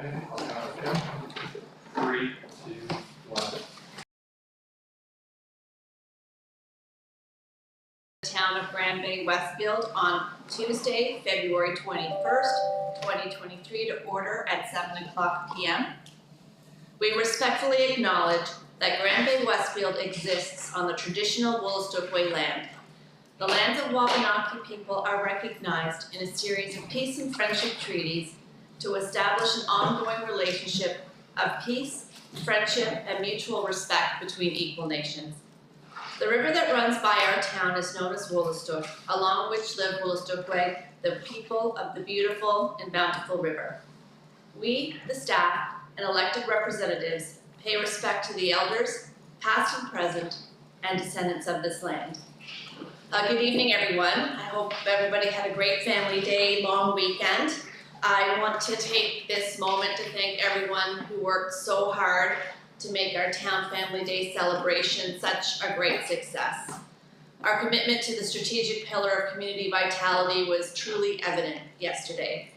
Okay, I'll count it down. 3, 2, 1. Town of Bay-Westfield on Tuesday, February 21st, 2023 to order at 7 o'clock p.m. We respectfully acknowledge that Bay-Westfield exists on the traditional Woolastook land. The lands of Wabanaki people are recognized in a series of peace and friendship treaties to establish an ongoing relationship of peace, friendship, and mutual respect between equal nations. The river that runs by our town is known as Woolastook, along which live Woolastookwe, the people of the beautiful and bountiful river. We, the staff, and elected representatives pay respect to the elders, past and present, and descendants of this land. Good evening, everyone. I hope everybody had a great family day, long weekend. I want to take this moment to thank everyone who worked so hard to make our Town Family Day celebration such a great success. Our commitment to the strategic pillar of community vitality was truly evident yesterday.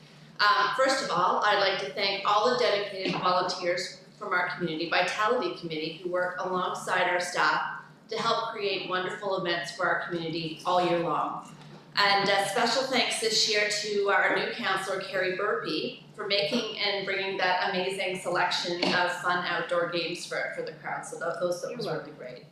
First of all, I'd like to thank all the dedicated volunteers from our Community Vitality Committee who work alongside our staff to help create wonderful events for our community all year long. And special thanks this year to our new councillor, Carrie Burpee, for making and bringing that amazing selection of fun outdoor games for the crowd. So those was really great.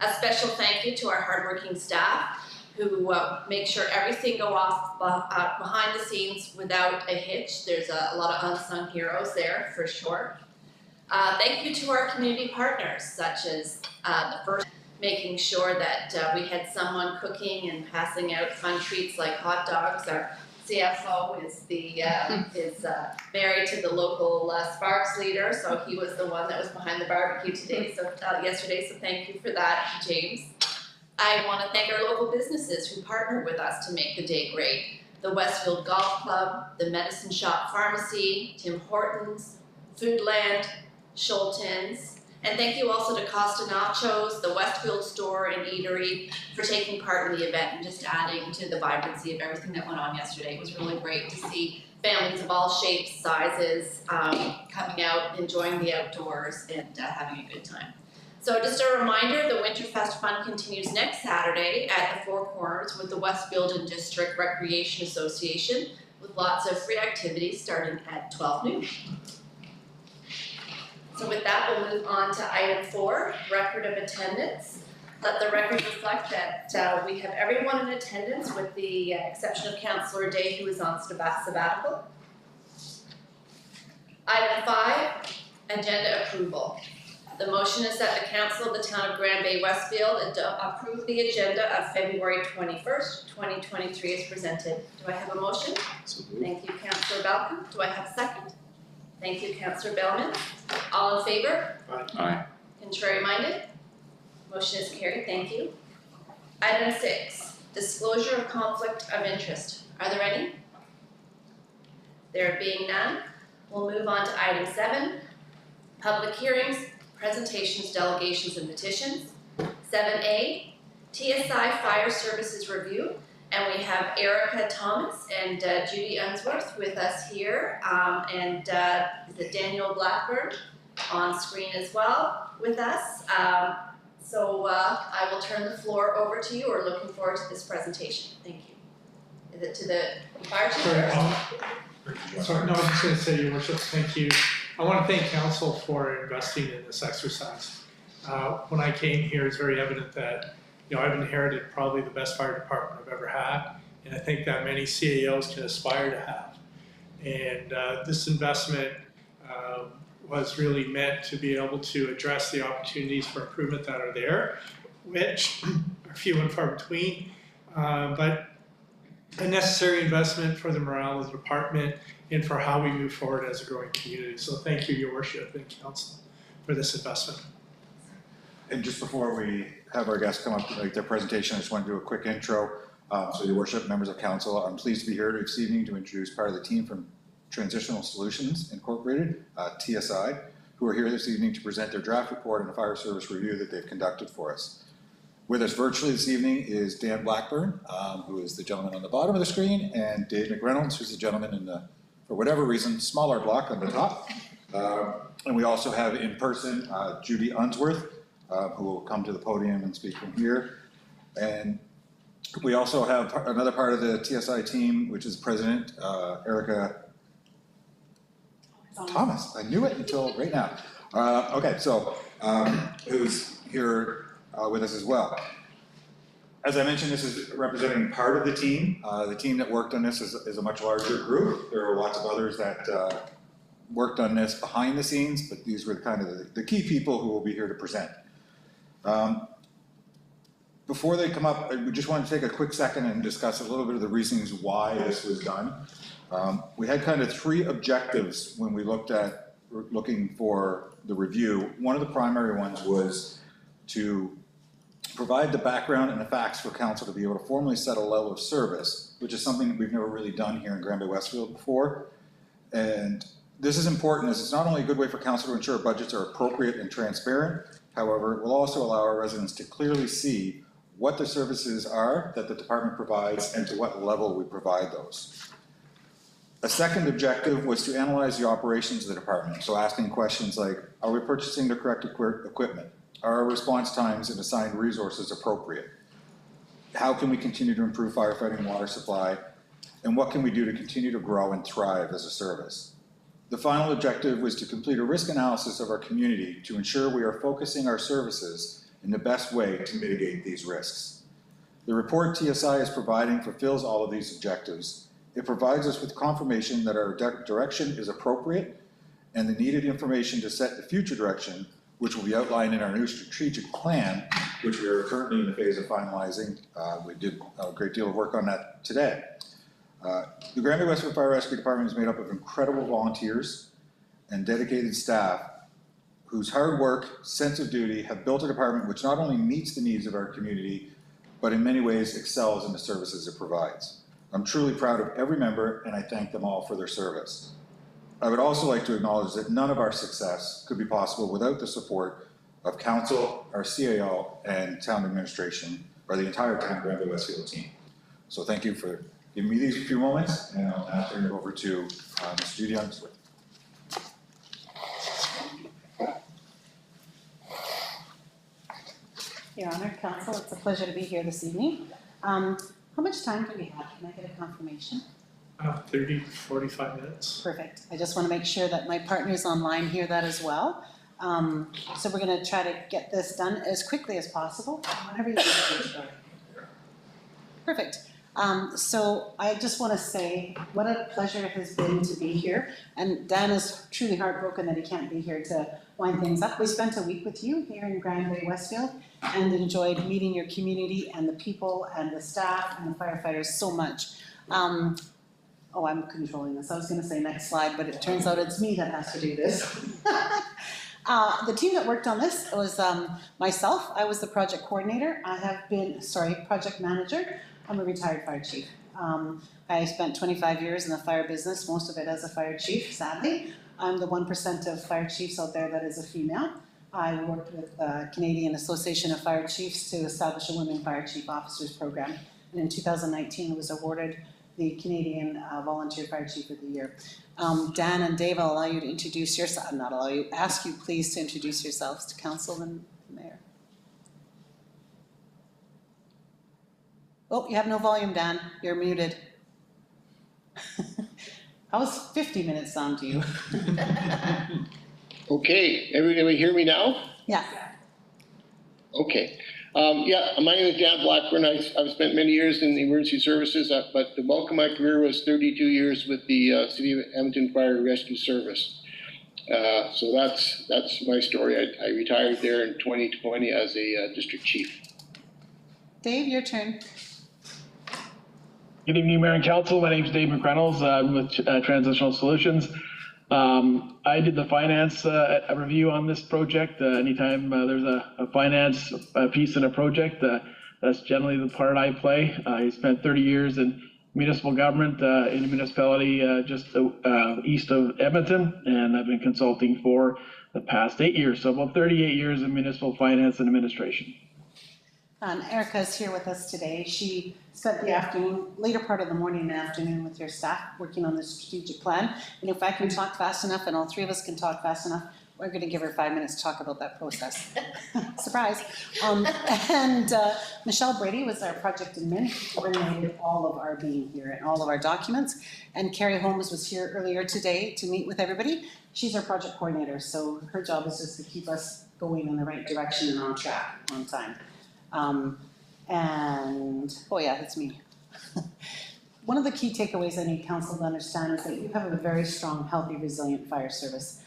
A special thank you to our hardworking staff who make sure everything go off behind the scenes without a hitch. There's a lot of unsung heroes there for sure. Thank you to our community partners, such as the first, making sure that we had someone cooking and passing out fun treats like hot dogs. Our CFO is married to the local Sparks leader, so he was the one that was behind the barbecue yesterday. So thank you for that, James. I want to thank our local businesses who partnered with us to make the day great. The Westfield Golf Club, the Medicine Shop Pharmacy, Tim Hortons, Foodland, Schultens. And thank you also to Costa Nachos, the Westfield store and eatery for taking part in the event and just adding to the vibrancy of everything that went on yesterday. It was really great to see families of all shapes, sizes, coming out, enjoying the outdoors, and having a good time. So just a reminder, the Winterfest Fun continues next Saturday at the Four Corners with the Westfield and District Recreation Association with lots of free activities starting at 12 noon. So with that, we'll move on to item 4, record of attendance. Let the record reflect that we have everyone in attendance with the exception of Councillor Day, who is on sabbatical. Item 5, agenda approval. The motion is that the Council of the Town of Bay-Westfield approve the agenda of February 21st, 2023 as presented. Do I have a motion? Thank you, Councillor Balcom. Do I have a second? Thank you, Councillor Bellman. All in favor? Aye. Contrary minded? Motion is carried. Thank you. Item 6, disclosure of conflict of interest. Are there any? There being none, we'll move on to item 7, public hearings, presentations, delegations, and petitions. 7A, TSI Fire Services Review. And we have Erica Thomas and Judy Unsworth with us here, and is it Daniel Blackburn on screen as well with us. So I will turn the floor over to you. We're looking forward to this presentation. Thank you. Is it to the fire chief? Sorry, no, I was just going to say, Your Worship, thank you. I want to thank Council for investing in this exercise. When I came here, it's very evident that I've inherited probably the best fire department I've ever had, and I think that many CAOs can aspire to have. And this investment was really meant to be able to address the opportunities for improvement that are there, which are few and far between, but a necessary investment for the morale of the department and for how we move forward as a growing community. So thank you, Your Worship and Council, for this investment. And just before we have our guests come up to make their presentation, I just want to do a quick intro. So Your Worship, members of Council, I'm pleased to be here this evening to introduce part of the team from Transitional Solutions Incorporated, TSI, who are here this evening to present their draft report and a fire service review that they've conducted for us. With us virtually this evening is Dan Blackburn, who is the gentleman on the bottom of the screen, and Dave McReynolds, who's the gentleman in the for whatever reason, smaller block on the top. And we also have in person Judy Unsworth, who will come to the podium and speak from here. And we also have another part of the TSI team, which is President Erica Thomas. I knew it until right now. Okay, so who's here with us as well. As I mentioned, this is representing part of the team. The team that worked on this is a much larger group. There are lots of others that worked on this behind the scenes, but these were kind of the key people who will be here to present. Before they come up, we just want to take a quick second and discuss a little bit of the reasons why this was done. We had kind of three objectives when we looking for the review. One of the primary ones was to provide the background and the facts for council to be able to formally set a level of service, which is something that we've never really done here in Grand Bay-Westfield before. And this is important as it's not only a good way for council to ensure budgets are appropriate and transparent, however, it will also allow our residents to clearly see what the services are that the department provides and to what level we provide those. A second objective was to analyze the operations of the department. So asking questions like, are we purchasing the correct equipment? Are our response times and assigned resources appropriate? How can we continue to improve firefighting and water supply? And what can we do to continue to grow and thrive as a service? The final objective was to complete a risk analysis of our community to ensure we are focusing our services in the best way to mitigate these risks. The report TSI is providing fulfills all of these objectives. It provides us with confirmation that our direction is appropriate and the needed information to set the future direction, which will be outlined in our new strategic plan, which we are currently in the phase of finalizing. We did a great deal of work on that today. The Grand Bay-Westfield Fire Rescue Department is made up of incredible volunteers and dedicated staff whose hard work, sense of duty have built a department which not only meets the needs of our community, but in many ways excels in the services it provides. I'm truly proud of every member and I thank them all for their service. I would also like to acknowledge that none of our success could be possible without the support of council, our CAO, and town administration, or the entire town Grand Bay-Westfield team. So thank you for giving me these few moments, and I'll now turn it over to Ms. Judy Unsworth. Your Honor, Council, it's a pleasure to be here this evening. How much time do we have? Can I get a confirmation? 30, 45 minutes. Perfect. I just want to make sure that my partners online hear that as well. So we're going to try to get this done as quickly as possible. Whenever you get Perfect. So I just want to say what a pleasure it has been to be here. And Dan is truly heartbroken that he can't be here to wind things up. We spent a week with you here in Grand Bay-Westfield and enjoyed meeting your community and the people and the staff and the firefighters so much. Oh, I'm controlling this. I was going to say next slide, but it turns out it's me that has to do this. The team that worked on this was myself. I was the project coordinator. I have been, project manager. I'm a retired fire chief. I spent 25 years in the fire business, most of it as a fire chief, sadly. I'm the 1% of fire chiefs out there that is a female. I worked with the Canadian Association of Fire Chiefs to establish a Women Fire Chief Officers program. And in 2019, was awarded the Canadian Volunteer Fire Chief of the Year. Dan and Dave, I'll allow you to introduce yourself, ask you please to introduce yourselves to council and mayor. Oh, you have no volume, Dan. You're muted. How's 50 minutes sound to you? Okay, everybody hear me now? Yeah. Okay. Yeah, my name is Dan Blackburn. I've spent many years in the emergency services, but the bulk of my career was 32 years with the City of Edmonton Fire Rescue Service. So that's my story. I retired there in 2020 as a district chief. Dave, your turn. Good evening, Mayor and Council. My name is Dave McReynolds. I'm with Transitional Solutions. I did the finance review on this project. Anytime there's a finance piece in a project, that's generally the part I play. I spent 30 years in municipal government in a municipality just east of Edmonton, and I've been consulting for the past 8 years, so about 38 years in municipal finance and administration. And Erica is here with us today. She spent the afternoon, later part of the morning and afternoon with your staff working on the strategic plan. And if I can talk fast enough and all three of us can talk fast enough, we're going to give her 5 minutes to talk about that process. Surprise. Michelle Brady was our project admin, who coordinated all of our being here and all of our documents. And Carrie Holmes was here earlier today to meet with everybody. She's our project coordinator, so her job is just to keep us going in the right direction and on track, on time. Oh yeah, that's me. One of the key takeaways I need council to understand is that you have a very strong, healthy, resilient fire service.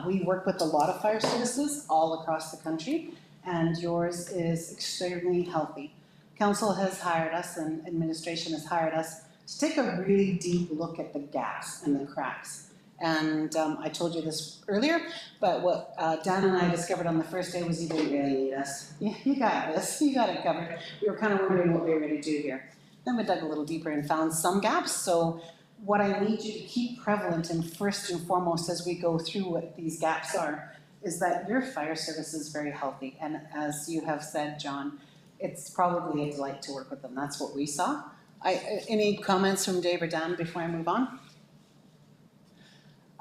We work with a lot of fire services all across the country, and yours is extremely healthy. Council has hired us and administration has hired us to take a really deep look at the gaps and the cracks. And I told you this earlier, but what Dan and I discovered on the first day was you didn't really need us. You got this, you got it covered. We were kind of wondering what we were going to do here. Then we dug a little deeper and found some gaps. So what I need you to keep prevalent and first and foremost as we go through what these gaps are, is that your fire service is very healthy. And as you have said, John, it's probably a delight to work with them. That's what we saw. Any comments from Dave or Dan before I move on?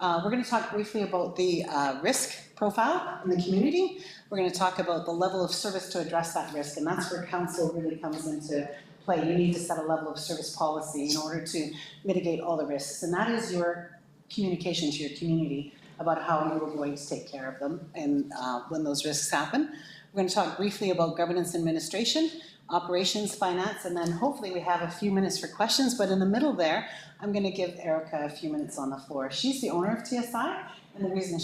We're going to talk briefly about the risk profile in the community. We're going to talk about the level of service to address that risk, and that's where council really comes into play. You need to set a level of service policy in order to mitigate all the risks, and that is your communication to your community about how you are going to take care of them and when those risks happen. We're going to talk briefly about governance and administration, operations, finance, and then hopefully we have a few minutes for questions, but in the middle there, I'm going to give Erica a few minutes on the floor. She's the owner of TSI, and the reason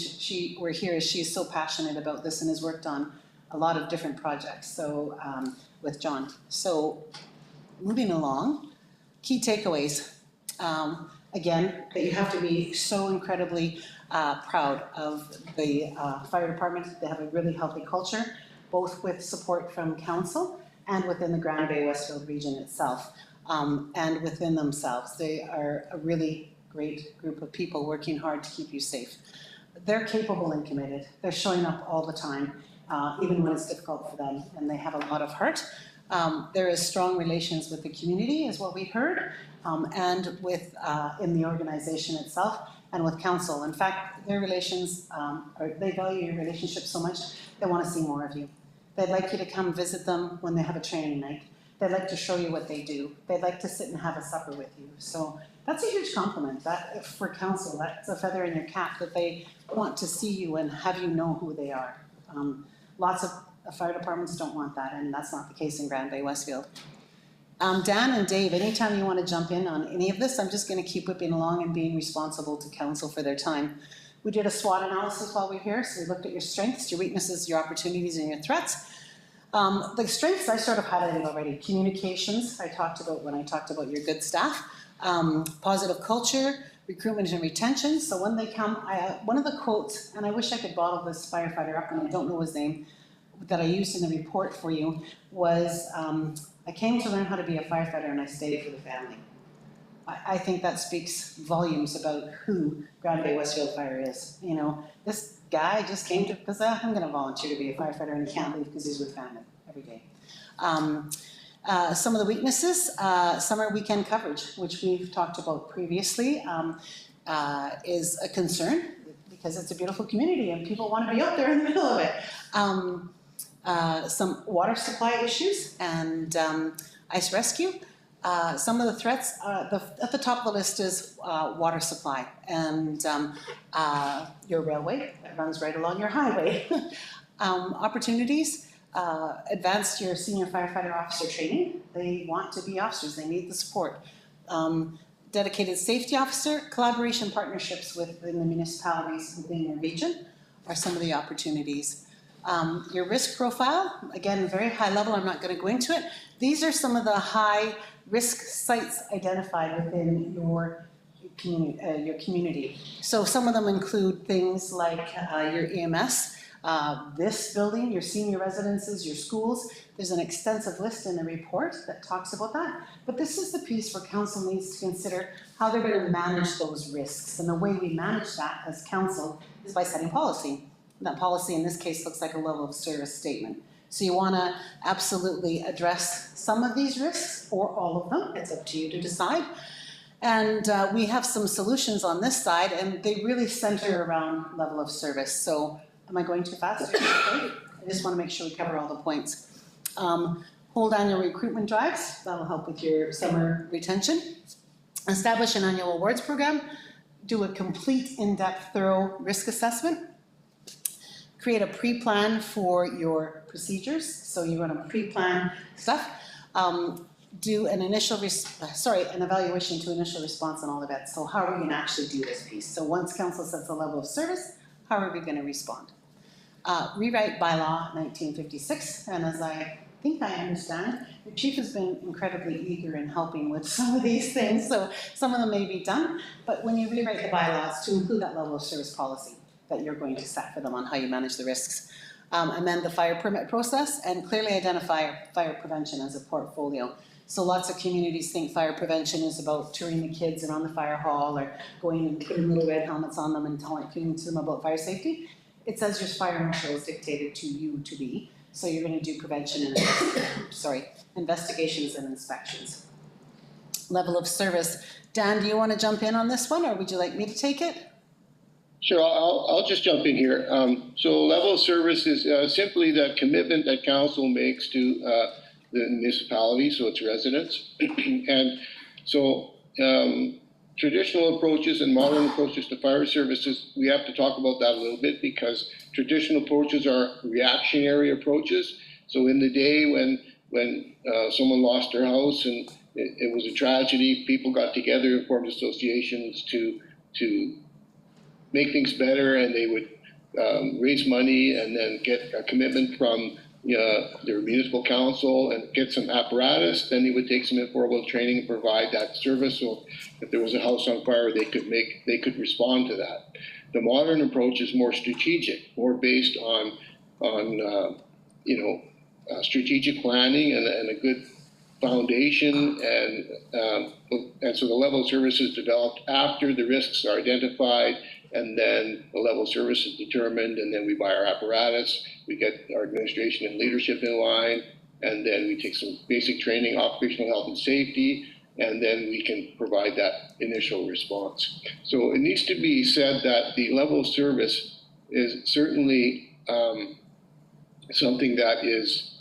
we're here is she's so passionate about this and has worked on a lot of different projects so with John. So moving along, key takeaways. Again, that you have to be so incredibly proud of the fire department. They have a really healthy culture, both with support from council and within the Grand Bay-Westfield region itself, and within themselves. They are a really great group of people working hard to keep you safe. They're capable and committed. They're showing up all the time, even when it's difficult for them, and they have a lot of heart. There is strong relations with the community, is what we heard, and with in the organization itself, and with council. In fact, their relations, they value your relationship so much, they want to see more of you. They'd like you to come visit them when they have a training night. They'd like to show you what they do. They'd like to sit and have a supper with you. So that's a huge compliment. That for council, that's a feather in your cap that they want to see you and have you know who they are. Lots of fire departments don't want that, and that's not the case in Grand Bay-Westfield. Dan and Dave, anytime you want to jump in on any of this, I'm just going to keep whipping along and being responsible to council for their time. We did a SWOT analysis while we were here, so we looked at your strengths, your weaknesses, your opportunities, and your threats. The strengths I sort of highlighted already. Communications, I talked about when I talked about your good staff. Positive culture, recruitment and retention. So when they come, one of the quotes, and I wish I could bottle this firefighter up and I don't know his name, that I used in the report for you was, I came to learn how to be a firefighter and I stayed for the family. I think that speaks volumes about who Grand Bay-Westfield Fire is. You know, this guy just came to, because I'm going to volunteer to be a firefighter and he can't leave because he's with family every day. Some of the weaknesses, summer weekend coverage, which we've talked about previously, is a concern because it's a beautiful community and people want to be out there in the middle of it. Some water supply issues and ice rescue. Some of the threats, at the top of the list is water supply and your railway that runs right along your highway. Opportunities, advance your senior firefighter officer training. They want to be officers, they need the support. Dedicated safety officer, collaboration partnerships within the municipalities within your region are some of the opportunities. Your risk profile, again, very high level, I'm not going to go into it. These are some of the high risk sites identified within your community. So some of them include things like your EMS, this building, your senior residences, your schools. There's an extensive list in the report that talks about that. But this is the piece where council needs to consider how they're going to manage those risks. And the way we manage that as council is by setting policy. And that policy in this case looks like a level of service statement. So you want to absolutely address some of these risks or all of them. It's up to you to decide. And we have some solutions on this side, and they really center around level of service. So am I going too fast? I just want to make sure we cover all the points. Hold annual recruitment drives. That'll help with your summer retention. Establish an annual awards program. Do a complete, in-depth, thorough risk assessment. Create a pre-plan for your procedures. So you want to pre-plan stuff. Do an an evaluation to initial response on all events. So how are we going to actually do this piece? So once council sets the level of service, how are we going to respond? Rewrite bylaw 1956, and as I think I understand, the chief has been incredibly eager in helping with some of these things, so some of them may be done, but when you rewrite the bylaws, to include that level of service policy that you're going to set for them on how you manage the risks. Amend the fire permit process and clearly identify fire prevention as a portfolio. So lots of communities think fire prevention is about touring the kids around the fire hall or going and putting little red helmets on them and talking to them about fire safety. It says your fire marshal is dictated to you to be. So you're going to do prevention and investigations and inspections. Level of service. Dan, do you want to jump in on this one, or would you like me to take it? Sure, I'll just jump in here. So level of service is simply the commitment that council makes to the municipality, so its residents. And so traditional approaches and modern approaches to fire services, we have to talk about that a little bit, because traditional approaches are reactionary approaches. So in the day when someone lost their house and it was a tragedy, people got together and formed associations to make things better, and they would raise money and then get a commitment from their municipal council and get some apparatus. Then they would take some informal training and provide that service. So if there was a house on fire, they could respond to that. The modern approach is more strategic, more based on strategic planning and a good foundation, and so the level of service is developed after the risks are identified, and then the level of service is determined, and then we buy our apparatus, we get our administration and leadership in line, and then we take some basic training, occupational health and safety, and then we can provide that initial response. So it needs to be said that the level of service is certainly something that is,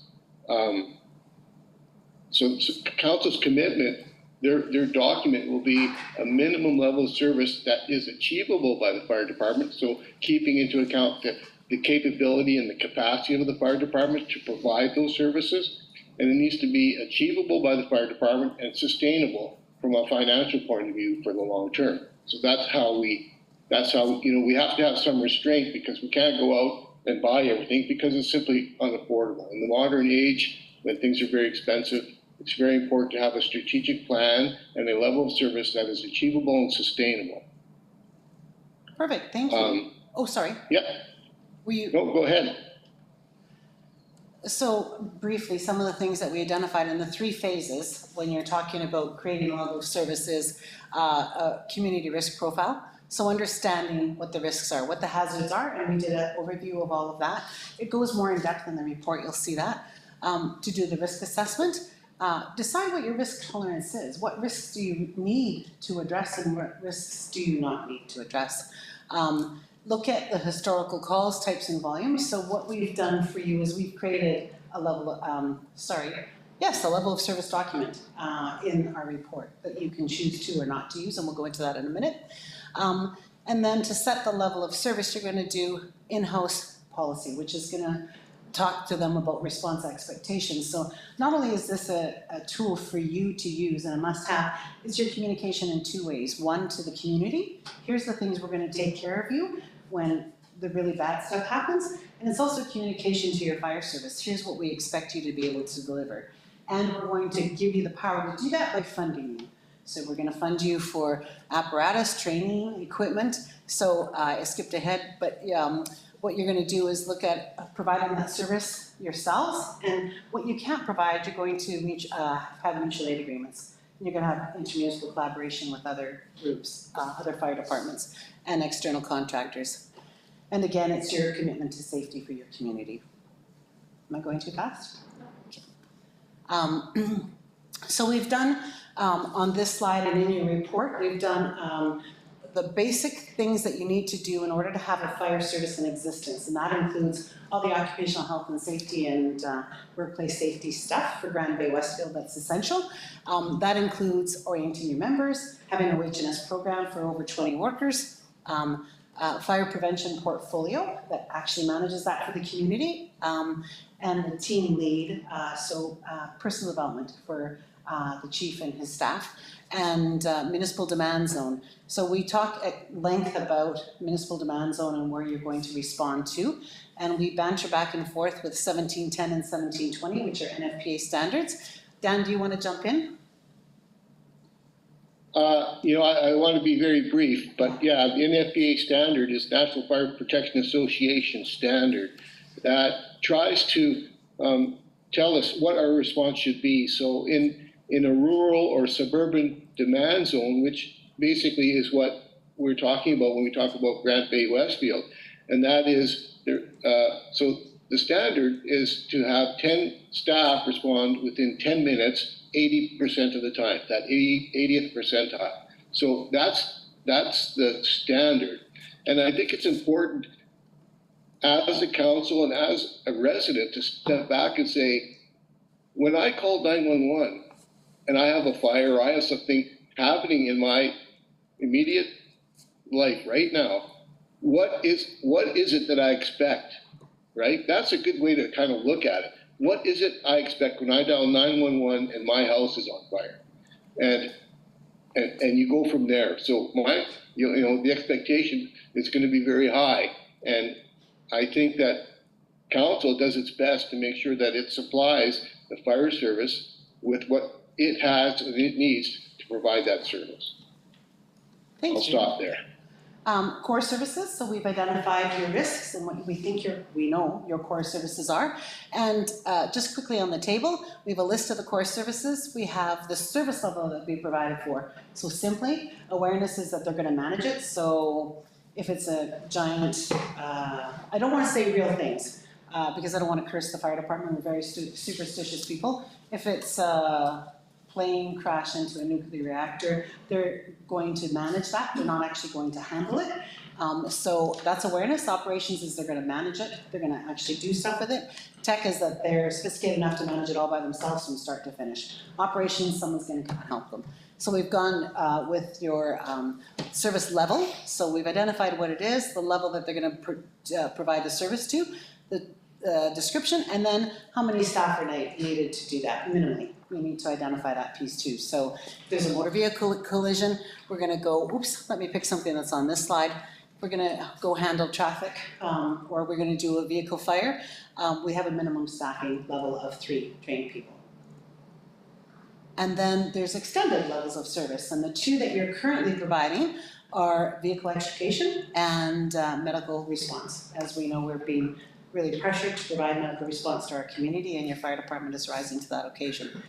so council's commitment, their document will be a minimum level of service that is achievable by the fire department. So keeping into account the capability and the capacity of the fire department to provide those services. And it needs to be achievable by the fire department and sustainable from a financial point of view for the long term. So that's how we have to have some restraint, because we can't go out and buy everything because it's simply unaffordable. In the modern age, when things are very expensive, it's very important to have a strategic plan and a level of service that is achievable and sustainable. Perfect, thank you. Sorry. Yep. No, go ahead. So briefly, some of the things that we identified in the 3 phases when you're talking about creating a level of service is a community risk profile. So understanding what the risks are, what the hazards are, and we did an overview of all of that. It goes more in depth in the report, you'll see that. To do the risk assessment, decide what your risk tolerance is. What risks do you need to address and what risks do you not need to address? Look at the historical calls, types, and volumes. So what we've done for you is we've created a level of, a level of service document in our report that you can choose to or not to use, and we'll go into that in a minute. And then to set the level of service, you're going to do in-house policy, which is going to talk to them about response expectations. So not only is this a tool for you to use and a must-have, it's your communication in 2 ways. One, to the community. Here's the things we're going to take care of you when the really bad stuff happens. And it's also communication to your fire service. Here's what we expect you to be able to deliver. And we're going to give you the power to do that by funding you. So we're going to fund you for apparatus, training, equipment. So I skipped ahead, but what you're going to do is look at providing that service yourselves. And what you can't provide, you're going to have mutual aid agreements. You're going to have intermunicipal collaboration with other groups, other fire departments, and external contractors. And again, it's your commitment to safety for your community. Am I going too fast? Okay. So we've done, on this slide and in your report, we've done the basic things that you need to do in order to have a fire service in existence. And that includes all the occupational health and safety and workplace safety stuff for Grand Bay-Westfield that's essential. That includes orienting your members, having a WHS program for over 20 workers, fire prevention portfolio that actually manages that for the community, and the team lead, so personal development for the chief and his staff, and municipal demand zone. So we talk at length about municipal demand zone and where you're going to respond to, and we banter back and forth with 1710 and 1720, which are NFPA standards. Dan, do you want to jump in? I want to be very brief, but yeah, the NFPA standard is National Fire Protection Association standard that tries to tell us what our response should be. So in a rural or suburban demand zone, which basically is what we're talking about when we talk about Grand Bay-Westfield, and that is, so the standard is to have 10 staff respond within 10 minutes, 80% of the time, that 80th percentile. So that's the standard. And I think it's important as a council and as a resident to step back and say, when I call 911 and I have a fire or I have something happening in my immediate life right now, what is it that I expect, right? That's a good way to kind of look at it. What is it I expect when I dial 911 and my house is on fire? And you go from there. So the expectation is going to be very high. And I think that council does its best to make sure that it supplies the fire service with what it has and it needs to provide that service. Thank I'll you. stop there. Core services, so we've identified your risks and what we know your core services are. And just quickly on the table, we have a list of the core services. We have the service level that we provided for. So simply, awareness is that they're going to manage it. So if it's a giant, I don't want to say real things because I don't want to curse the fire department. We're very superstitious people. If it's plane crash into a nuclear reactor, they're going to manage that. They're not actually going to handle it. So that's awareness. Operations is they're going to manage it. They're going to actually do stuff with it. Tech is that they're sophisticated enough to manage it all by themselves from start to finish. Operations, someone's going to help them. So we've gone with your service level. So we've identified what it is, the level that they're going to provide the service to, the description, and then how many staff are needed to do that minimally. We need to identify that piece too. So if there's a motor vehicle collision, we're going to go, oops, let me pick something that's on this slide. We're going to go handle traffic or we're going to do a vehicle fire. We have a minimum staffing level of 3 trained people. And then there's extended levels of service. And the 2 that you're currently providing are vehicle extrication and medical response. As we know, we're being really pressured to provide medical response to our community, and your fire department is rising to that occasion.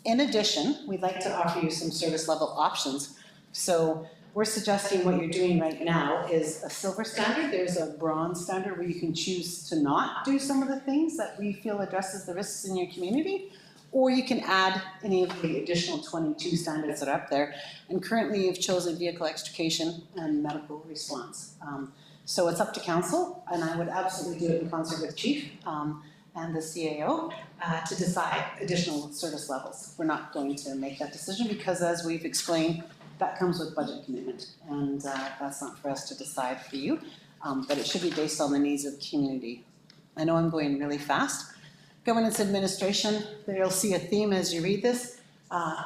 In addition, we'd like to offer you some service level options. So we're suggesting what you're doing right now is a silver standard. There's a bronze standard where you can choose to not do some of the things that we feel addresses the risks in your community, or you can add any of the additional 22 standards that are up there. And currently you've chosen vehicle extrication and medical response. So it's up to council, and I would absolutely do it in concert with chief and the CAO to decide additional service levels. We're not going to make that decision because, as we've explained, that comes with budget commitment, and that's not for us to decide for you, but it should be based on the needs of the community. I know I'm going really fast. Governance administration, you'll see a theme as you read this.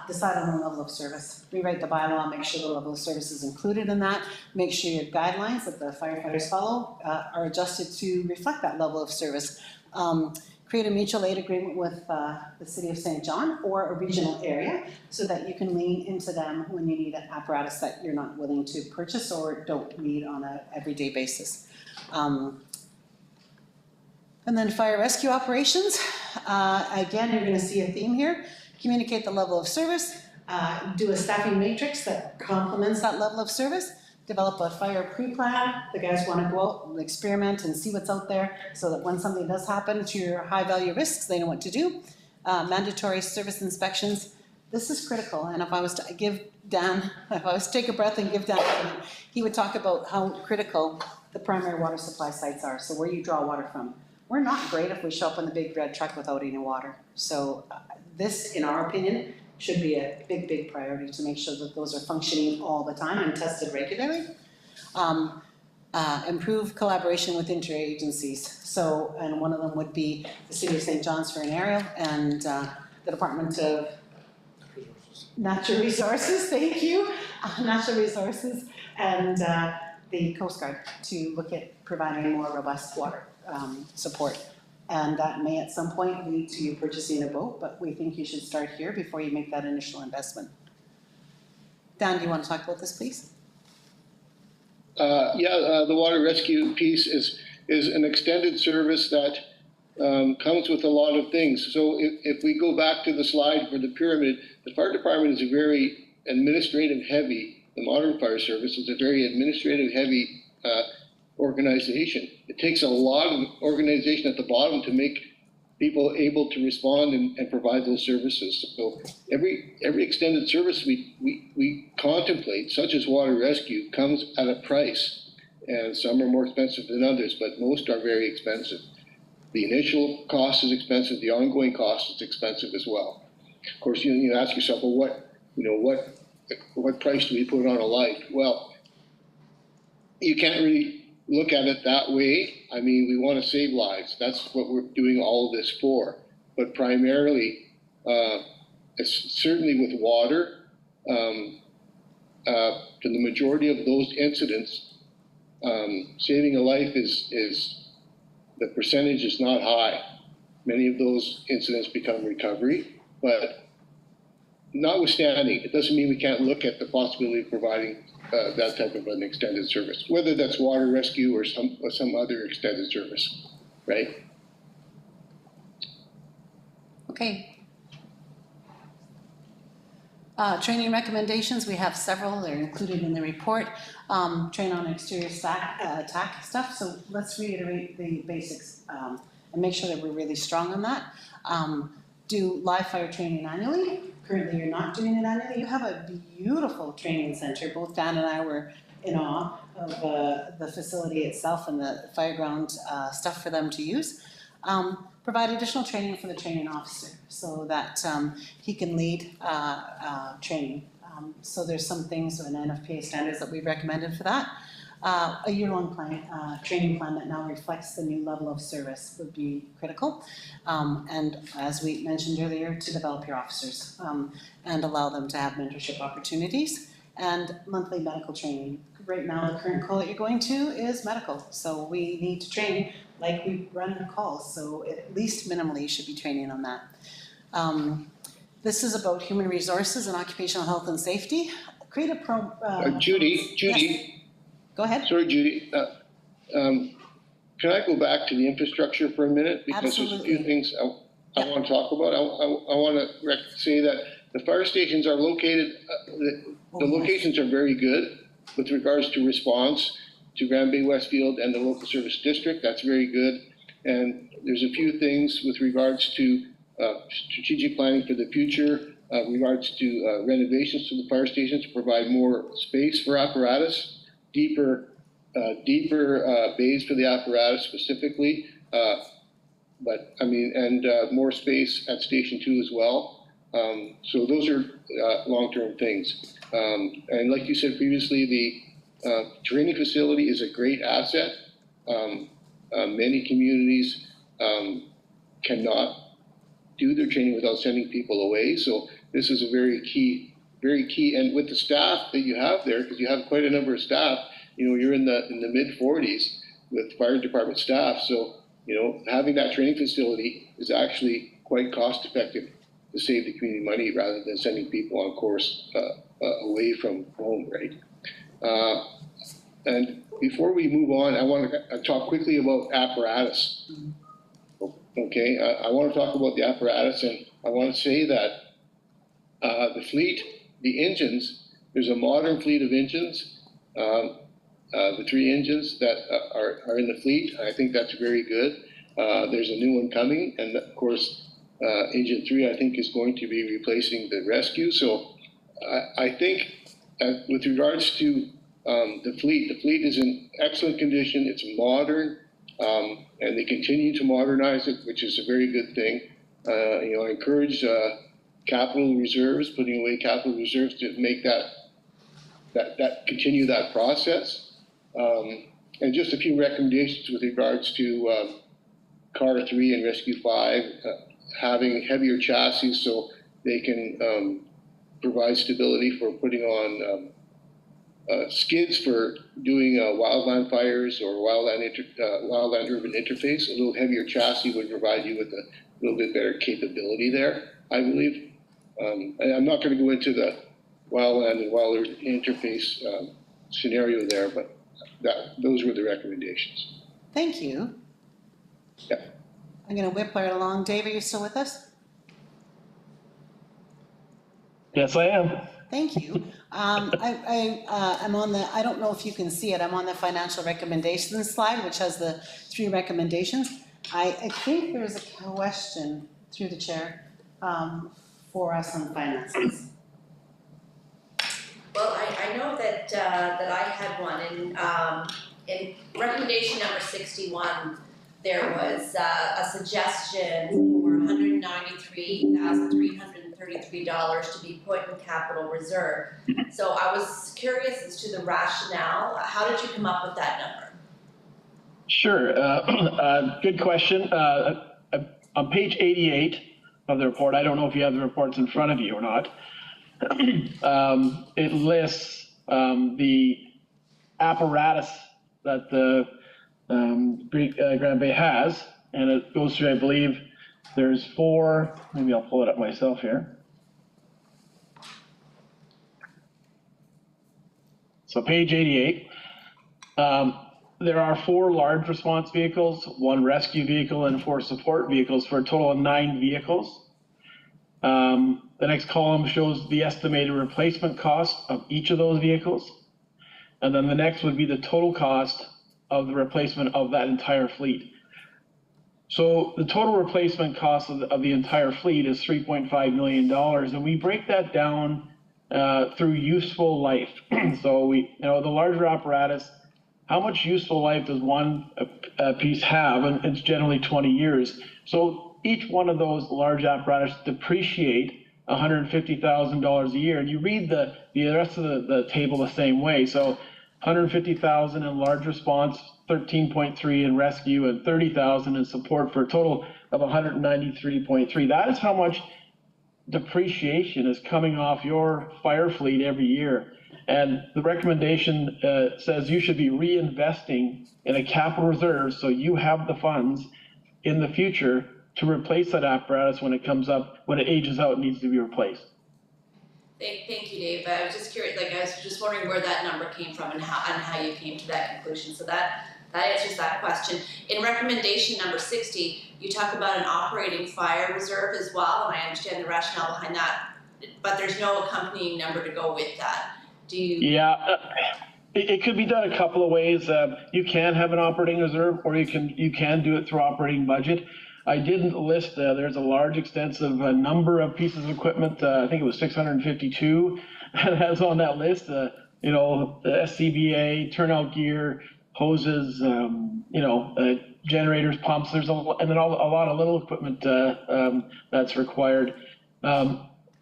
Decide on the level of service. Rewrite the bylaw, make sure the level of service is included in that. Make sure your guidelines that the firefighters follow are adjusted to reflect that level of service. Create a mutual aid agreement with the City of St. John or a regional area so that you can lean into them when you need an apparatus that you're not willing to purchase or don't need on an everyday basis. And then fire rescue operations. Again, you're going to see a theme here. Communicate the level of service, do a staffing matrix that complements that level of service, develop a fire pre-plan. The guys want to go out and experiment and see what's out there so that when something does happen to your high-value risks, they know what to do. Mandatory service inspections. This is critical, and if I was to take a breath and give Dan, he would talk about how critical the primary water supply sites are, so where you draw water from. We're not great if we show up in the big red truck without any water. So this, in our opinion, should be a big, big priority to make sure that those are functioning all the time and tested regularly. Improve collaboration with interagencies. So, and one of them would be the City of St. John's for an aerial and the Department of Natural Resources, thank you, Natural Resources, and the Coast Guard to look at providing more robust water support. And that may at some point lead to you purchasing a boat, but we think you should start here before you make that initial investment. Dan, do you want to talk about this, please? The water rescue piece is an extended service that comes with a lot of things. So if we go back to the slide for the pyramid, the fire department is a very administrative heavy, the modern fire service is a very administrative heavy organization. It takes a lot of organization at the bottom to make people able to respond and provide those services. So every extended service we contemplate, such as water rescue, comes at a price. And some are more expensive than others, but most are very expensive. The initial cost is expensive, the ongoing cost is expensive as well. Of course, you ask yourself, well, what price do we put on a life? Well, you can't really look at it that way. I mean, we want to save lives. That's what we're doing all of this for. But primarily, certainly with water, for the majority of those incidents, saving a life is the percentage is not high. Many of those incidents become recovery, but notwithstanding, it doesn't mean we can't look at the possibility of providing that type of an extended service, whether that's water rescue or some other extended service, right? Okay. Training recommendations, we have several, they're included in the report. Train on exterior attack stuff, so let's reiterate the basics and make sure that we're really strong on that. Do live fire training annually. Currently, you're not doing it annually. You have a beautiful training center. Both Dan and I were in awe of the facility itself and the fireground stuff for them to use. Provide additional training for the training officer so that he can lead training. So there's some things in NFPA standards that we recommended for that. A year-long training plan that now reflects the new level of service would be critical. And as we mentioned earlier, to develop your officers and allow them to have mentorship opportunities and monthly medical training. Right now, the current call that you're going to is medical. So we need to train like we run calls. So at least minimally you should be training on that. This is about human resources and occupational health and safety. Create a Judy. Yes. Go ahead. Sorry, Judy. Can I go back to the infrastructure for a minute? Because Absolutely. There's a few things I want to talk about. I want to say that the fire stations are located, the locations are very good with regards to response to Grand Bay-Westfield and the local service district. That's very good. And there's a few things with regards to strategic planning for the future, regards to renovations to the fire stations to provide more space for apparatus. Deeper bays for the apparatus specifically, but I mean, and more space at Station 2 as well. So those are long-term things. And like you said previously, the training facility is a great asset. Many communities cannot do their training without sending people away. So this is a very key, and with the staff that you have there, because you have quite a number of staff, you're in the mid-40s with fire department staff. So, having that training facility is actually quite cost effective to save the community money rather than sending people on course away from home, right? And before we move on, I want to talk quickly about apparatus. Okay, I want to talk about the apparatus, and I want to say that the fleet, the engines, there's a modern fleet of engines the 3 engines that are in the fleet. I think that's very good. There's a new one coming, and of course, engine 3 I think is going to be replacing the rescue. So I think with regards to the fleet is in excellent condition. It's modern, and they continue to modernize it, which is a very good thing. You know, I encourage capital reserves, putting away capital reserves to make that continue that process. And just a few recommendations with regards to Car 3 and Rescue 5, having heavier chassis so they can provide stability for putting on skids for doing wildland fires or wildland urban interface. A little heavier chassis would provide you with a little bit better capability there, I believe. And I'm not going to go into the wildland and wild urban interface scenario there, but those were the recommendations. Thank you. Yeah. I'm gonna whip right along. Dave, are you still with us? Yes, I am. Thank you. I'm on the, I don't know if you can see it, I'm on the financial recommendations slide, which has the 3 recommendations. I think there's a question through the chair for us on finances. Well, I know that I had one in recommendation number 61, there was a suggestion for $193,333 to be put in capital reserve. So I was curious as to the rationale. How did you come up with that number? Sure. Good question. On page 88 of the report, I don't know if you have the reports in front of you or not. It lists the apparatus that the Grand Bay has, and it goes through, I believe, there's 4, maybe I'll pull it up myself here. So page 88, there are 4 large response vehicles, 1 rescue vehicle, and 4 support vehicles for a total of 9 vehicles. The next column shows the estimated replacement cost of each of those vehicles. And then the next would be the total cost of the replacement of that entire fleet. So the total replacement cost of the entire fleet is $3.5 million. And we break that down through useful life. So the larger apparatus, how much useful life does one piece have? And it's generally 20 years. So each one of those large apparatus depreciate $150,000 a year. And you read the rest of the table the same way. So 150,000 in large response, 13.3 in rescue, and 30,000 in support for a total of 193.3. That is how much depreciation is coming off your fire fleet every year. And the recommendation says you should be reinvesting in a capital reserve so you have the funds in the future to replace that apparatus when it comes up, when it ages out and needs to be replaced. Thank you, Dave. I was just curious, I was just wondering where that number came from and how you came to that conclusion. So that answers that question. In recommendation number 60, you talk about an operating fire reserve as well, and I understand the rationale behind that, but there's no accompanying number to go with that. Do you? Yeah, it could be done a couple of ways. You can have an operating reserve, or you can do it through operating budget. I didn't list, there's a large extensive number of pieces of equipment, I think it was 652 that's on that list, the SCBA, turnout gear, hoses, generators, pumps, and then a lot of little equipment that's required.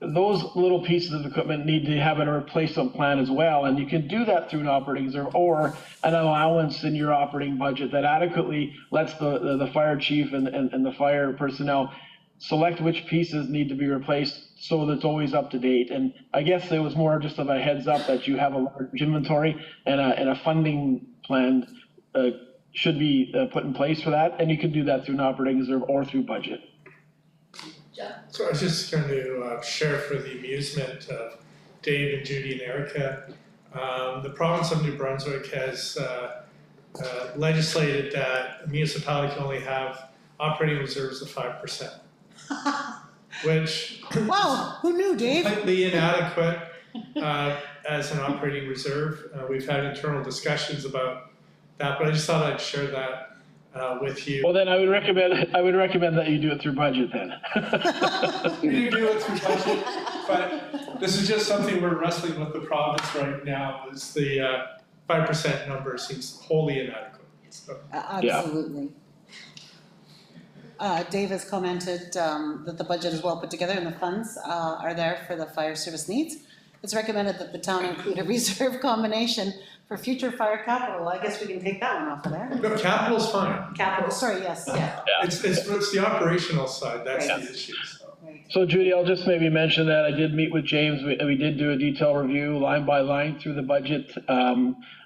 Those little pieces of equipment need to have a replacement plan as well, and you can do that through an operating reserve or an allowance in your operating budget that adequately lets the fire chief and the fire personnel select which pieces need to be replaced so that it's always up to date. And I guess it was more just of a heads up that you have a large inventory and a funding plan should be put in place for that, and you can do that through an operating reserve or through budget. So I was just going to share for the amusement of Dave and Judy and Erica. The province of New Brunswick has legislated that a municipality can only have operating reserves of 5%, which wow, who knew, Dave? is slightly inadequate as an operating reserve. We've had internal discussions about that, but I just thought I'd share that with you. Well, then I would recommend that you do it through budget then. You do it through budget, but this is just something we're wrestling with the province right now, is the 5% number seems wholly inadequate. So, Absolutely. Dave has commented that the budget is well put together and the funds are there for the fire service needs. It's recommended that the town include a reserve combination for future fire capital. I guess we can take that one off of there. no, capital's fine. Capital, sorry, yes, yeah. It's the operational side, that's Right. the issue, so. Right. So Judy, I'll just maybe mention that I did meet with James. We did do a detailed review line by line through the budget.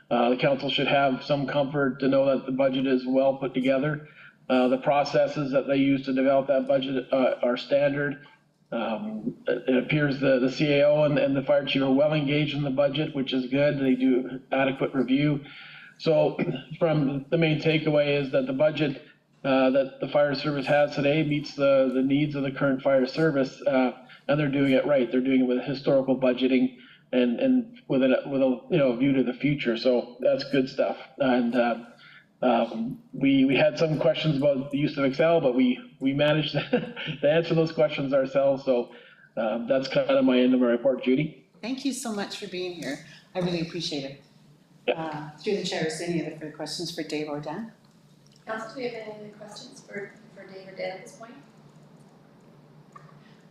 The council should have some comfort to know that the budget is well put together. The processes that they use to develop that budget are standard. It appears the CAO and the fire chief are well engaged in the budget, which is good. They do adequate review. So from the main takeaway is that the budget that the fire service has today meets the needs of the current fire service, and they're doing it right. They're doing it with historical budgeting and with a view to the future. So that's good stuff. And we had some questions about the use of Excel, but we managed to answer those questions ourselves. So that's kind of my end of my report, Judy. Thank you so much for being here. I really appreciate it. Through the chair, is there any other further questions for Dave or Dan? Council, do we have any other questions for Dave or Dan at this point?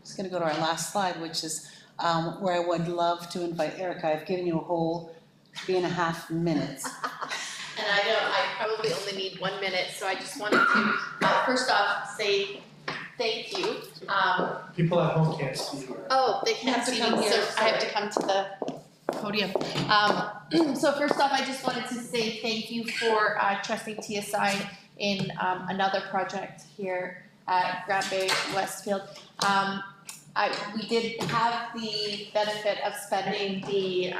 Just going to go to our last slide, which is where I would love to invite Erica. I've given you a whole 3.5 minutes. And I probably only need 1 minute, so I just wanted to, first off, say thank you. People at home can't see you. Oh, they can't have to see come me, here, so I have to come to the podium. So first off, I just wanted to say thank you for trusting TSI in another project here at Bay-Westfield. We did have the benefit of spending the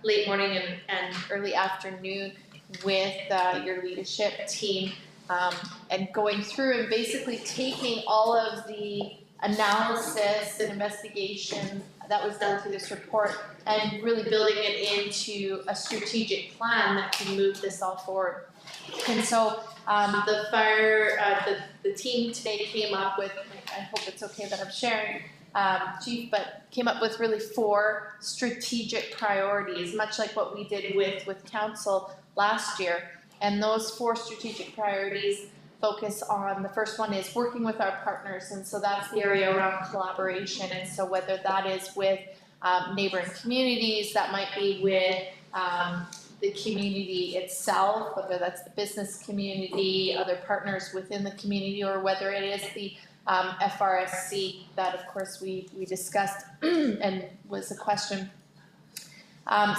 late morning and early afternoon with your leadership team and going through and basically taking all of the analysis and investigation that was done through this report and really building it into a strategic plan that can move this all forward. And so the team today came up with, I hope it's okay that I'm sharing, Chief, but came up with really 4 strategic priorities, much like what we did with council last year. And those 4 strategic priorities focus on, the first one is working with our partners, and so that's the area around collaboration. And so whether that is with neighboring communities, that might be with the community itself, whether that's the business community, other partners within the community, or whether it is the FRSC that of course we discussed and was a question.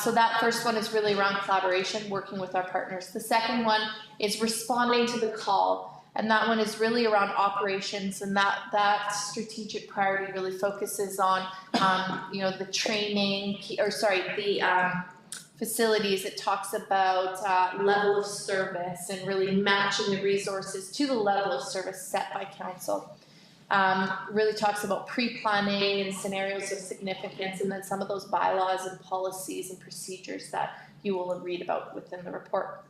So that first one is really around collaboration, working with our partners. The second one is responding to the call, and that one is really around operations, and that strategic priority really focuses on the training, the facilities. It talks about level of service and really matching the resources to the level of service set by council. Really talks about pre-planning and scenarios of significance, and then some of those bylaws and policies and procedures that you will read about within the report.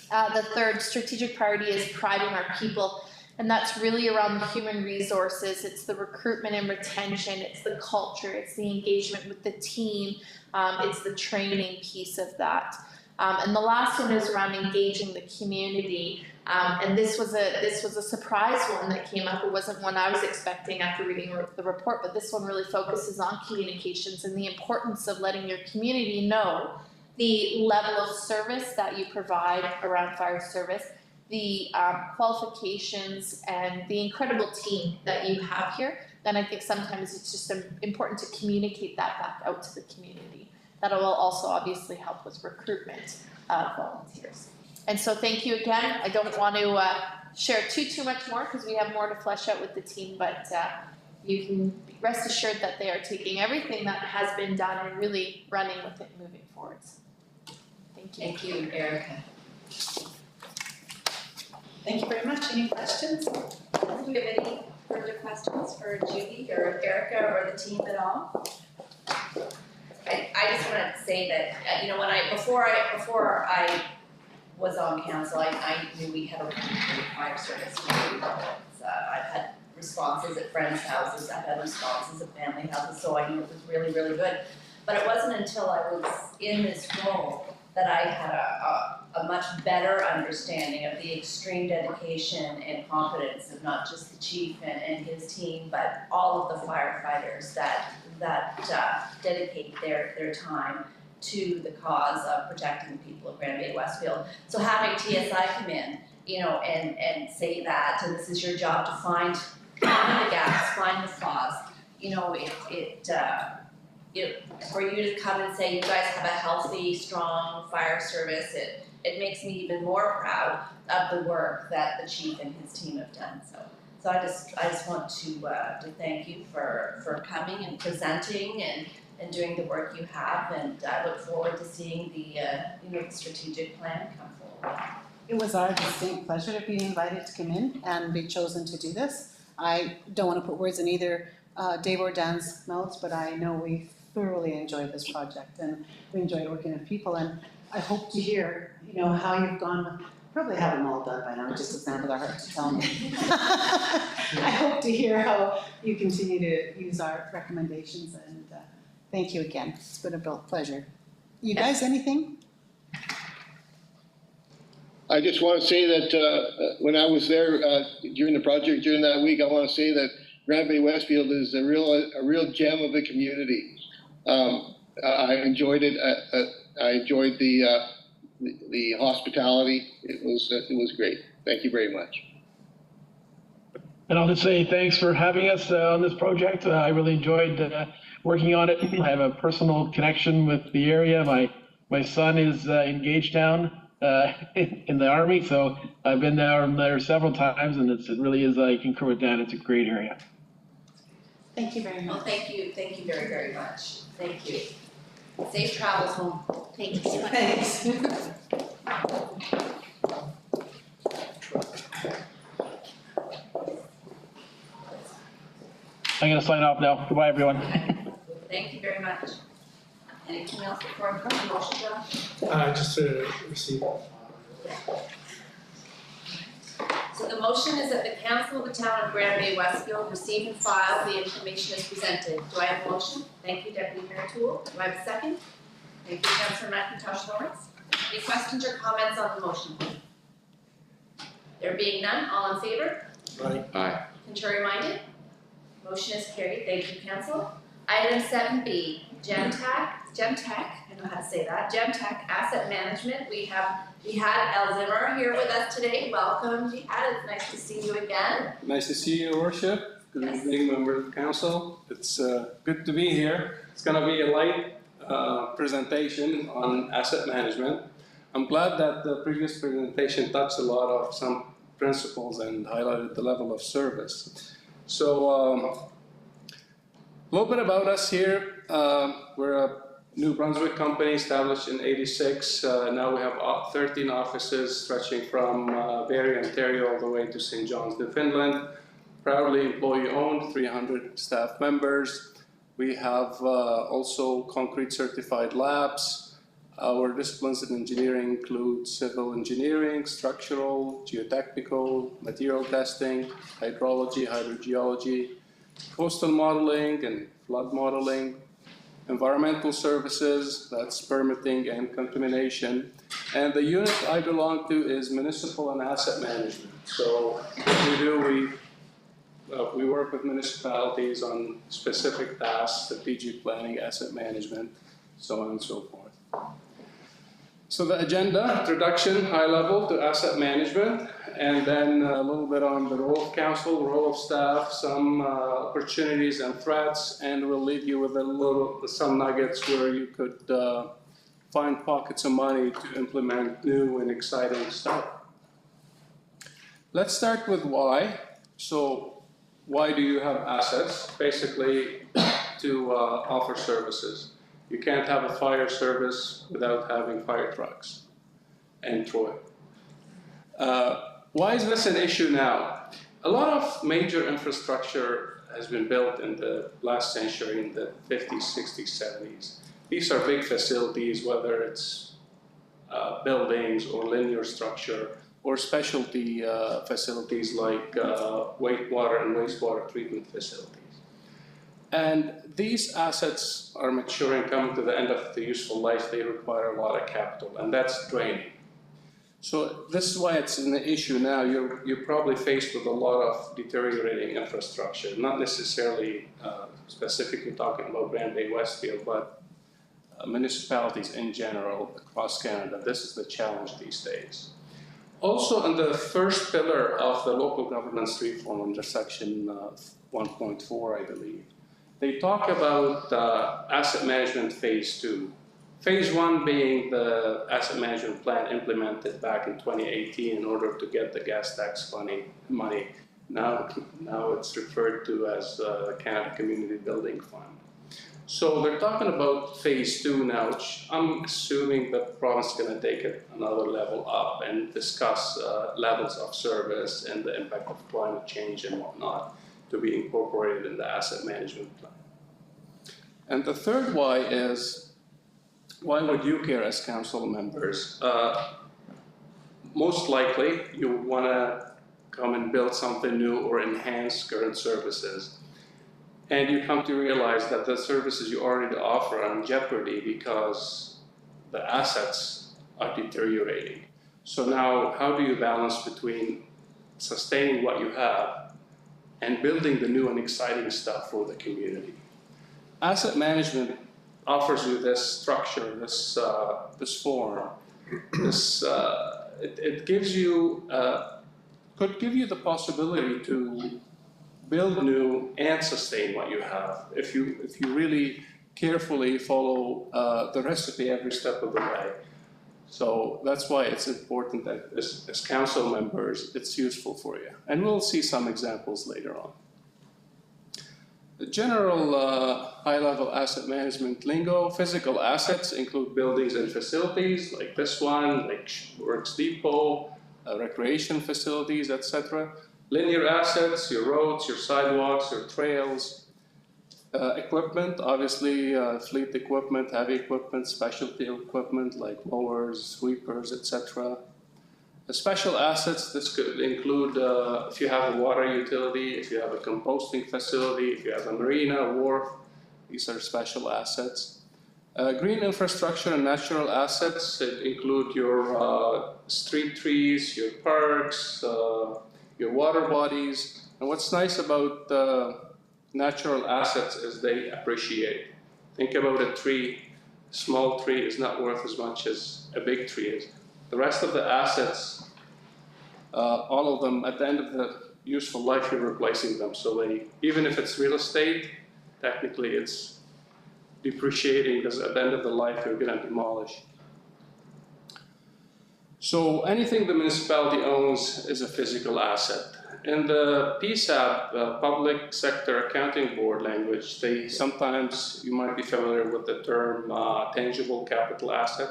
The third strategic priority is priding our people, and that's really around the human resources. It's the recruitment and retention, it's the culture, it's the engagement with the team, it's the training piece of that. And the last one is around engaging the community. And this was a surprise one that came up. It wasn't one I was expecting after reading the report, but this one really focuses on communications and the importance of letting your community know the level of service that you provide around fire service, the qualifications and the incredible team that you have here. And I think sometimes it's just important to communicate that back out to the community. That will also obviously help with recruitment of volunteers. And so thank you again. I don't want to share too much more because we have more to flesh out with the team, but you can rest assured that they are taking everything that has been done and really running with it moving forward. Thank you. Thank you, Erica. Thank you very much. Any questions? Do we have any further questions for Judy or Erica or the team at all? I just wanted to say that, you know, before I was on council, I knew we had a really good fire service. I've had responses at friends' houses, I've had responses at family houses, so I knew it was really, really good. But it wasn't until I was in this role that I had a much better understanding of the extreme dedication and competence of not just the chief and his team, but all of the firefighters that dedicate their time to the cause of protecting the people of Grand Bay-Westfield. So having TSI come in, you know, and say that, and this is your job to find the gaps, find the flaws, you know, for you to come and say you guys have a healthy, strong fire service, it makes me even more proud of the work that the chief and his team have done. So I just want to thank you for coming and presenting and doing the work you have, and I look forward to seeing the the strategic plan come forward. It was our distinct pleasure to be invited to come in and be chosen to do this. I don't want to put words in either Dave or Dan's mouths, but I know we thoroughly enjoyed this project, and we enjoyed working with people, and I hope to hear, you know, how you've gone with, probably have them all done by now, just as Amber Hart to tell me. I hope to hear how you continue to use our recommendations, and thank you again. It's been a real pleasure. You guys, anything? I just want to say that when I was there during the project during that week, I want to say that Grand Bay-Westfield is a real gem of a community. I enjoyed it. I enjoyed the hospitality. It was great. Thank you very much. And I'll just say thanks for having us on this project. I really enjoyed working on it. I have a personal connection with the area. My son is in Gagetown in the Army, so I've been there several times, and it really is, I concur with Dan, it's a great area. Thank you very Well, much. thank you very, very much. Thank you. Safe travels home. Thank you so much. Thanks. I'm gonna sign off now. Goodbye, everyone. Thank you very much. Anything else before I put the motion down? Just to receive. So the motion is that the council of the town of Grand Bay-Westfield receive and file the information as presented. Do I have a motion? Thank you, Deputy Mayor Toole. Do I have a second? Thank you, Councillor McIntosh Lawrence. Any questions or comments on the motion? There being none, all in favor? Aye. Contrary minded? Motion is carried. Thank you, council. Item 7B, Gemtech, I know how to say that, Gemtech Asset Management. We had El Zimmer here with us today. Welcome, Jihad. It's nice to see you again. Nice to see you, Your Worship. Good Yes. evening, members of council. It's good to be here. It's going to be a light presentation on asset management. I'm glad that the previous presentation touched a lot of some principles and highlighted the level of service. So, a little bit about us here. We're a New Brunswick company established in '86. Now we have 13 offices stretching from Barrie, Ontario, all the way to St. John's, Newfoundland. Proudly employee-owned, 300 staff members. We have also concrete certified labs. Our disciplines in engineering include civil engineering, structural, geotechnical, material testing, hydrology, hydrogeology, coastal modeling and flood modeling, environmental services, that's permitting and contamination. And the unit I belong to is municipal and asset management. So we work with municipalities on specific tasks, strategic planning, asset management, so on and so forth. So the agenda, introduction, high level to asset management, and then a little bit on the role of council, role of staff, some opportunities and threats, and we'll leave you with some nuggets where you could find pockets of money to implement new and exciting stuff. Let's start with why. So why do you have assets? Basically to offer services. You can't have a fire service without having fire trucks and Troy. Why is this an issue now? A lot of major infrastructure has been built in the last century, in the 50s, 60s, 70s. These are big facilities, whether it's buildings or linear structure or specialty facilities like wastewater and wastewater treatment facilities. And these assets are maturing, coming to the end of the useful life. They require a lot of capital, and that's draining. So this is why it's an issue now. You're probably faced with a lot of deteriorating infrastructure, not necessarily specifically talking about Bay-Westfield, but municipalities in general across Canada. This is the challenge these days. Also, in the first pillar of the local governance reform under section 1.4, I believe, they talk about asset management phase 2. Phase 1 being the asset management plan implemented back in 2018 in order to get the gas tax money. Now it's referred to as Canada Community Building Fund. So they're talking about phase 2 now, which I'm assuming the province is going to take it another level up and discuss levels of service and the impact of climate change and whatnot to be incorporated in the asset management plan. And the third why is, why would you care as council members? Most likely, you would want to come and build something new or enhance current services. And you come to realize that the services you already offer are in jeopardy because the assets are deteriorating. So now, how do you balance between sustaining what you have and building the new and exciting stuff for the community? Asset management offers you this structure, this form, it gives you, could give you the possibility to build new and sustain what you have if you really carefully follow the recipe every step of the way. So that's why it's important that as council members, it's useful for you. And we'll see some examples later on. The general high-level asset management lingo, physical assets include buildings and facilities like this one, like Works Depot, recreation facilities, etc. Linear assets, your roads, your sidewalks, your trails. Equipment, obviously fleet equipment, heavy equipment, specialty equipment like mowers, sweepers, etc. Special assets, this could include if you have a water utility, if you have a composting facility, if you have a marina, a wharf, these are special assets. Green infrastructure and natural assets include your street trees, your parks, your water bodies. And what's nice about natural assets is they appreciate. Think about a tree. A small tree is not worth as much as a big tree is. The rest of the assets, all of them, at the end of the useful life, you're replacing them. So even if it's real estate, technically it's depreciating because at the end of the life, you're going to demolish. So anything the municipality owns is a physical asset. In the PSAB, Public Sector Accounting Board language, sometimes you might be familiar with the term tangible capital asset.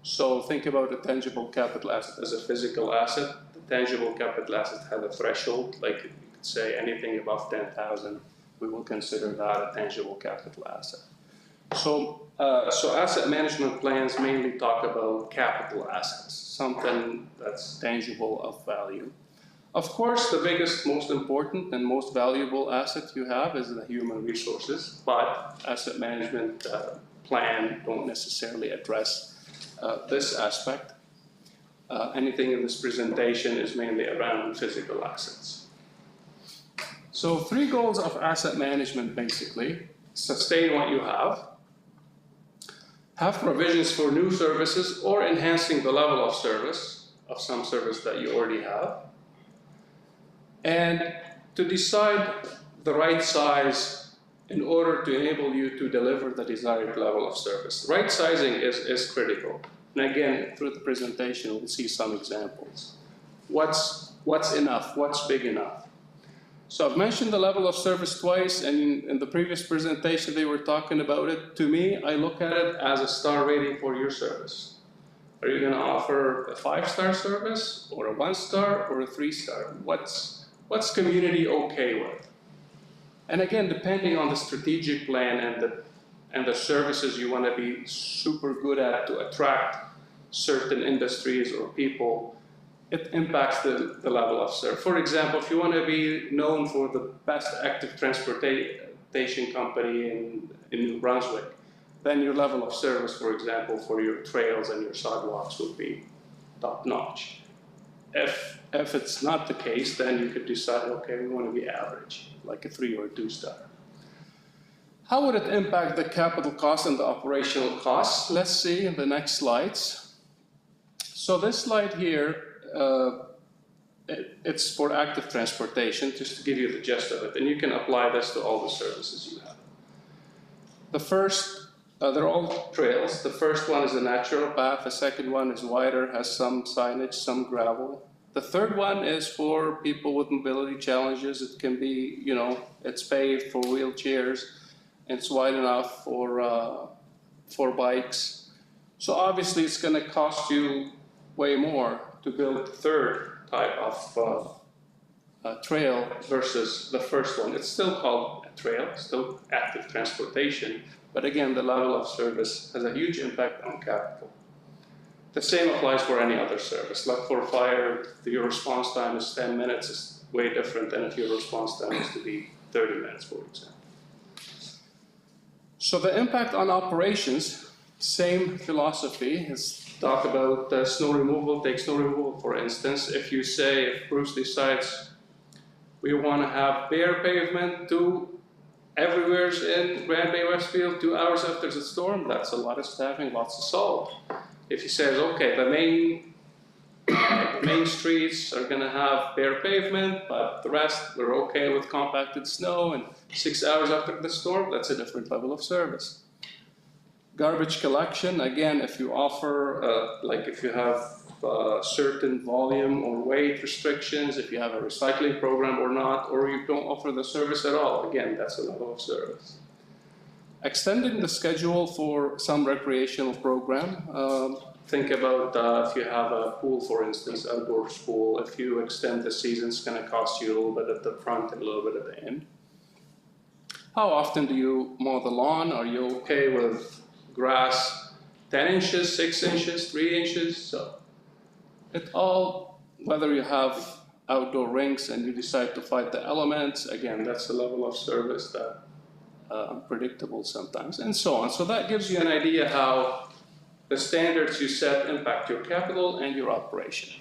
So think about a tangible capital asset as a physical asset. The tangible capital asset has a threshold, like you could say anything above 10,000, we will consider that a tangible capital asset. So asset management plans mainly talk about capital assets, something that's tangible of value. Of course, the biggest, most important, and most valuable asset you have is the human resources, but asset management plan don't necessarily address this aspect. Anything in this presentation is mainly around physical assets. So 3 goals of asset management basically: sustain what you have provisions for new services or enhancing the level of service of some service that you already have, and to decide the right size in order to enable you to deliver the desired level of service. Right sizing is critical. And again, through the presentation, we'll see some examples. What's enough? What's big enough? So I've mentioned the level of service twice, and in the previous presentation, they were talking about it. To me, I look at it as a star rating for your service. Are you going to offer a 5-star service, or a 1-star, or a 3-star? What's community okay with? And again, depending on the strategic plan and and the services you want to be super good at to attract certain industries or people, it impacts the level of service. For example, if you want to be known for the best active transportation company in New Brunswick, then your level of service, for example, for your trails and your sidewalks would be top notch. If it's not the case, then you could decide, okay, we want to be average, like a 3 or a 2-star. How would it impact the capital cost and the operational costs? Let's see in the next slides. So this slide here, it's for active transportation, just to give you the gist of it, and you can apply this to all the services you have. The first, they're all trails. The first one is a natural path. The second one is wider, has some signage, some gravel. The third one is for people with mobility challenges. It can be, you know, it's paved for wheelchairs. It's wide enough for bikes. So obviously it's going to cost you way more to build the third type of trail versus the first one. It's still called a trail, still active transportation, but again, the level of service has a huge impact on capital. The same applies for any other service. Like for fire, your response time is 10 minutes, is way different than if your response time is to be 30 minutes, for example. So the impact on operations, same philosophy. Is talk about snow removal. Take snow removal, for instance. If you say, if Bruce decides we want to have bare pavement to everywhere in Grand Bay-Westfield 2 hours after the storm, that's a lot of staffing, lots of salt. If he says, okay, the main streets are going to have bare pavement, but the rest, we're okay with compacted snow, and 6 hours after the storm, that's a different level of service. Garbage collection, again, if you offer, like if you have certain volume or weight restrictions, if you have a recycling program or not, or you don't offer the service at all, again, that's a level of service. Extending the schedule for some recreational program. Think about if you have a pool, for instance, outdoor pool. If you extend the season, it's going to cost you a little bit at the front and a little bit at the end. How often do you mow the lawn? Are you okay with grass 10 inches, 6 inches, 3 inches? So it all, whether you have outdoor rinks and you decide to fight the elements, again, that's the level of service that unpredictable sometimes, and so on. So that gives you an idea how the standards you set impact your capital and your operation.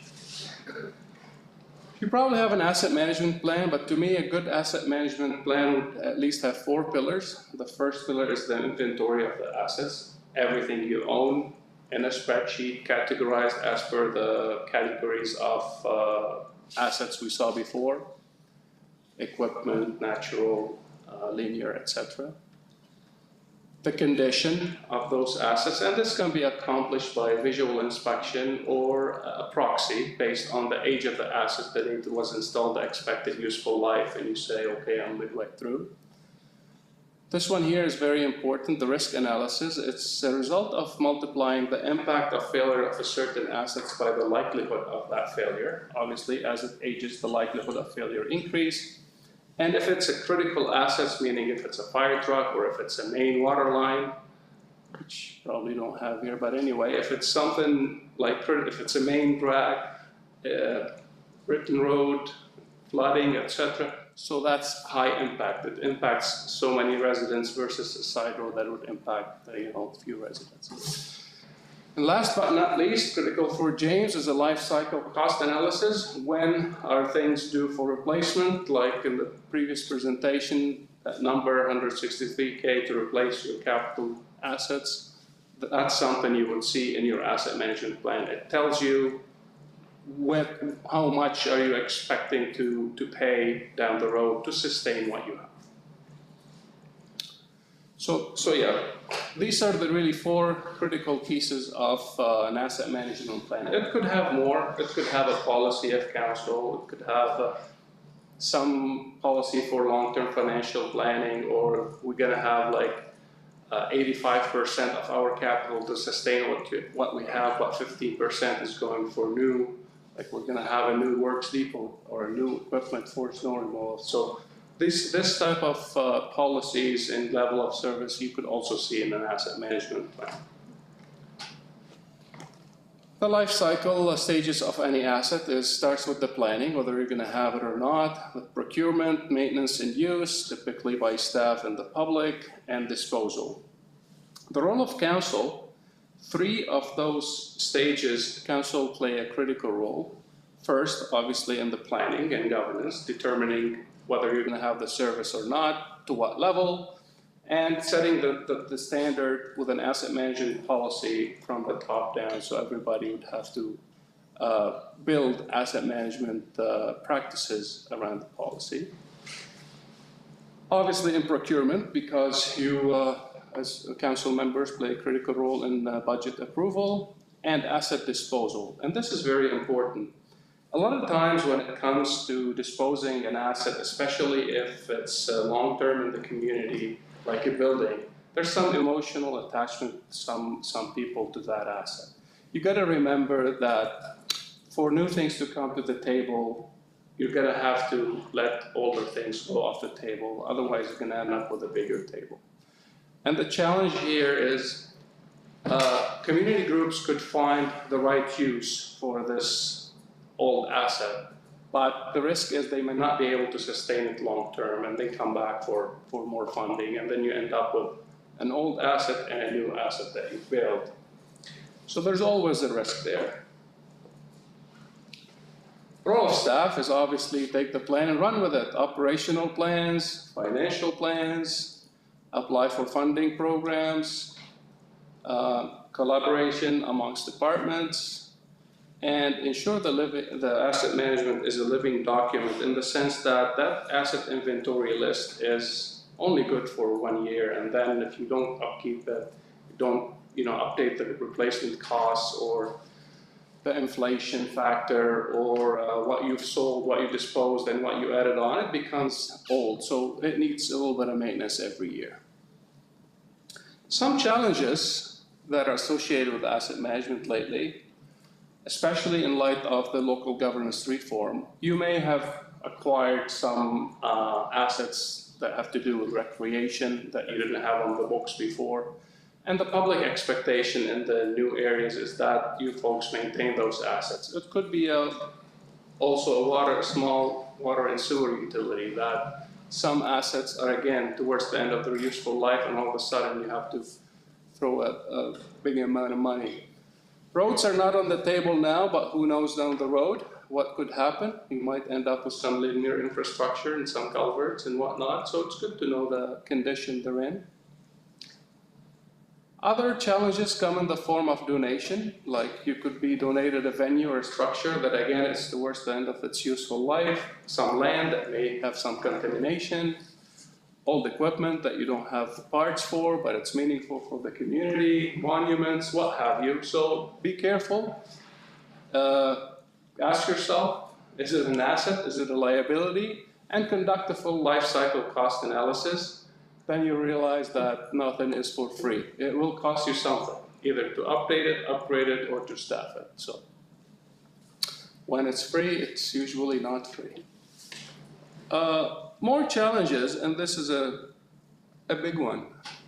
You probably have an asset management plan, but to me, a good asset management plan would at least have 4 pillars. The first pillar is the inventory of the assets, everything you own in a spreadsheet, categorized as per the categories of assets we saw before: equipment, natural, linear, etc. The condition of those assets, and this can be accomplished by visual inspection or a proxy based on the age of the asset, that it was installed, the expected useful life, and you say, okay, I'm midway through. This one here is very important, the risk analysis. It's a result of multiplying the impact of failure of a certain assets by the likelihood of that failure. Obviously, as it ages, the likelihood of failure increases. And if it's a critical asset, meaning if it's a fire truck or if it's a main water line, which probably don't have here, but anyway, if it's something like, if it's a main drag, written road, flooding, etc., so that's high impact. It impacts so many residents versus a side road that would impact, few residents. And last but not least, critical for James, is a life cycle cost analysis. When are things due for replacement? Like in the previous presentation, that number, 163K to replace your capital assets, that's something you would see in your asset management plan. It tells you how much are you expecting to pay down the road to sustain what you have. So yeah, these are the really 4 critical pieces of an asset management plan. It could have more. It could have a policy of council. It could have some policy for long-term financial planning, or we're going to have like 85% of our capital to sustain what we have, but 15% is going for new, like we're going to have a new works depot or a new equipment for snow removal. So This type of policies and level of service you could also see in an asset management plan. The life cycle stages of any asset starts with the planning, whether you're going to have it or not, with procurement, maintenance and use, typically by staff and the public, and disposal. The role of council, 3 of those stages, council play a critical role. First, obviously in the planning and governance, determining whether you're going to have the service or not, to what level, and setting the standard with an asset management policy from the top down, so everybody would have to build asset management practices around the policy. Obviously in procurement, because you, as council members, play a critical role in budget approval and asset disposal, and this is very important. A lot of times when it comes to disposing an asset, especially if it's long-term in the community, like a building, there's some emotional attachment, some people to that asset. You gotta remember that for new things to come to the table, you're gonna have to let older things go off the table, otherwise you're gonna end up with a bigger table. And the challenge here is community groups could find the right use for this old asset, but the risk is they may not be able to sustain it long term, and they come back for more funding, and then you end up with an old asset and a new asset that you build. So there's always a risk there. The role of staff is obviously take the plan and run with it. Operational plans, financial plans, apply for funding programs, collaboration amongst departments, and ensure the asset management is a living document in the sense that that asset inventory list is only good for 1 year, and then if you don't upkeep it, you don't update the replacement costs or the inflation factor or what you've sold, what you disposed, and what you added on, it becomes old. So it needs a little bit of maintenance every year. Some challenges that are associated with asset management lately, especially in light of the local governance reform, you may have acquired some assets that have to do with recreation that you didn't have on the books before. And the public expectation in the new areas is that you folks maintain those assets. It could be also a small water and sewer utility that some assets are, again, towards the end of their useful life, and all of a sudden you have to throw a big amount of money. Roads are not on the table now, but who knows down the road what could happen. You might end up with some linear infrastructure and some culverts and whatnot, so it's good to know the condition they're in. Other challenges come in the form of donation, like you could be donated a venue or a structure that, again, is towards the end of its useful life, some land that may have some contamination, old equipment that you don't have parts for, but it's meaningful for the community, monuments, what have you. So be careful. Ask yourself, is it an asset? Is it a liability? And conduct a full life cycle cost analysis. Then you realize that nothing is for free. It will cost you something, either to update it, upgrade it, or to staff it. So when it's free, it's usually not free. More challenges, and this is a big one.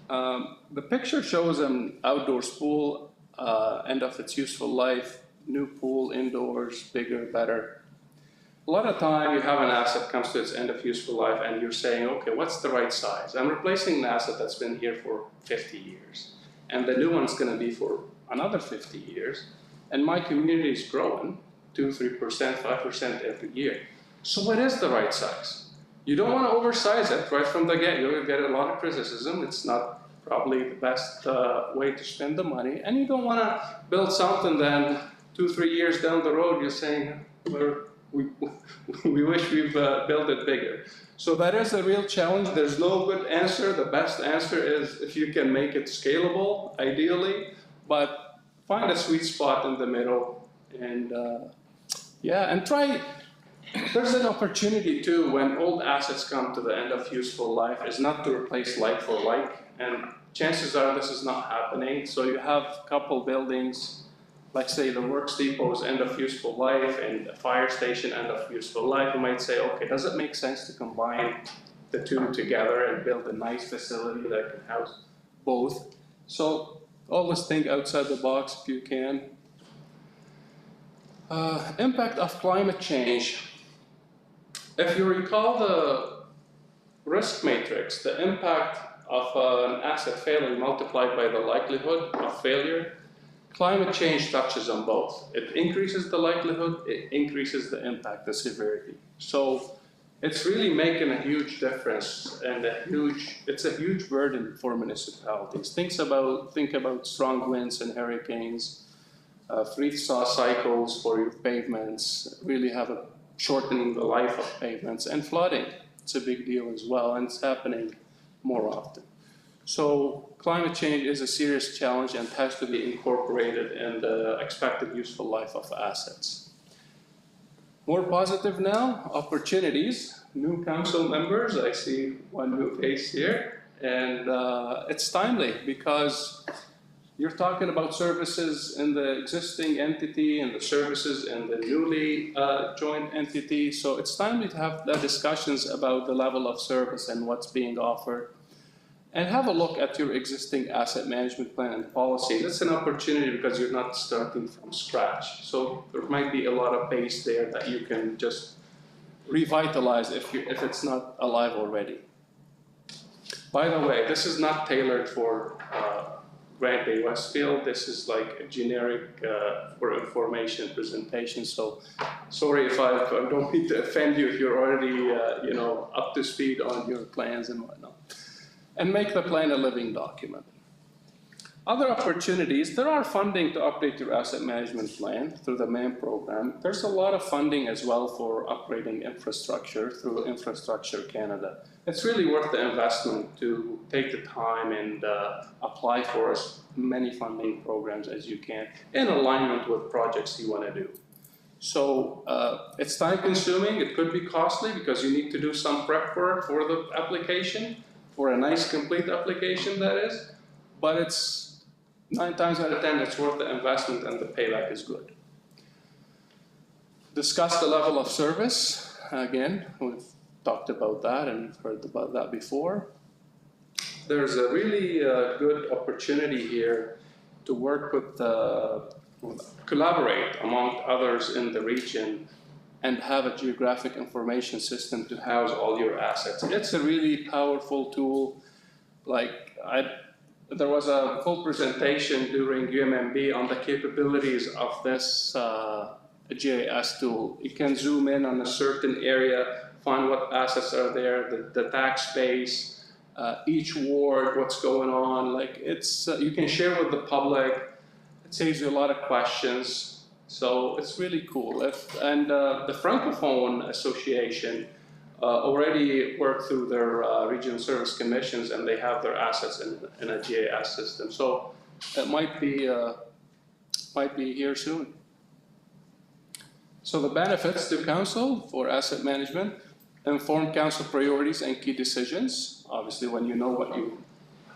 The picture shows an outdoors pool, end of its useful life, new pool, indoors, bigger, better. A lot of time you have an asset comes to its end of useful life and you're saying, okay, what's the right size? I'm replacing an asset that's been here for 50 years. And the new one's gonna be for another 50 years. And my community is growing 2, 3%, 5% every year. So what is the right size? You don't wanna oversize it right from the get-go. You'll get a lot of criticism. It's not probably the best way to spend the money. And you don't wanna build something then 2, 3 years down the road, you're saying, we wish we've built it bigger. So that is a real challenge. There's no good answer. The best answer is if you can make it scalable, ideally, but find a sweet spot in the middle. And and try, there's an opportunity too when old assets come to the end of useful life is not to replace like for like. And chances are this is not happening. So you have a couple buildings, like say the Works Depot's end of useful life and the fire station end of useful life, you might say, okay, does it make sense to combine the two together and build a nice facility that can house both. So always think outside the box if you can. Impact of climate change. If you recall the risk matrix, the impact of an asset failing multiplied by the likelihood of failure, climate change touches on both. It increases the likelihood, it increases the impact, the severity. So it's really making a huge difference, and it's a huge burden for municipalities. Think about strong winds and hurricanes, freeze-thaw cycles for your pavements, really have a shortening the life of pavements, and flooding. It's a big deal as well, and it's happening more often. So climate change is a serious challenge and has to be incorporated in the expected useful life of assets. More positive now, opportunities. New council members, I see one new face here, and it's timely because you're talking about services in the existing entity and the services in the newly joined entity. So it's timely to have the discussions about the level of service and what's being offered. And have a look at your existing asset management plan and policy. That's an opportunity because you're not starting from scratch. So there might be a lot of base there that you can just revitalize if it's not alive already. By the way, this is not tailored for Bay-Westfield. This is like a generic for information presentation. So sorry if I don't mean to offend you if you're already up to speed on your plans and whatnot. And make the plan a living document. Other opportunities, there are funding to update your asset management plan through the MAM program. There's a lot of funding as well for upgrading infrastructure through Infrastructure Canada. It's really worth the investment to take the time and apply for as many funding programs as you can in alignment with projects you want to do. So it's time consuming, it could be costly because you need to do some prep work for the application, for a nice complete application that is, but it's 9 times out of 10 it's worth the investment and the payback is good. Discuss the level of service. Again, we've talked about that and heard about that before. There's a really good opportunity here to work with, collaborate among others in the region and have a geographic information system to house all your assets. It's a really powerful tool. There was a full presentation during UMMB on the capabilities of this GIS tool. You can zoom in on a certain area, find what assets are there, the tax base, each ward, what's going on. You can share with the public. It saves you a lot of questions. So it's really cool. The Francophone Association already worked through their regional service commissions, and they have their assets in a GIS system. So it might be here soon. So the benefits to council for asset management: inform council priorities and key decisions. Obviously, when you know what you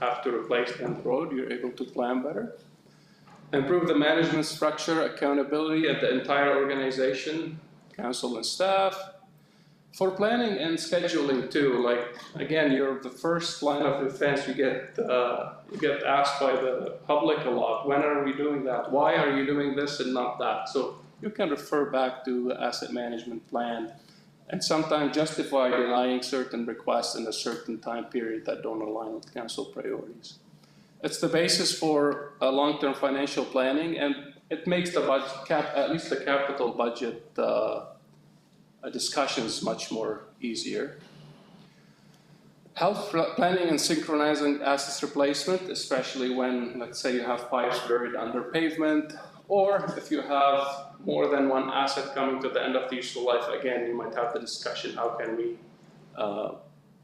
have to replace down the road, you're able to plan better. Improve the management structure, accountability at the entire organization, council and staff. For planning and scheduling too, again, you're the first line of defense. You get asked by the public a lot, when are we doing that? Why are you doing this and not that? So you can refer back to the asset management plan and sometimes justify denying certain requests in a certain time period that don't align with council priorities. It's the basis for long-term financial planning, and it makes the budget, at least the capital budget discussions much more easier. Help planning and synchronizing assets replacement, especially when, let's say, you have pipes buried under pavement, or if you have more than one asset coming to the end of the useful life, again, you might have the discussion, how can we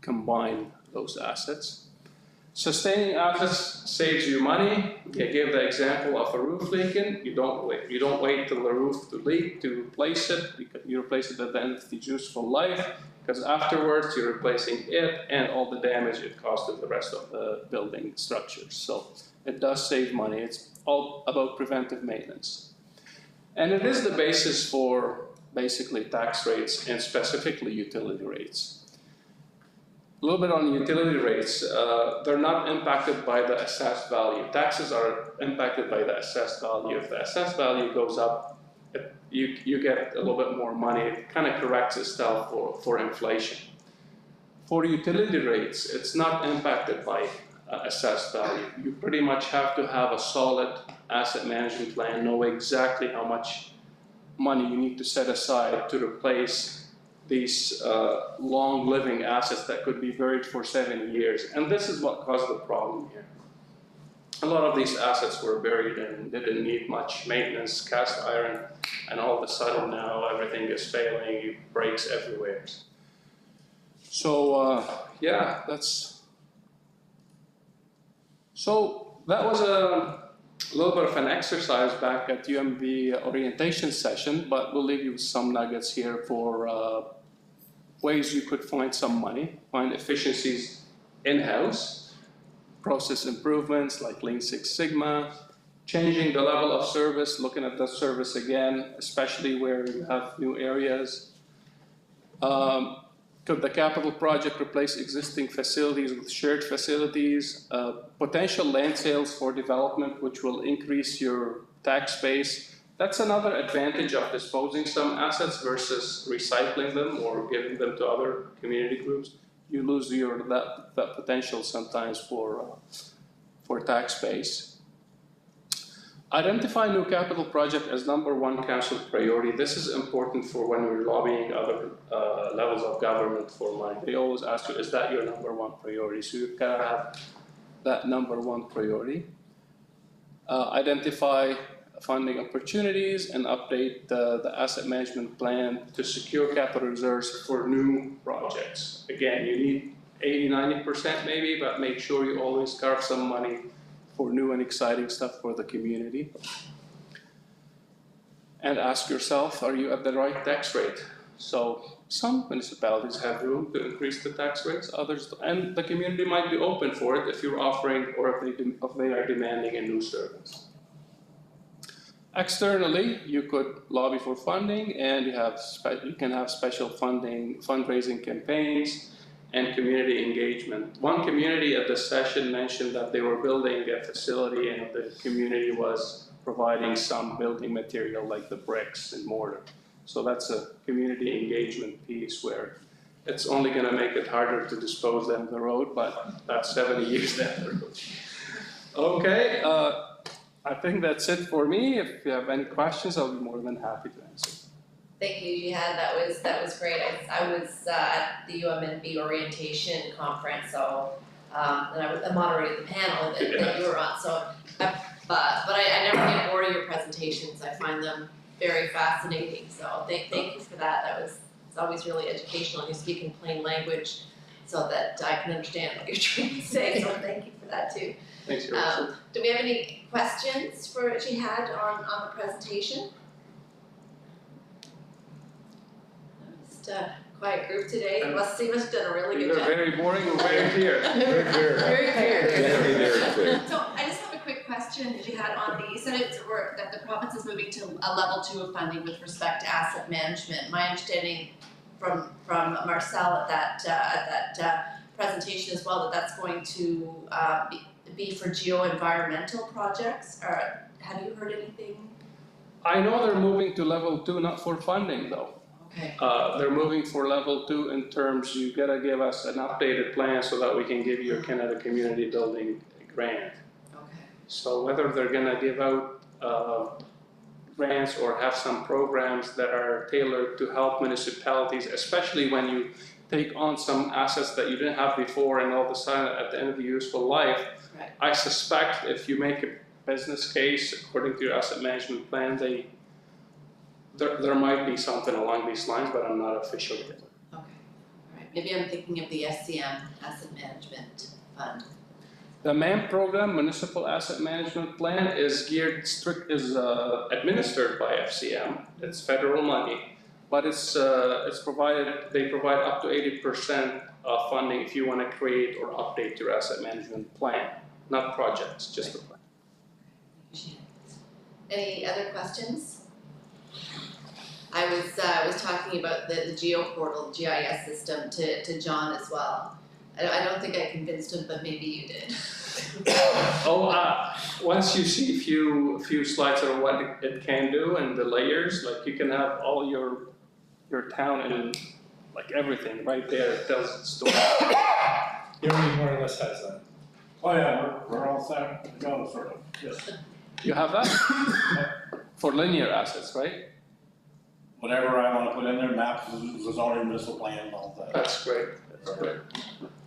combine those assets? Sustaining assets saves you money. I gave the example of a roof leaking. You don't wait till the roof to leak to replace it. You replace it at the end of the useful life, because afterwards you're replacing it and all the damage it caused to the rest of the building structures. So it does save money. It's all about preventive maintenance. And it is the basis for basically tax rates and specifically utility rates. A little bit on utility rates. They're not impacted by the assessed value. Taxes are impacted by the assessed value. If the assessed value goes up, you get a little bit more money. It kind of corrects itself for inflation. For utility rates, it's not impacted by assessed value. You pretty much have to have a solid asset management plan, know exactly how much money you need to set aside to replace these long living assets that could be buried for 70 years. And this is what caused the problem here. A lot of these assets were buried and didn't need much maintenance, cast iron, and all of a sudden now everything is failing, it breaks everywhere. So yeah, so that was a little bit of an exercise back at UMB orientation session, but we'll leave you with some nuggets here for ways you could find some money, find efficiencies in-house, process improvements like Lean Six Sigma, changing the level of service, looking at the service again, especially where you have new areas. Could the capital project replace existing facilities with shared facilities? Potential land sales for development, which will increase your tax base. That's another advantage of disposing some assets versus recycling them or giving them to other community groups. You lose that potential sometimes for tax base. Identify new capital project as #1 council priority. This is important for when we're lobbying other levels of government for money. They always ask you, is that your #1 priority? So you've got to have that #1 priority. Identify funding opportunities and update the asset management plan to secure capital reserves for new projects. Again, you need 80–90% maybe, but make sure you always carve some money for new and exciting stuff for the community. And ask yourself, are you at the right tax rate? So some municipalities have room to increase the tax rates, others, and the community might be open for it if you're offering or if they are demanding a new service. Externally, you could lobby for funding, and you can have special fundraising campaigns, and community engagement. One community at the session mentioned that they were building a facility and the community was providing some building material like the bricks and mortar. So that's a community engagement piece where it's only going to make it harder to dispose down the road, but that's 70 years down the road. Okay, I think that's it for me. If you have any questions, I'll be more than happy to answer. Thank you, Jihad. That was great. I was at the UMNB orientation conference, so and I moderated the panel that you were on. So, but I never get bored of your presentations. I find them very fascinating. So thank you for that. It's always really educational. You speak in plain language, so that I can understand what you're trying to say. So thank you for that too. Thanks, Your Do we have any questions for Jihad on the presentation? Quiet group today. You must have done a really good job. Very boring or very clear? Very clear. Very clear. So I just have a quick question that you had on you said that the province is moving to a level 2 of funding with respect to asset management. My understanding from Marcel at that presentation as well, that's going to be for geo-environmental projects. Or have you heard anything? I know they're moving to level 2, not for funding though. Okay. They're moving for level 2 in terms you gotta give us an updated plan so that we can give you a Canada community building grant. Okay. So whether they're gonna give out grants or have some programs that are tailored to help municipalities, especially when you take on some assets that you didn't have before and all of a sudden at the end of the useful life, right. I suspect if you make a business case according to your asset management plan, there might be something along these lines, but I'm not official yet. Okay, all right. Maybe I'm thinking of the SCM, Asset Management Fund. The MAM program, Municipal Asset Management Plan, is administered by FCM. It's federal money, but they provide up to 80% of funding if you want to create or update your asset management plan, not projects, just the plan. Any other questions? I was talking about the Geo Portal, GIS system to John as well. I don't think I convinced him, but maybe you did. Once you see a few slides of what it can do and the layers, like you can have all your town and like everything right there. It tells its story. He already more or less has that. Oh, yeah, we're all set to go, sort of, yes. You have that for linear assets, right? Whatever I wanna put in there, maps, the zoning, municipal plan, and all that. That's great. That's great.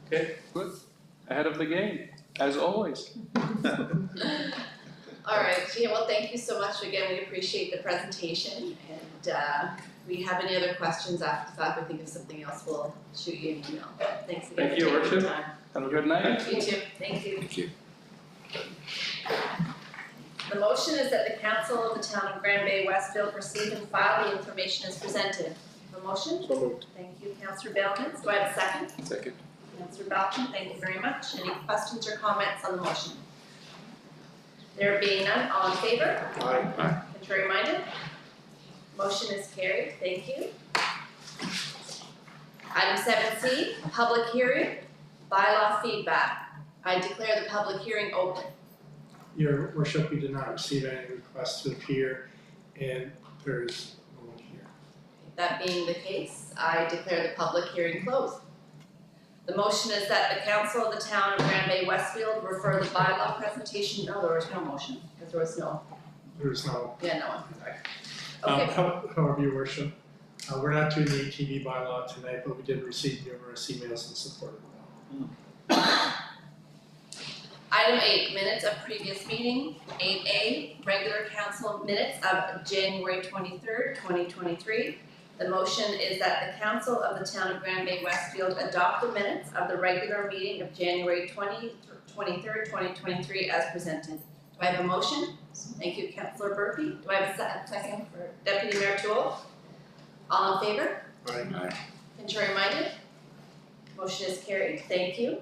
Okay, good. Ahead of the game, as always. All right, yeah, well, thank you so much. Again, we appreciate the presentation, and if we have any other questions after the fact, we think of something else, we'll shoot you an email. Thanks again Thank for you, taking the Worship. time. Have a good night. You too, thank you. Thank you. The motion is that the council of the town of Grand Bay-Westfield receive and file the information as presented. A motion? So moved. Thank you, Councillor Bailmans. Do I have a second? Second. Councillor Balcon, thank you very much. Any questions or comments on the motion? There being none, all in favor? Aye. Contrary minded? Motion is carried, thank you. Item 7C, public hearing, bylaw feedback. I declare the public hearing open. Your worship, we did not receive any requests to appear, and there's no one here. That being the case, I declare the public hearing closed. The motion is that the council of the town of Grand Bay-Westfield refer the bylaw presentation, no, there was no motion, because there was no, There's no. no one, sorry. Okay, However, your worship, we're not doing the ATV bylaw tonight, but we did receive numerous emails in support of that. Item 8, minutes of previous meeting. 8A, regular council minutes of January 23rd, 2023. The motion is that the council of the town of Grand Bay-Westfield adopt the minutes of the regular meeting of January 23rd, 2023 as presented. Do I have a motion? Thank you, Councillor Burpee. Do I have a second for Deputy Mayor Toole? All in favor? Aye. Contrary minded? Motion is carried. Thank you.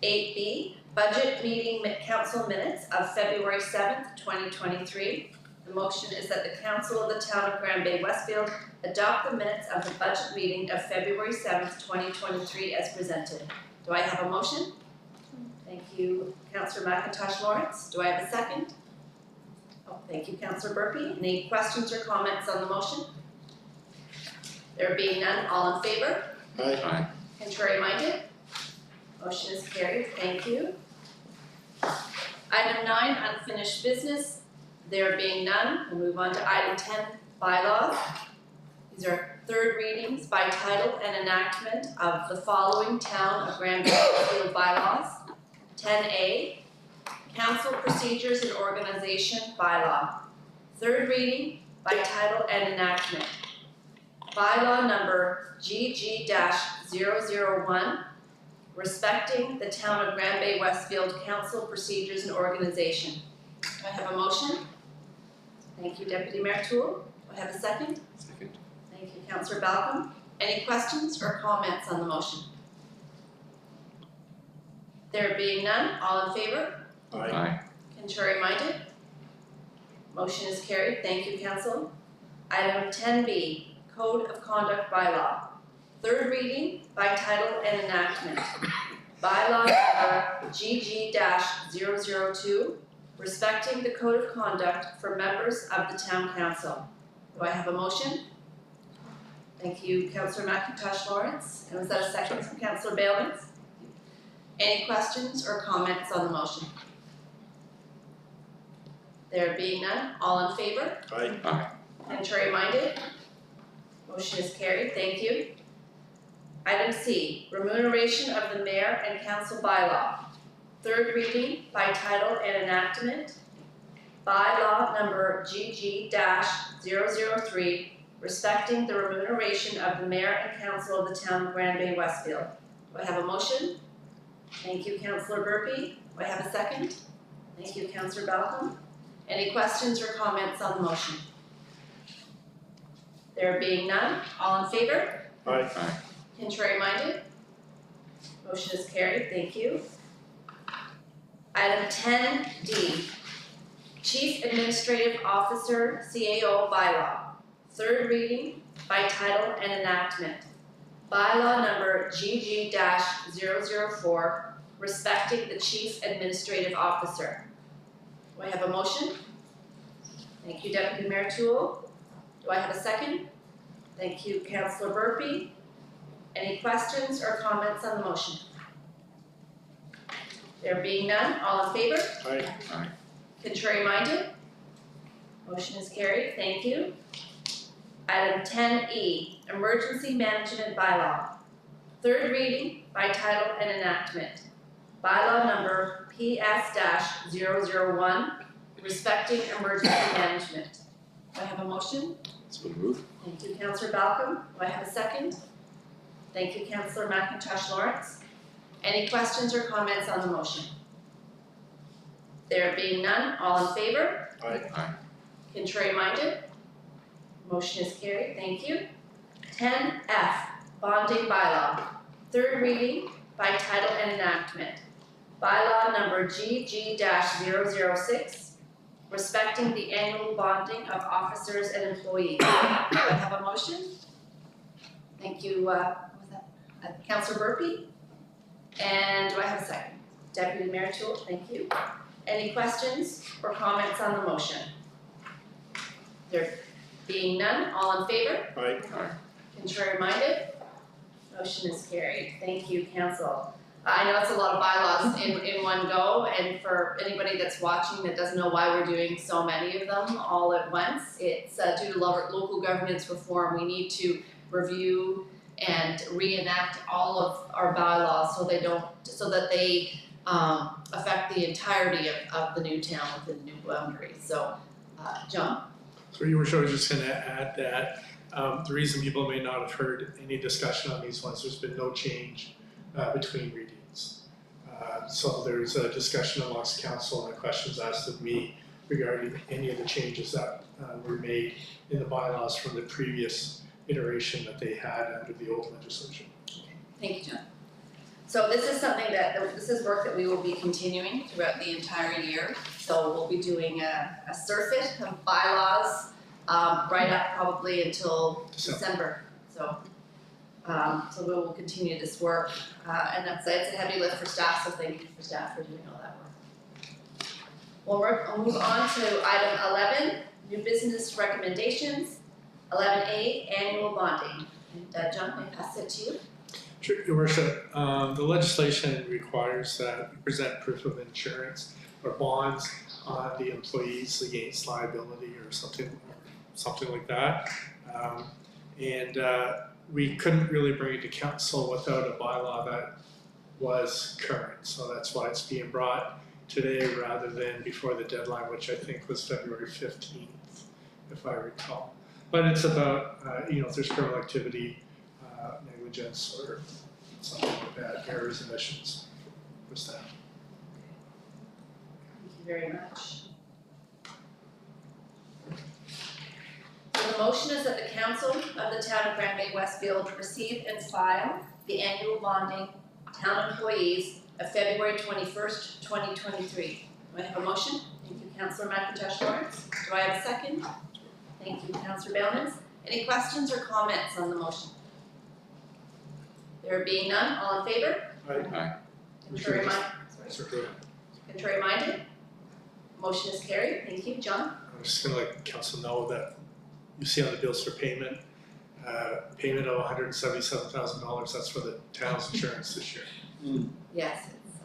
8B, budget meeting council minutes of February 7th, 2023. The motion is that the council of the town of Grand Bay-Westfield adopt the minutes of the budget meeting of February 7th, 2023 as presented. Do I have a motion? Thank you, Councillor McIntosh Lawrence. Do I have a second? Oh, thank you, Councillor Burpee. Any questions or comments on the motion? There being none, all in favor? Aye. Contrary minded? Motion is carried, thank you. Item 9, unfinished business. There being none, we'll move on to item 10, bylaws. These are third readings by title and enactment of the following town of Grand Bay-Westfield bylaws. 10A, council procedures and organization bylaw. Third reading by title and enactment. Bylaw number GG-001, respecting the town of Grand Bay-Westfield council procedures and organization. Do I have a motion? Thank you, Deputy Mayor Toole. Do I have a second? Second. Thank you, Councillor Balcom. Any questions or comments on the motion? There being none, all in favor? Aye. Contrary minded? Motion is carried. Thank you, Council. Item 10B, Code of Conduct Bylaw. Third reading by title and enactment. Bylaw number GG-002, respecting the code of conduct for members of the town council. Do I have a motion? Thank you, Councillor McIntosh Lawrence. And was that a second from Councillor Bailmans? Any questions or comments on the motion? There being none, all in favor? Aye. Contrary minded? Motion is carried, thank you. Item C, remuneration of the mayor and council bylaw. Third reading by title and enactment. Bylaw number GG-003, respecting the remuneration of the mayor and council of the town of Grand Bay-Westfield. Do I have a motion? Thank you, Councillor Burpee. Do I have a second? Thank you, Councillor Balcom. Any questions or comments on the motion? There being none, all in favor? Aye. Contrary minded? Motion is carried, thank you. Item 10D, Chief Administrative Officer CAO bylaw. Third reading by title and enactment. bylaw number GG-004, respecting the chief administrative officer. Do I have a motion? Thank you, Deputy Mayor Toole. Do I have a second? Thank you, Councillor Burpee. Any questions or comments on the motion? There being none, all in favor? Aye. Contrary minded? Motion is carried, thank you. Item 10E, Emergency Management Bylaw. Third reading by title and enactment. Bylaw number PS-001, respecting emergency management. Do I have a motion? So moved. Thank you, Councillor Balcom. Do I have a second? Thank you, Councillor McIntosh Lawrence. Any questions or comments on the motion? There being none, all in favor? Aye. Contrary minded? Motion is carried, thank you. 10F, Bonding Bylaw. Third reading by title and enactment. Bylaw number GG-006, respecting the annual bonding of officers and employees. Do I have a motion? Thank you, what was that? Councillor Burpee? And do I have a second? Deputy Mayor Toole, thank you. Any questions or comments on the motion? There being none, all in favor? Aye. Contrary minded? Motion is carried. Thank you, council. I know it's a lot of bylaws in one go, and for anybody that's watching that doesn't know why we're doing so many of them all at once, it's due to local governance reform. We need to review and reenact all of our bylaws so that they affect the entirety of the new town within the new boundaries. So, John? So Your Worship, I was just gonna add that, the reason people may not have heard any discussion on these ones, there's been no change between readings. So there's a discussion amongst council and questions asked of me regarding any of the changes that were made in the bylaws from the previous iteration that they had under the old legislation. Thank you, John. So this is something this is work that we will be continuing throughout the entire year. So we'll be doing a surfeit of bylaws right up probably until December. So we will continue this work, and it's a heavy lift for staff, so thank you for staff for doing all that work. We'll move on to item 11, new business recommendations. 11A, annual bonding. And John, may I pass it to you? Sure, Your Worship, the legislation requires that we present proof of insurance or bonds on the employees against liability or something like that. We couldn't really bring it to council without a bylaw that was current, so that's why it's being brought today rather than before the deadline, which I think was February 15th, if I recall. But it's about, if there's criminal activity, negligence, or something like that, errors, omissions for staff. Thank you very much. So the motion is that the council of the town of Bay-Westfield receive and file the annual bonding town employees of February 21st, 2023. Do I have a motion? Thank you, Councillor McIntosh Lawrence. Do I have a second? Thank you, Councillor Bailmans. Any questions or comments on the motion? There being none, all in favor? Aye. Contrary minded? Motion is carried. Thank you, John. I'm just gonna let council know that you see on the bills for payment, payment of $177,000, that's for the town's insurance this year. Yes, it's,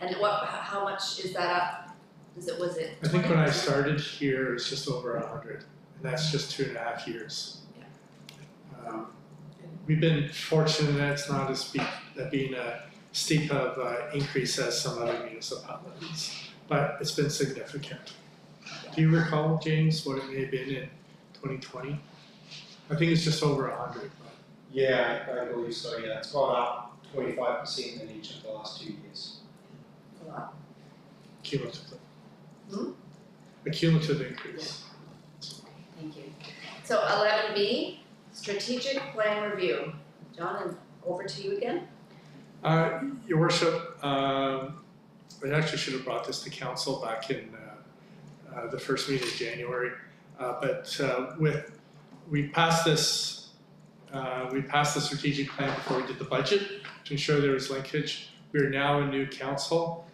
and how much is that up? Was it? I think when I started here, it was just over 100, and that's just 2.5 years. We've been fortunate that it's not as being a steep of increase as some other municipalities, but it's been significant. Do you recall, James, what it may have been in 2020? I think it's just over 100. Yeah, I believe so, yeah. It's gone up 25% in each of the last 2 years. A lot. Cumulatively. A cumulative increase. Thank you. So 11B, strategic plan review. John, and over to you again. Your Worship, I actually should have brought this to council back in the first meeting in January, but we passed this We passed the strategic plan before we did the budget to ensure there was linkage. We are now a new council.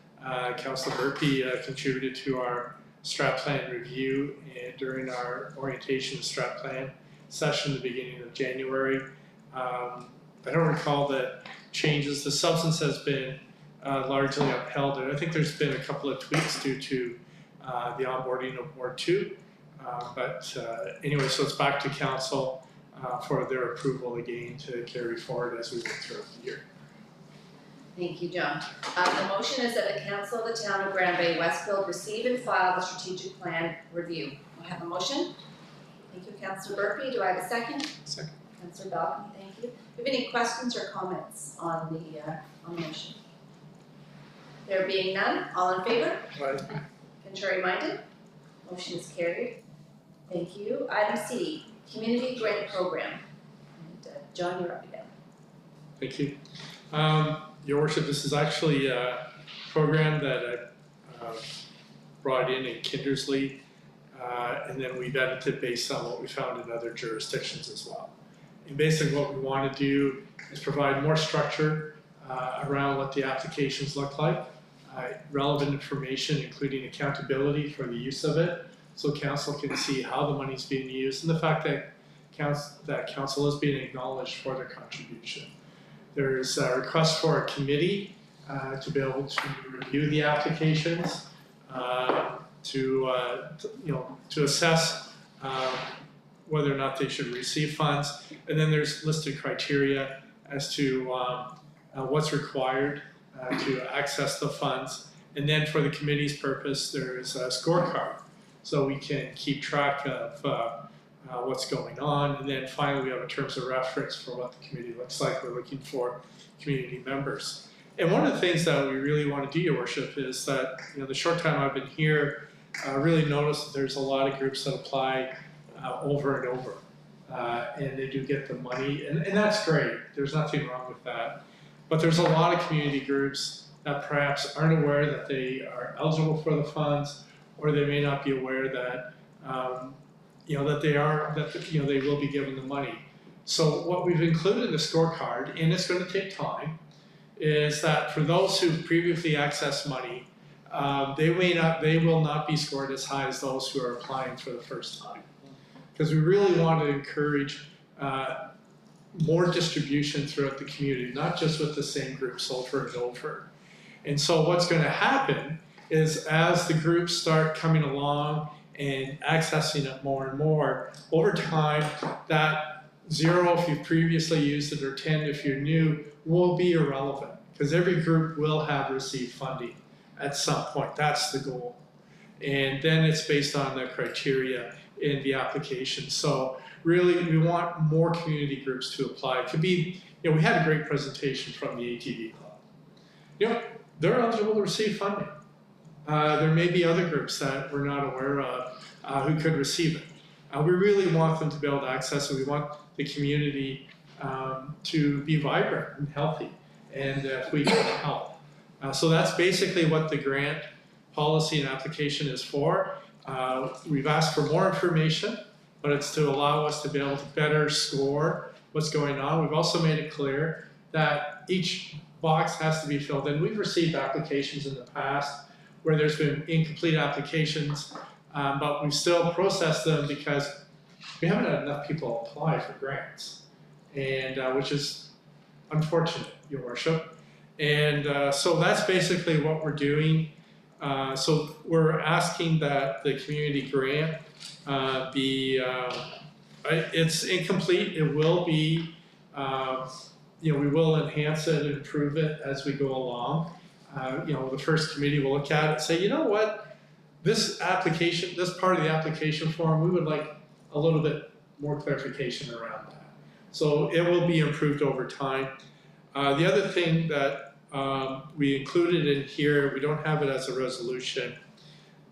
Councilor Burpee contributed to our strat plan review and during our orientation strat plan session at the beginning of January. I don't recall the changes. The substance has been largely upheld, and I think there's been a couple of tweaks due to the onboarding of Ward 2. Anyway, so it's back to council for their approval again to carry forward as we go throughout the year. Thank you, John. The motion is that the council of the town of Grand Bay-Westfield receive and file the strategic plan review. I have a motion. Thank you, Councillor Burpee. Do I have a second? Second. Councillor Balcony, thank you. Do you have any questions or comments on the motion? There being none, all in favor? Right. Contrary minded? Motion is carried. Thank you. Item C, community grant program. And, John, you're up again. Thank you. Your Worship, this is actually a program that I brought in Kindersley, and then we vetted it based on what we found in other jurisdictions as well. And basically what we want to do is provide more structure around what the applications look like, relevant information including accountability for the use of it, so council can see how the money is being used and the fact that council is being acknowledged for their contribution. There's a request for a committee to be able to review the applications, to assess whether or not they should receive funds, and then there's listed criteria as to what's required to access the funds. And then for the committee's purpose, there's a scorecard, so we can keep track of what's going on. And then finally, we have a terms of reference for what the committee looks like. We're looking for community members. And one of the things that we really want to do, Your Worship, is that the short time I've been here, I really noticed that there's a lot of groups that apply over and over, and they do get the money, and that's great. There's nothing wrong with that. But there's a lot of community groups that perhaps aren't aware that they are eligible for the funds, or they may not be aware that they will be given the money. So what we've included in the scorecard, and it's going to take time, is that for those who previously accessed money, they will not be scored as high as those who are applying for the first time. Because we really want to encourage more distribution throughout the community, not just with the same groups over and over. And so what's going to happen is as the groups start coming along and accessing it more and more, over time, that 0 if you've previously used it or 10 if you're new will be irrelevant, because every group will have received funding at some point. That's the goal. And then it's based on the criteria in the application. So really, we want more community groups to apply. It could be, we had a great presentation from the ATV Club. They're eligible to receive funding. There may be other groups that we're not aware of who could receive it. We really want them to be able to access it. We want the community to be vibrant and healthy, and if we can help. So that's basically what the grant policy and application is for. We've asked for more information, but it's to allow us to be able to better score what's going on. We've also made it clear that each box has to be filled in. We've received applications in the past where there's been incomplete applications, but we've still processed them because we haven't had enough people apply for grants, and which is unfortunate, Your Worship. And so that's basically what we're doing. So we're asking that the community grant it's incomplete. It will be, we will enhance it and improve it as we go along. The first committee will look at it and say, you know what, this application, this part of the application form, we would like a little bit more clarification around that. So it will be improved over time. The other thing that we included in here, we don't have it as a resolution.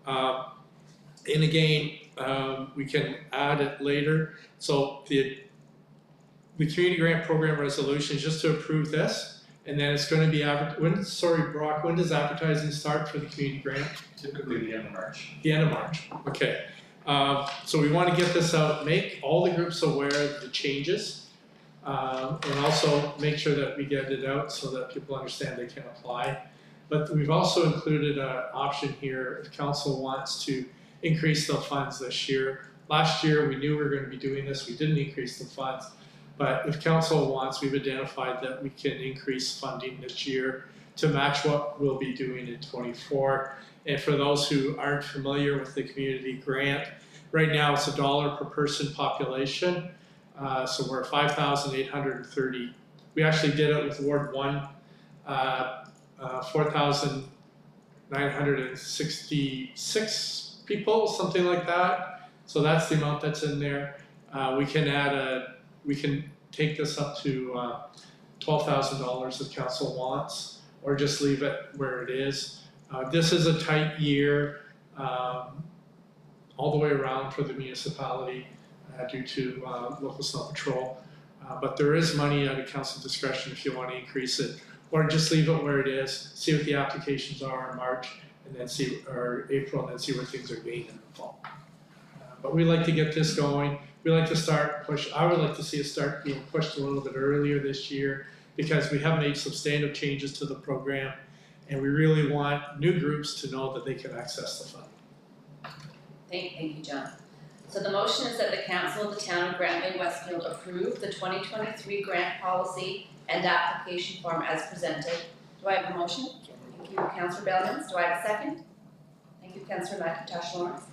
And again, we can add it later. So the community grant program resolution is just to approve this. And then it's going to be, Brock, when does advertising start for the community grant? Typically the end of March. The end of March, okay. So we want to get this out, make all the groups aware of the changes. And also make sure that we get it out so that people understand they can apply. But we've also included an option here if council wants to increase the funds this year. Last year, we knew we were going to be doing this, we didn't increase the funds. But if council wants, we've identified that we can increase funding this year to match what we'll be doing in '24. And for those who aren't familiar with the community grant, right now it's $1 per person population. So we're at 5,830. We actually did it with Ward 1, 4,966 people, something like that. So that's the amount that's in there. We can take this up to $12,000 if council wants, or just leave it where it is. This is a tight year all the way around for the municipality due to local snow patrol. But there is money at a council discretion if you want to increase it, or just leave it where it is, see what the applications are in March, and then see, or April, and then see where things are going in the fall. But we like to get this going. We like to start push. I would like to see it start being pushed a little bit earlier this year because we have made substantive changes to the program, and we really want new groups to know that they can access the fund. Thank you, John. So the motion is that the council of the town of Grand Bay-Westfield approve the 2023 grant policy and application form as presented. Do I have a motion? Thank you, Councillor Bellmans. Do I have a second? Thank you, Councillor McIntosh Lawrence.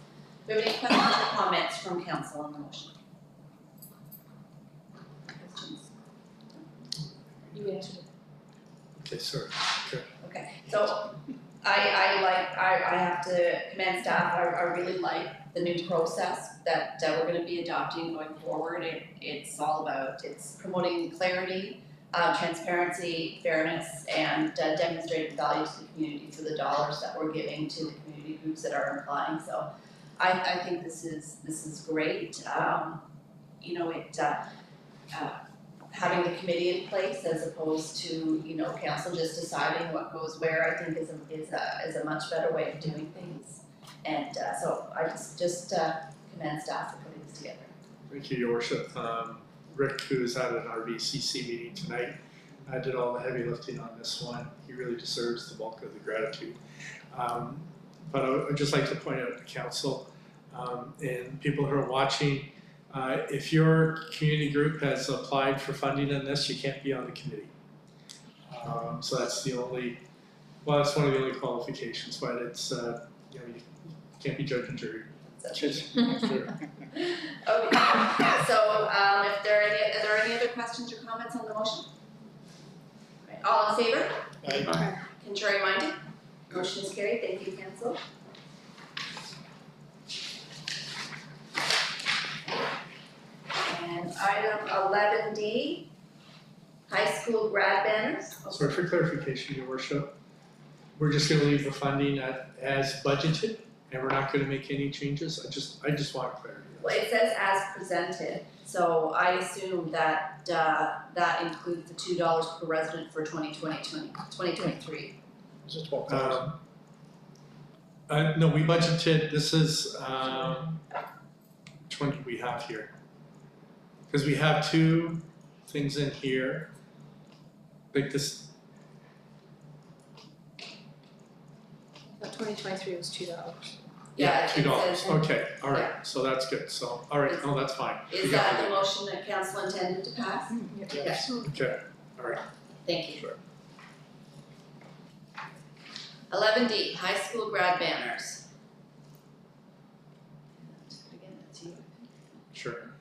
Do we have any questions or comments from council on the motion? Questions? You answered it. Okay, sorry. Okay, so I have to commend staff. I really like the new process that we're going to be adopting going forward. It's all about, it's promoting clarity, transparency, fairness, and demonstrating value to the community for the dollars that we're giving to the community groups that are applying. So I think this is great. You know, having the committee in place as opposed to, you know, council just deciding what goes where, I think is a much better way of doing things. And so I just commend staff for putting this together. Thank you, Your Worship. Rick, who is at an RBCC meeting tonight, did all the heavy lifting on this one. He really deserves the bulk of the gratitude. But I would just like to point out to council and people who are watching, if your community group has applied for funding in this, you can't be on the committee. So that's the only, well, that's one of the only qualifications, but it's, you know, you can't be judge and jury. Sure. Sure. Okay, so if there are any other questions or comments on the motion? Right. All in favor? Aye. Contrary minded? Motion is carried. Thank you, council. And item 11D, high school grad banners. Sorry, for clarification, Your Worship, we're just gonna leave the funding as budgeted, and we're not gonna make any changes? I just want clarity. Well, it says as presented, so I assume that that includes the $2 per resident for 2023. Is it 12,000? No, we budgeted, this is, which one do we have here? Because we have two things in here, like this. But 2023 was $2. Yeah, it $2, says- okay, all right, so that's good, so, all right, no, that's fine. Is We got that it. the motion that council intended to pass? Yes. Okay, all right. Thank you. Sure. 11D, high school grad banners. Again, that's you. Sure.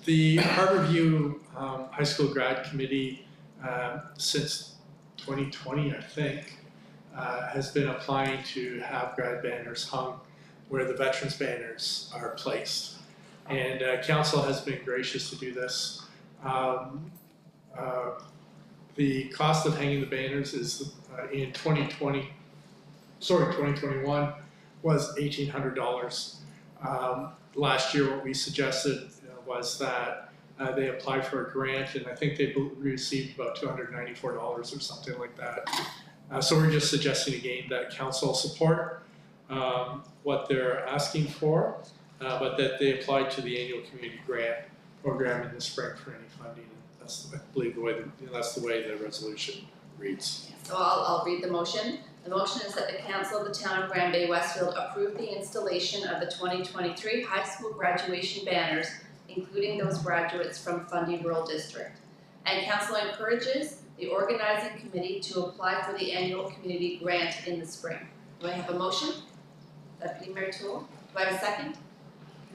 The Harborview High School Grad Committee, since 2020, I think, has been applying to have grad banners hung where the veterans banners are placed. And council has been gracious to do this. The cost of hanging the banners is in 2021 was $1,800. Last year, what we suggested was that they applied for a grant, and I think they received about $294 or something like that. So we're just suggesting again that council support what they're asking for, but that they applied to the annual community grant program in the spring for any funding. That's, I believe, that's the way the resolution reads. So I'll read the motion. The motion is that the council of the town of Grand Bay-Westfield approve the installation of the 2023 high school graduation banners, including those graduates from Fundy Rural District. And council encourages the organizing committee to apply for the annual community grant in the spring. Do I have a motion? Deputy Mayor Toole. Do I have a second?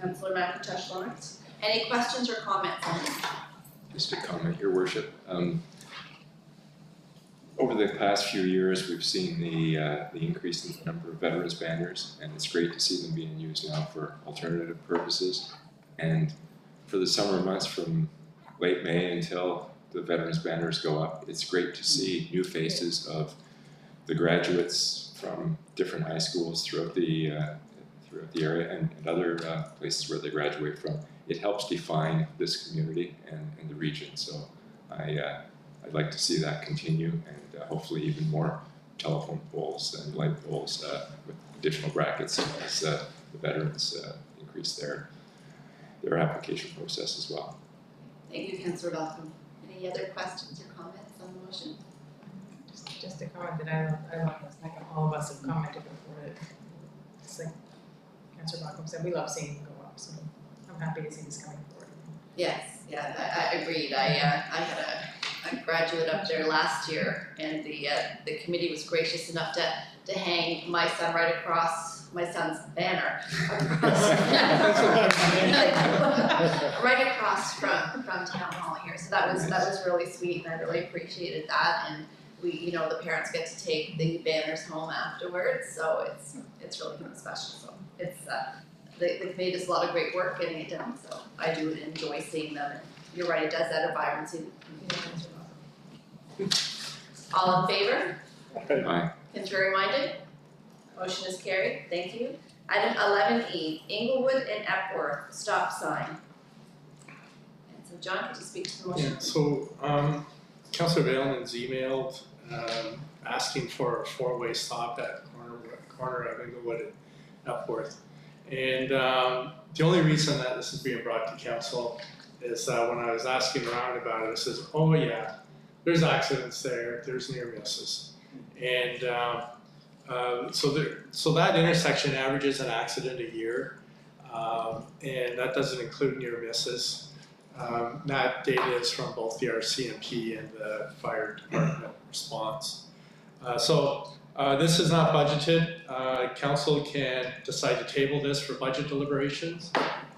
Councillor McIntosh Lawrence. Any questions or comments on this? Just a comment, Your Worship. Over the past few years, we've seen the increase in the number of veterans banners, and it's great to see them being used now for alternative purposes. And for the summer months, from late May until the veterans banners go up, it's great to see new faces of the graduates from different high schools throughout the area and other places where they graduate from. It helps define this community and the region. So I'd like to see that continue, and hopefully even more telephone poles and light poles with additional brackets as the veterans increase their application process as well. Thank you, Councillor Malcolm. Any other questions or comments on the motion? Just a comment that I love this, like all of us have commented before it. It's like Councillor Malcolm said, we love seeing them go up, so I'm happy to see this coming forward. Yes, yeah, I agreed. I had a graduate up there last year, and the committee was gracious enough to hang my son right across my son's banner right across from town hall here. So that was really sweet, and I really appreciated that. And we, the parents get to take the banners home afterwards, so it's really kind of special. So it's the committee does a lot of great work getting it done. So I do enjoy seeing them. And you're right, it does add a vibrancy. All in favor? Aye. Contrary minded? Motion is carried, thank you. Item 11E, Inglewood and Epworth stop sign. And so John, could you speak to the motion? Yeah, so Councillor Vailman's emailed asking for a four-way stop at corner of Inglewood and Epworth. And the only reason that this is being brought to council is when I was asking around about it, it says, oh yeah, there's accidents there, there's near misses. And so that intersection averages an accident a year, and that doesn't include near misses. That data is from both the RCMP and the fire department response. This is not budgeted. Council can decide to table this for budget deliberations,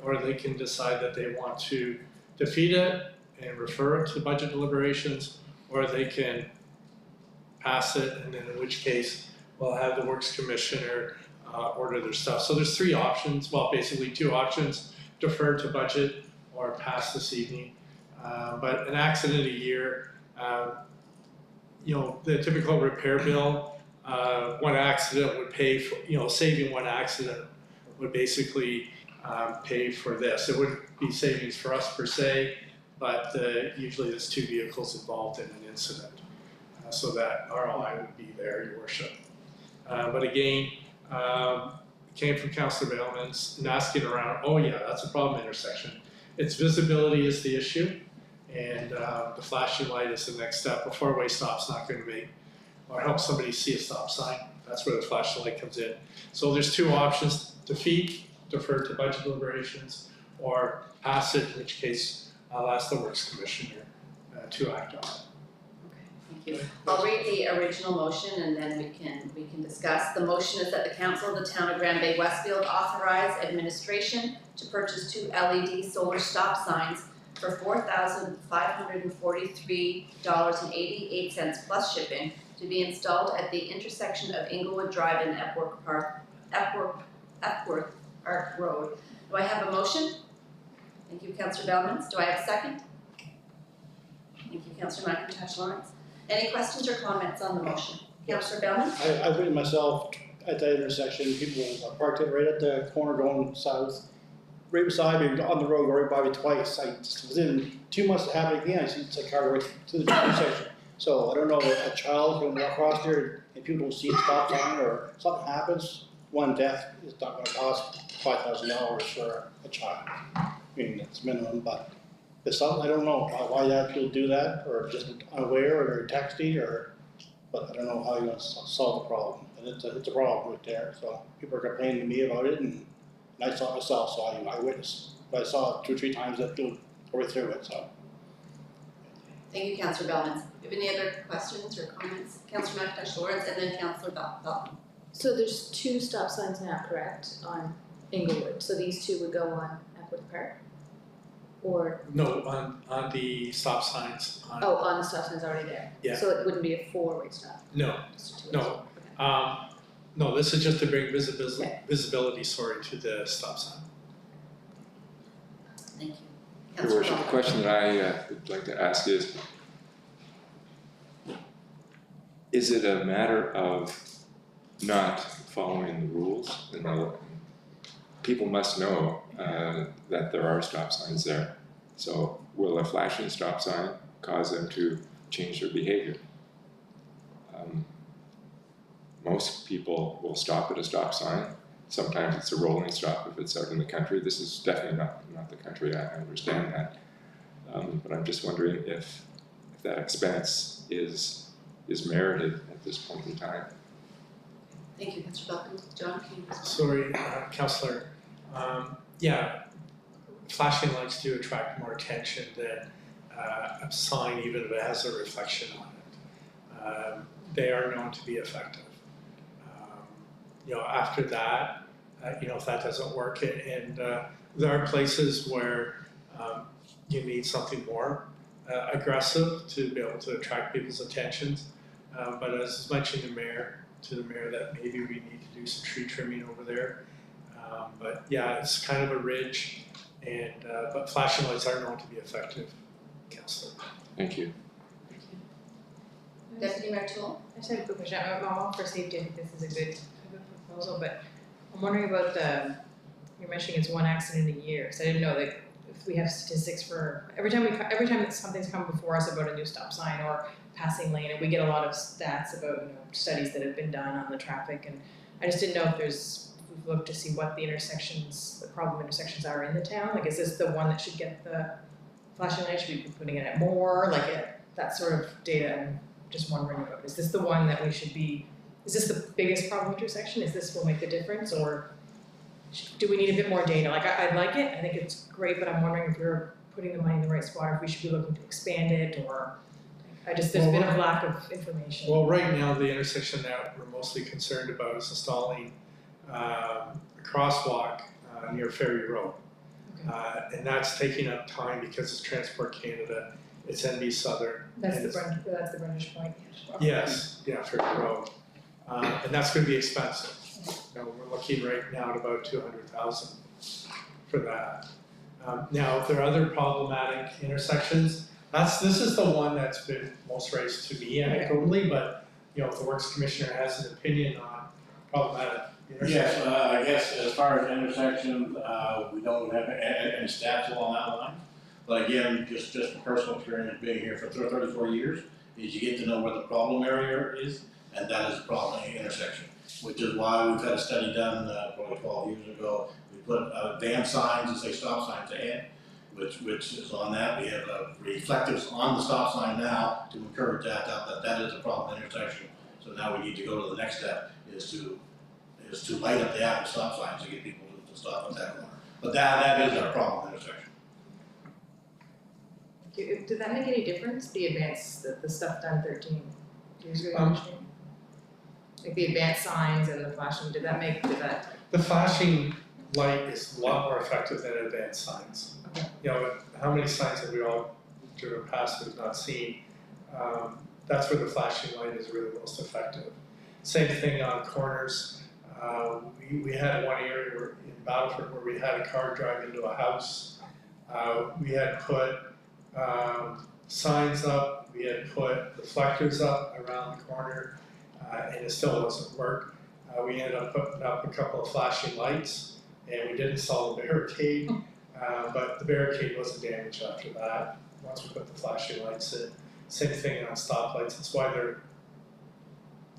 or they can decide that they want to defeat it and refer it to budget deliberations, or they can pass it, and then in which case we'll have the Works Commissioner order their stuff. So there's three options, well basically two options: defer to budget or pass this evening. But an accident a year, the typical repair bill, one accident would pay for, saving one accident would basically pay for this. It wouldn't be savings for us per se, but usually there's two vehicles involved in an incident. So that ROI would be there, Your Worship. But again, came from Councillor Vailman's and asking around, oh yeah, that's a problem intersection. Its visibility is the issue, and the flashing light is the next step. A four-way stop's not going to make or help somebody see a stop sign. That's where the flashing light comes in. So there's two options: defeat, defer to budget deliberations, or pass it, in which case I'll ask the Works Commissioner to act on it. Thank you. I'll read the original motion and then we can discuss. The motion is that the council of the town of Grand Bay-Westfield authorize administration to purchase 2 LED solar stop signs for $4,543.88 plus shipping to be installed at the intersection of Inglewood Drive and Epworth Park Road. Do I have a motion? Thank you, Councillor Bellmans. Do I have a second? Thank you, Councillor McIntosh Lawrence. Any questions or comments on the motion? Councillor Bellman? I've written myself at that intersection. People parked it right at the corner going south, right beside me on the road, right by me twice. Within 2 months of happening again, I see a car right to the intersection. So I don't know, a child can walk across there and people don't see the stop sign, or something happens. One death is not going to cost $5,000 for a child. I mean, it's minimum, but There's something, I don't know why that people do that, or just unaware, or texting, but I don't know how you're gonna solve the problem. And it's a problem right there, so people are complaining to me about it, and I saw it myself, so I witnessed. But I saw it 2 or 3 times that people go right through it, so. Thank you, Councillor Bellman. Do you have any other questions or comments? Councillor McIntosh Lawrence and then Councillor Bell. So there's 2 stop signs now, correct, on Inglewood, so these 2 would go on Eckwood Park? Or, No, on the stop signs, on, on the stop sign's already there? Yeah. So it wouldn't be a 4-way stop? no, Just a 2-way no. stop? Okay. No, this is just to bring visibility, Okay. to the stop sign. Thank you. Your Councillor worship, the Bell. question that I would like to ask is it a matter of not following the rules? You know, people must know that there are stop signs there. So will a flashing stop sign cause them to change their behavior? Most people will stop at a stop sign. Sometimes it's a rolling stop if it's out in the country. This is definitely not the country, I understand that. But I'm just wondering if that expense is merited at this point in time. Thank you, Councillor Bell. John, can you respond? Sorry, Councillor. Yeah, flashing lights do attract more attention than a sign, even if it has a reflection on it. They are known to be effective. After that, if that doesn't work, and there are places where you need something more aggressive to be able to attract people's attentions. But as mentioned to the mayor, that maybe we need to do some tree trimming over there. But yeah, it's kind of a ridge, and but flashing lights are known to be effective, Councillor. Thank you. Thank you. Deputy Mayor Toole? I just have a quick question. I'm all for safety. I think this is a good proposal, but I'm wondering about you're mentioning it's 1 accident a year. So I didn't know if we have statistics for every time that something's come before us about a new stop sign or passing lane, and we get a lot of stats about studies that have been done on the traffic, and I just didn't know if we've looked to see what the problem intersections are in the town. Like, is this the one that should get the flashing light? Should we be putting it at more? That sort of data I'm just wondering about. Is this the one that is this the biggest problem intersection? Is this will make the difference, or do we need a bit more data? I like it, I think it's great, but I'm wondering if we're putting the money in the right spot, or if we should be looking to expand it, or there's been a lack of information. Well, right now, the intersection that we're mostly concerned about is installing a crosswalk near Ferry Road. Okay. And that's taking up time because it's Transport Canada, it's NB Southern. That's the Brundish Point. Yes, yeah, Ferry Road. And that's gonna be expensive. We're looking right now at about 200,000 for that. Now, if there are other problematic intersections, this is the one that's been most raised to me anecdotally, but if the Works Commissioner has an opinion on problematic intersections. Yes, I guess as far as intersections, we don't have any stats along that line. But again, just personal experience being here for 34 years, is you get to know where the problem area is, and that is a problem intersection. Which is why we've had a study done probably 12 years ago. We put van signs that say stop signs ahead, which is on that. We have reflectives on the stop sign now to encourage that is a problem intersection. So now we need to go to the next step, is to light up the active stop signs to get people to stop at that corner. But that is our problem intersection. Did that make any difference, the stuff done 13 years ago? Like the advanced signs and the flashing, did that? The flashing light is a lot more effective than advanced signs. Okay. How many signs have we all driven past we've not seen? That's where the flashing light is really most effective. Same thing on corners. We had one area in Battleford where we had a car drive into a house. We had put signs up, we had put reflectors up around the corner, and it still doesn't work. We ended up putting up a couple of flashing lights, and we did install a barricade, but the barricade wasn't damaged after that, once we put the flashing lights in. Same thing on stoplights, that's why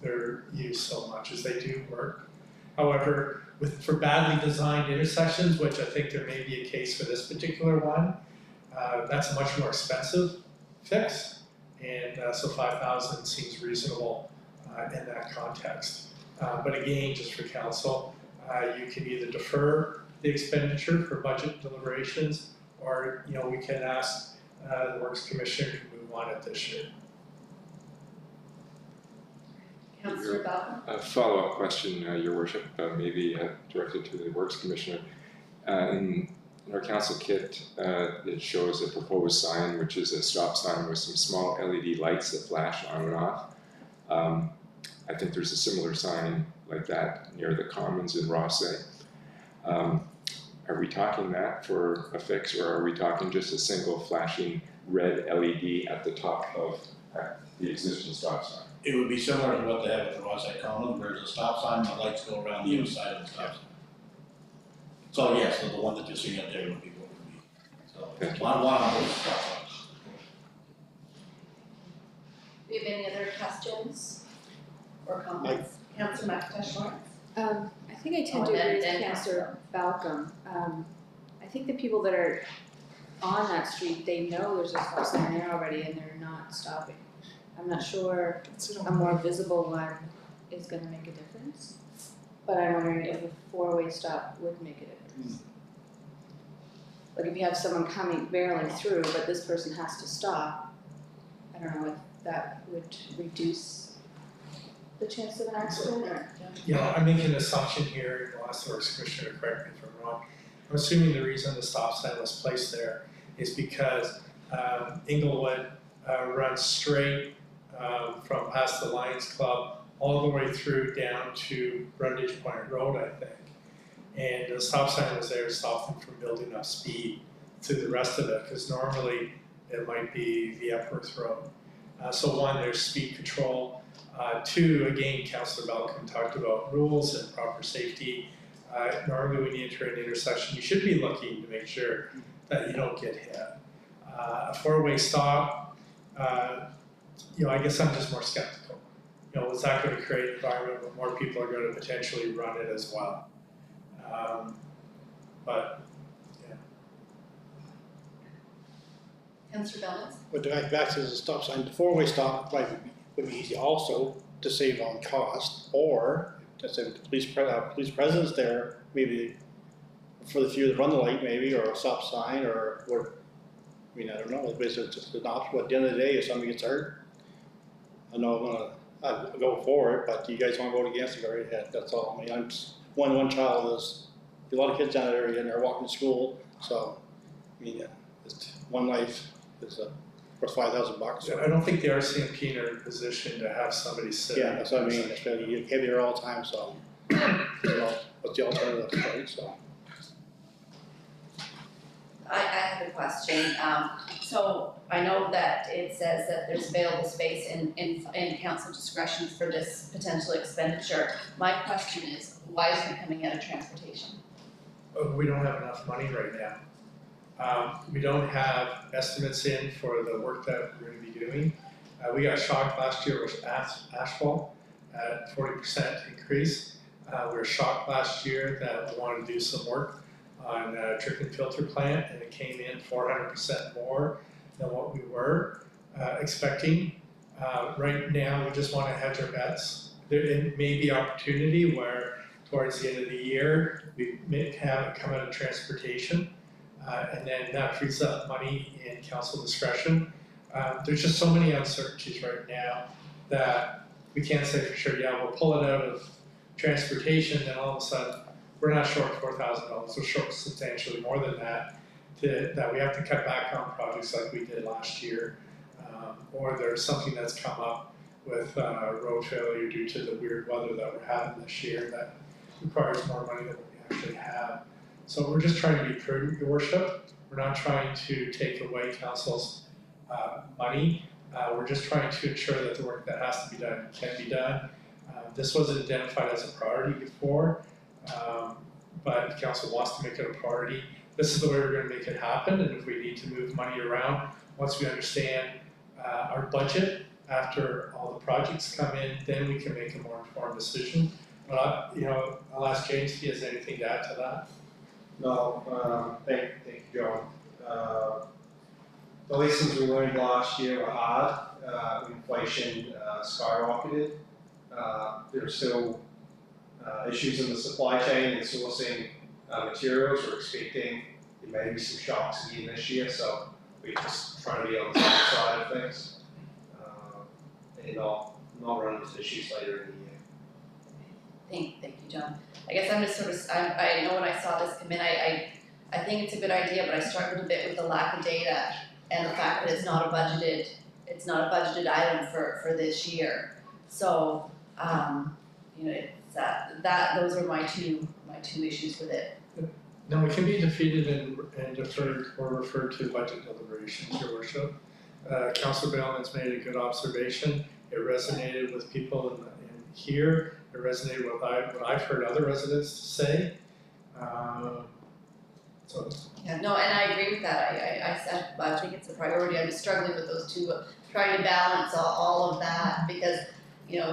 they're used so much, as they do work. However, for badly designed intersections, which I think there may be a case for this particular one, that's a much more expensive fix. And so 5,000 seems reasonable in that context. But again, just for council, you can either defer the expenditure for budget deliberations, or we can ask the Works Commissioner to move on it this year. Councillor Bell? A follow-up question, Your Worship, maybe directed to the Works Commissioner. In our council kit, it shows a proposed sign, which is a stop sign with some small LED lights that flash on and off. I think there's a similar sign like that near the Commons in Rothesay. Are we talking that for a fix, or are we talking just a single flashing red LED at the top of the existing stop sign? It would be similar to what they have at the Rothesay Common, where there's a stop sign, the lights go around the inside of the stop sign. So yes, so the one that you're seeing up there would be what would be. So one of those stop signs. Do you have any other questions or comments? Councillor McIntosh Lawrence? I think I tend to agree with Councillor Balcom. I think the people that are on that street, they know there's a stop sign there already and they're not stopping. I'm not sure a more visible one is gonna make a difference, but I'm wondering if a four-way stop would make a difference. Like if you have someone coming, barreling through, but this person has to stop, I don't know if that would reduce the chance of an accident or? I'm making an assumption here, I'll ask the Works Commissioner to correct me if I'm wrong. I'm assuming the reason the stop sign was placed there is because Inglewood runs straight from past the Lions Club all the way through down to Brundage Point Road, I think. And the stop sign was there to stop them from building up speed through the rest of it, because normally it might be the Epworth Road. So one, there's speed control. Two, again, Councillor Balcom talked about rules and proper safety. Normally when you enter an intersection, you should be looking to make sure that you don't get hit. A four-way stop, I guess I'm just more skeptical. Is that going to create an environment where more people are going to potentially run it as well? But, yeah. Councillor Bellins? But back to the stop sign, the four-way stop would be easy also to save on cost, or to save the police presence there, maybe for the few that run the light maybe, or a stop sign, or what, I don't know, it's just an option. But at the end of the day, if somebody gets hurt, I know I'll go for it, but you guys want to vote against it, go right ahead, that's all. I'm just, one child is, a lot of kids down that area and they're walking to school, so, just one life is worth $5,000. I don't think the RCMP are in a position to have somebody sit. Yeah, that's what I mean, it's really, you can't be there all the time, so, what's the alternative, right, so. I have a question. So I know that it says that there's available space in council discretion for this potential expenditure. My question is, why is it coming out of transportation? We don't have enough money right now. We don't have estimates in for the work that we're going to be doing. We got shocked last year with asphalt at 40% increase. We were shocked last year that we wanted to do some work on a trick and filter plant, and it came in 400% more than what we were expecting. Right now, we just want to hedge our bets. There may be opportunity where towards the end of the year, we may have it come out of transportation, and then that frees up money in council discretion. There's just so many uncertainties right now that we can't say for sure, yeah, we'll pull it out of transportation, then all of a sudden, we're not short $4,000, we're short substantially more than that, that we have to cut back on projects like we did last year, or there's something that's come up with road failure due to the weird weather that we're having this year that requires more money than we actually have. So we're just trying to be prudent, Your Worship. We're not trying to take away council's money. We're just trying to ensure that the work that has to be done can be done. This wasn't identified as a priority before, but the council wants to make it a priority. This is the way we're going to make it happen, and if we need to move money around, once we understand our budget, after all the projects come in, then we can make a more informed decision. But I'll ask James if he has anything to add to that. No, thank you, John. the lessons we learned last year were hard. Inflation skyrocketed. There are still issues in the supply chain and sourcing materials. We're expecting there may be some shocks again this year, so we're just trying to be on the safe side of things and not run into issues later in the year. Thank you, John. I guess I'm just sort of, I know when I saw this come in, I think it's a good idea, but I struggled a bit with the lack of data and the fact that it's not a budgeted item for this year. So, it's those are my two issues with it. No, it can be defeated and deferred or referred to budget deliberations, Your Worship. Councillor Bellman's made a good observation. It resonated with people in here. It resonated with what I've heard other residents say. Yeah, no, and I agree with that. I think it's a priority. I'm just struggling with those two, trying to balance all of that because,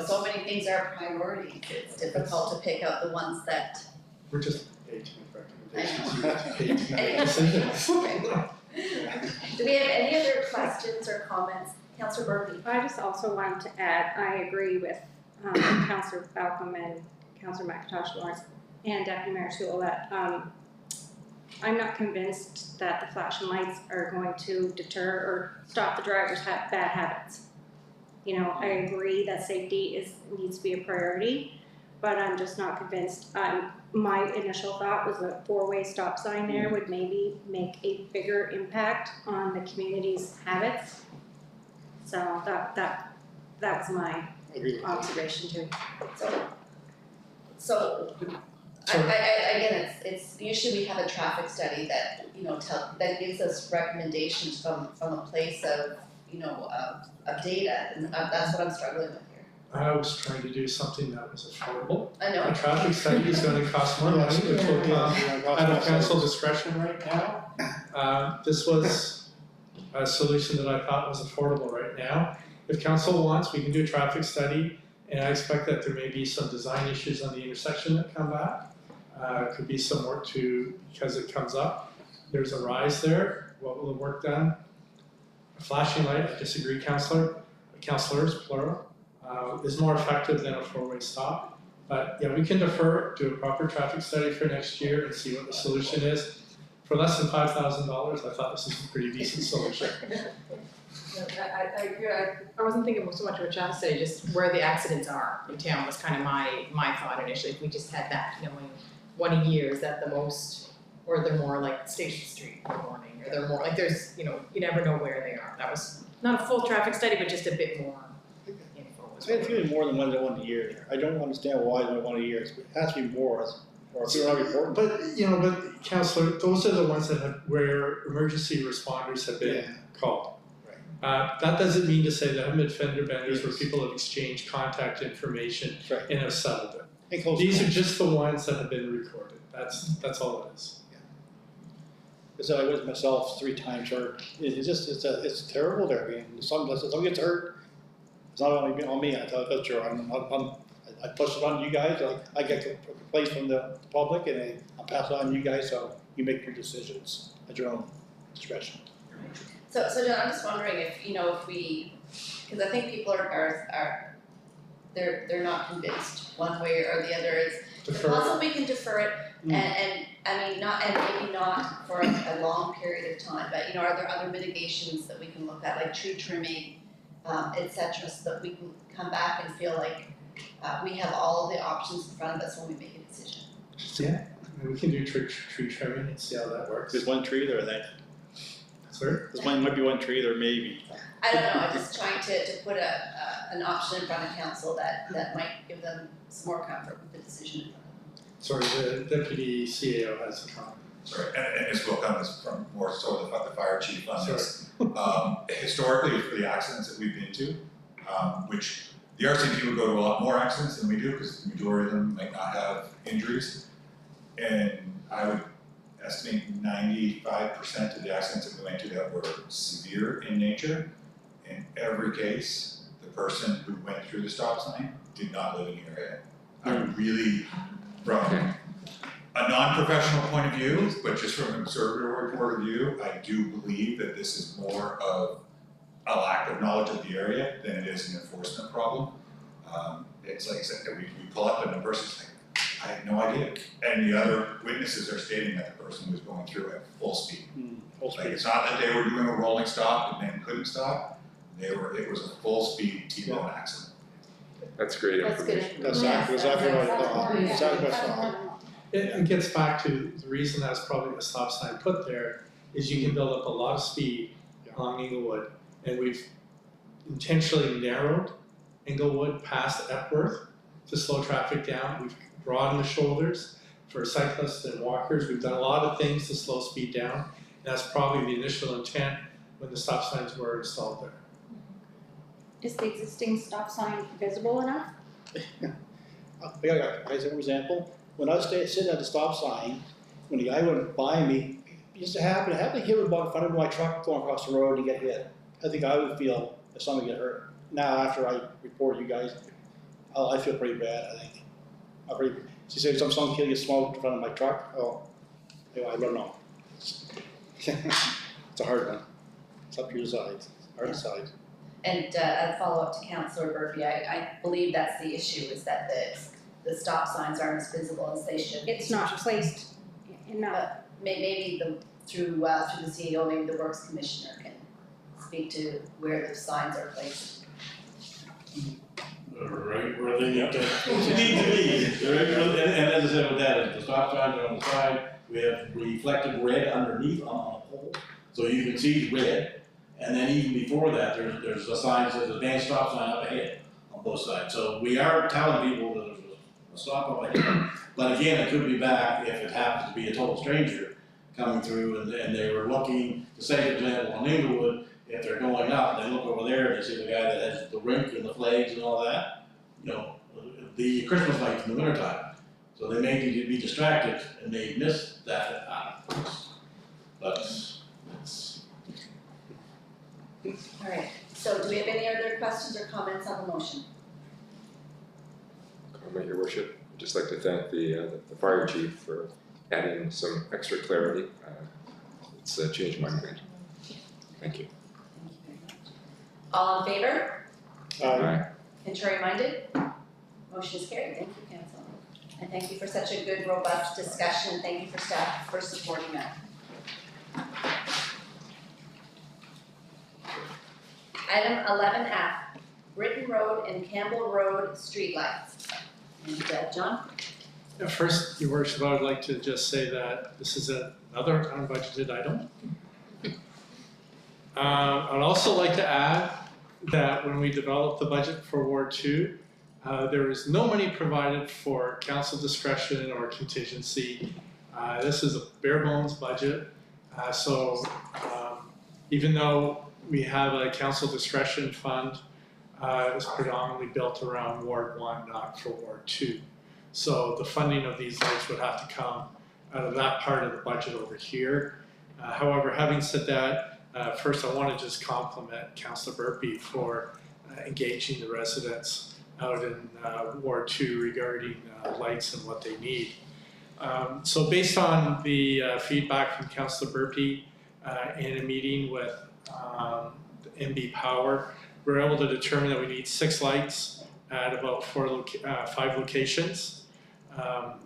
so many things are priorities. It's difficult to pick out the ones that. We're just paid to make recommendations. You have to pay to make decisions. Do we have any other questions or comments? Councillor Burby. I just also wanted to add, I agree with Councillor Falcom and Councillor McIntosh Lawrence and Deputy Mayor Sewell that I'm not convinced that the flashing lights are going to deter or stop the drivers' bad habits. I agree that safety needs to be a priority, but I'm just not convinced. My initial thought was a 4-way stop sign there would maybe make a bigger impact on the community's habits. So that was my observation too. So again, it's usually we have a traffic study that that gives us recommendations from a place of of data, and that's what I'm struggling with here. I was trying to do something that was affordable. I know. A traffic study is going to cost more money, which will come out of council discretion right now. This was a solution that I thought was affordable right now. If council wants, we can do a traffic study, and I expect that there may be some design issues on the intersection that come back. Could be some work because it comes up. There's a rise there. What will the work done? A flashing light, I disagree, councillors, plural, is more effective than a 4-way stop. But yeah, we can defer, do a proper traffic study for next year and see what the solution is. For less than $5,000, I thought this was a pretty decent solution. I agree. I wasn't thinking so much of a traffic study, just where the accidents are in town was kind of my thought initially. If we just had that, one a year, is that the most, or they're more like Station Street in the morning, or they're more like there's, you never know where they are. That was not a full traffic study, but just a bit more info. I have a feeling more than one a year there. I don't understand why only one a year. It has to be more, or if you're not reporting. But councillor, those are the ones where emergency responders have been called. That doesn't mean to say there haven't been fender benders where people have exchanged contact information and have settled it. These are just the ones that have been recorded. That's all it is. So I was myself 3 times hurt. It's terrible there. I mean, someone gets hurt. It's not only on me. I tell you, I push it on you guys. I get complaints from the public, and I pass it on to you guys. So you make your decisions at your own discretion. So John, I'm just wondering if because I think people are they're not convinced one way or the other. It's possible we can defer it, and I mean maybe not for a long period of time, but are there other mitigations that we can look at, like tree trimming, etc., so that we can come back and feel like we have all of the options in front of us when we make a decision. Yeah, we can do tree trimming and see how that works. There's one tree there, then. Sorry? There might be one tree there, maybe. I don't know. I'm just trying to put an option in front of council that might give them some more comfort with the decision in front of them. Sorry, the deputy CAO has a comment. Sorry, and this will come from more so the fire chief on this. Historically, for the accidents that we've been to, which the RCMP would go to a lot more accidents than we do because the majority of them might not have injuries, and I would estimate 95% of the accidents that we went to that were severe in nature. In every case, the person who went through the stop sign did not live in your head. I really, from a non-professional point of view, but just from an observatory point of view, I do believe that this is more of a lack of knowledge of the area than it is an enforcement problem. It's like I said, we pull up and the person's like, I had no idea. And the other witnesses are stating that the person was going through at full speed. Full Like, speed. it's not that they were doing a rolling stop and then couldn't stop. It was a full speed T-bone accident. That's great That's good. information. That's exactly what I thought, exactly what I thought. It gets back to the reason that's probably a stop sign put there is you can build up a lot of speed along Inglewood. And we've intentionally narrowed Inglewood past Epworth to slow traffic down. We've broadened the shoulders for cyclists and walkers. We've done a lot of things to slow speed down. And that's probably the initial intent when the stop signs were installed there. Is the existing stop sign visible enough? I got an example. When I was sitting at the stop sign, when the guy went by me, it used to happen. It happened to hit in front of my truck going across the road and get hit. I think I would feel if somebody get hurt. Now, after I report you guys, I feel pretty bad, I think. She said some kid gets smoked in front of my truck. Oh, anyway, I don't know. It's a hard one. It's up your side, hard side. And a follow-up to Councillor Murphy, I believe that's the issue, is that the stop signs aren't as visible as they should be. It's not placed enough. Maybe through the CEO, maybe the Works Commissioner can speak to where the signs are placed. Right where they need to be. And as I said with that, the stop signs are on the side, we have reflected red underneath on the pole, so you can see red. And then even before that, there's a sign that says advanced stop sign up ahead on both sides. So we are telling people that there's a stop up ahead. But again, it could be back if it happens to be a total stranger coming through and they were looking, to say for example on Inglewood, if they're going up, they look over there and they see the guy that has the rink and the flags and all that, you know, the Christmas lights in the wintertime. So they may need to be distracted and they miss that. But it's. All right, so do we have any other questions or comments on the motion? Comment, Your Worship. I'd just like to thank the fire chief for adding some extra clarity. It's changed my mind. Thank you. All in favor? Aye. Contrary minded? Motion is carried. Thank you, Council. And thank you for such a good, robust discussion. Thank you for staff for supporting that. Item 11F, Britton Road and Campbell Road streetlights. And John? First, Your Worship, I would like to just say that this is another unbudgeted item. I'd also like to add that when we developed the budget for Ward 2, there was no money provided for council discretion or contingency. This is a bare bones budget. So even though we have a council discretion fund, it was predominantly built around Ward 1, not for Ward 2. So the funding of these lights would have to come out of that part of the budget over here. However, having said that, first I want to just compliment Councillor Burpee for engaging the residents out in Ward 2 regarding lights and what they need. So based on the feedback from Councillor Burpee in a meeting with MB Power, we're able to determine that we need 6 lights at about 5 locations.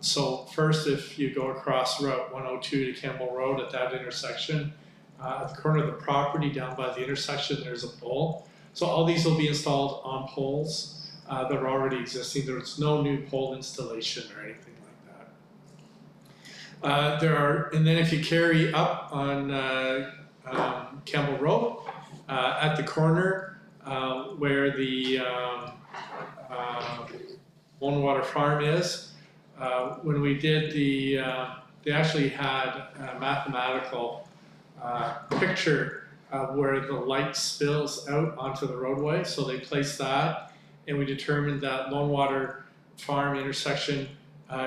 So first, if you go across Route 102 to Campbell Road at that intersection, at the corner of the property down by the intersection, there's a pole. So all these will be installed on poles that are already existing. There's no new pole installation or anything like that. And then if you carry up on Campbell Road, at the corner where the Lone Water Farm is, when we did they actually had a mathematical picture of where the light spills out onto the roadway, so they placed that, and we determined that Lone Water Farm intersection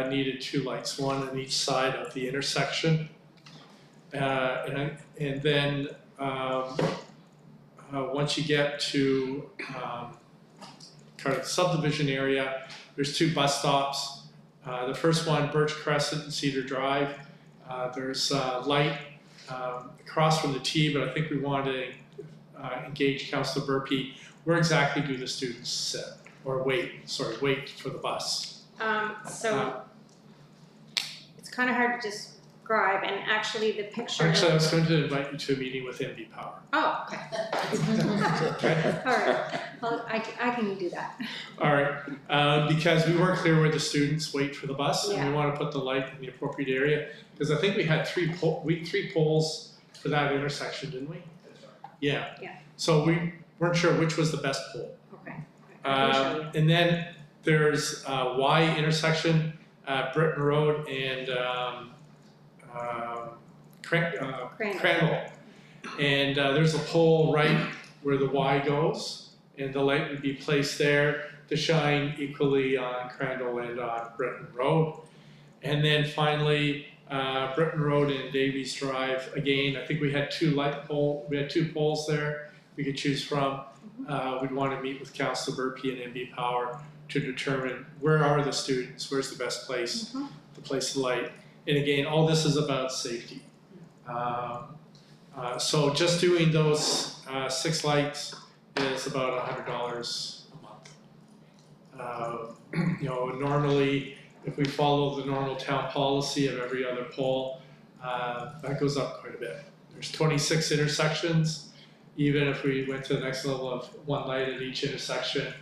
needed 2 lights, one on each side of the intersection. And then once you get to kind of the subdivision area, there's 2 bus stops The first one, Birch Crescent and Cedar Drive. There's light across from the T, but I think we want to engage Councillor Burpee. Where exactly do the students sit or wait for the bus? So it's kind of hard to describe, and actually the picture. Actually, I was going to invite you to a meeting with NB Power. Oh, okay. Okay? All right, well, I can do that. All right, because we weren't clear where the students wait for the bus, and we Yeah. want to put the light in the appropriate area, because I think we had three poles for that intersection, didn't we? Yeah. Yeah. So we weren't sure which was the best pole. Okay. I can show you. And then there's Y intersection, Britton Road and Crandall. And there's a pole right where the Y goes, and the light would be placed there to shine equally on Crandall and on Britton Road. And then finally, Britton Road and Davies Drive, again, I think we had two poles there we could choose from. We'd want to meet with Councillor Burpee and NB Power to determine where are the students, where's the best place to place the light. And again, all this is about safety. So just doing those 6 lights is about $100 a month. You know, normally, if we follow the normal town policy of every other pole, that goes up quite a bit. There's 26 intersections. Even if we went to the next level of 1 light at each intersection,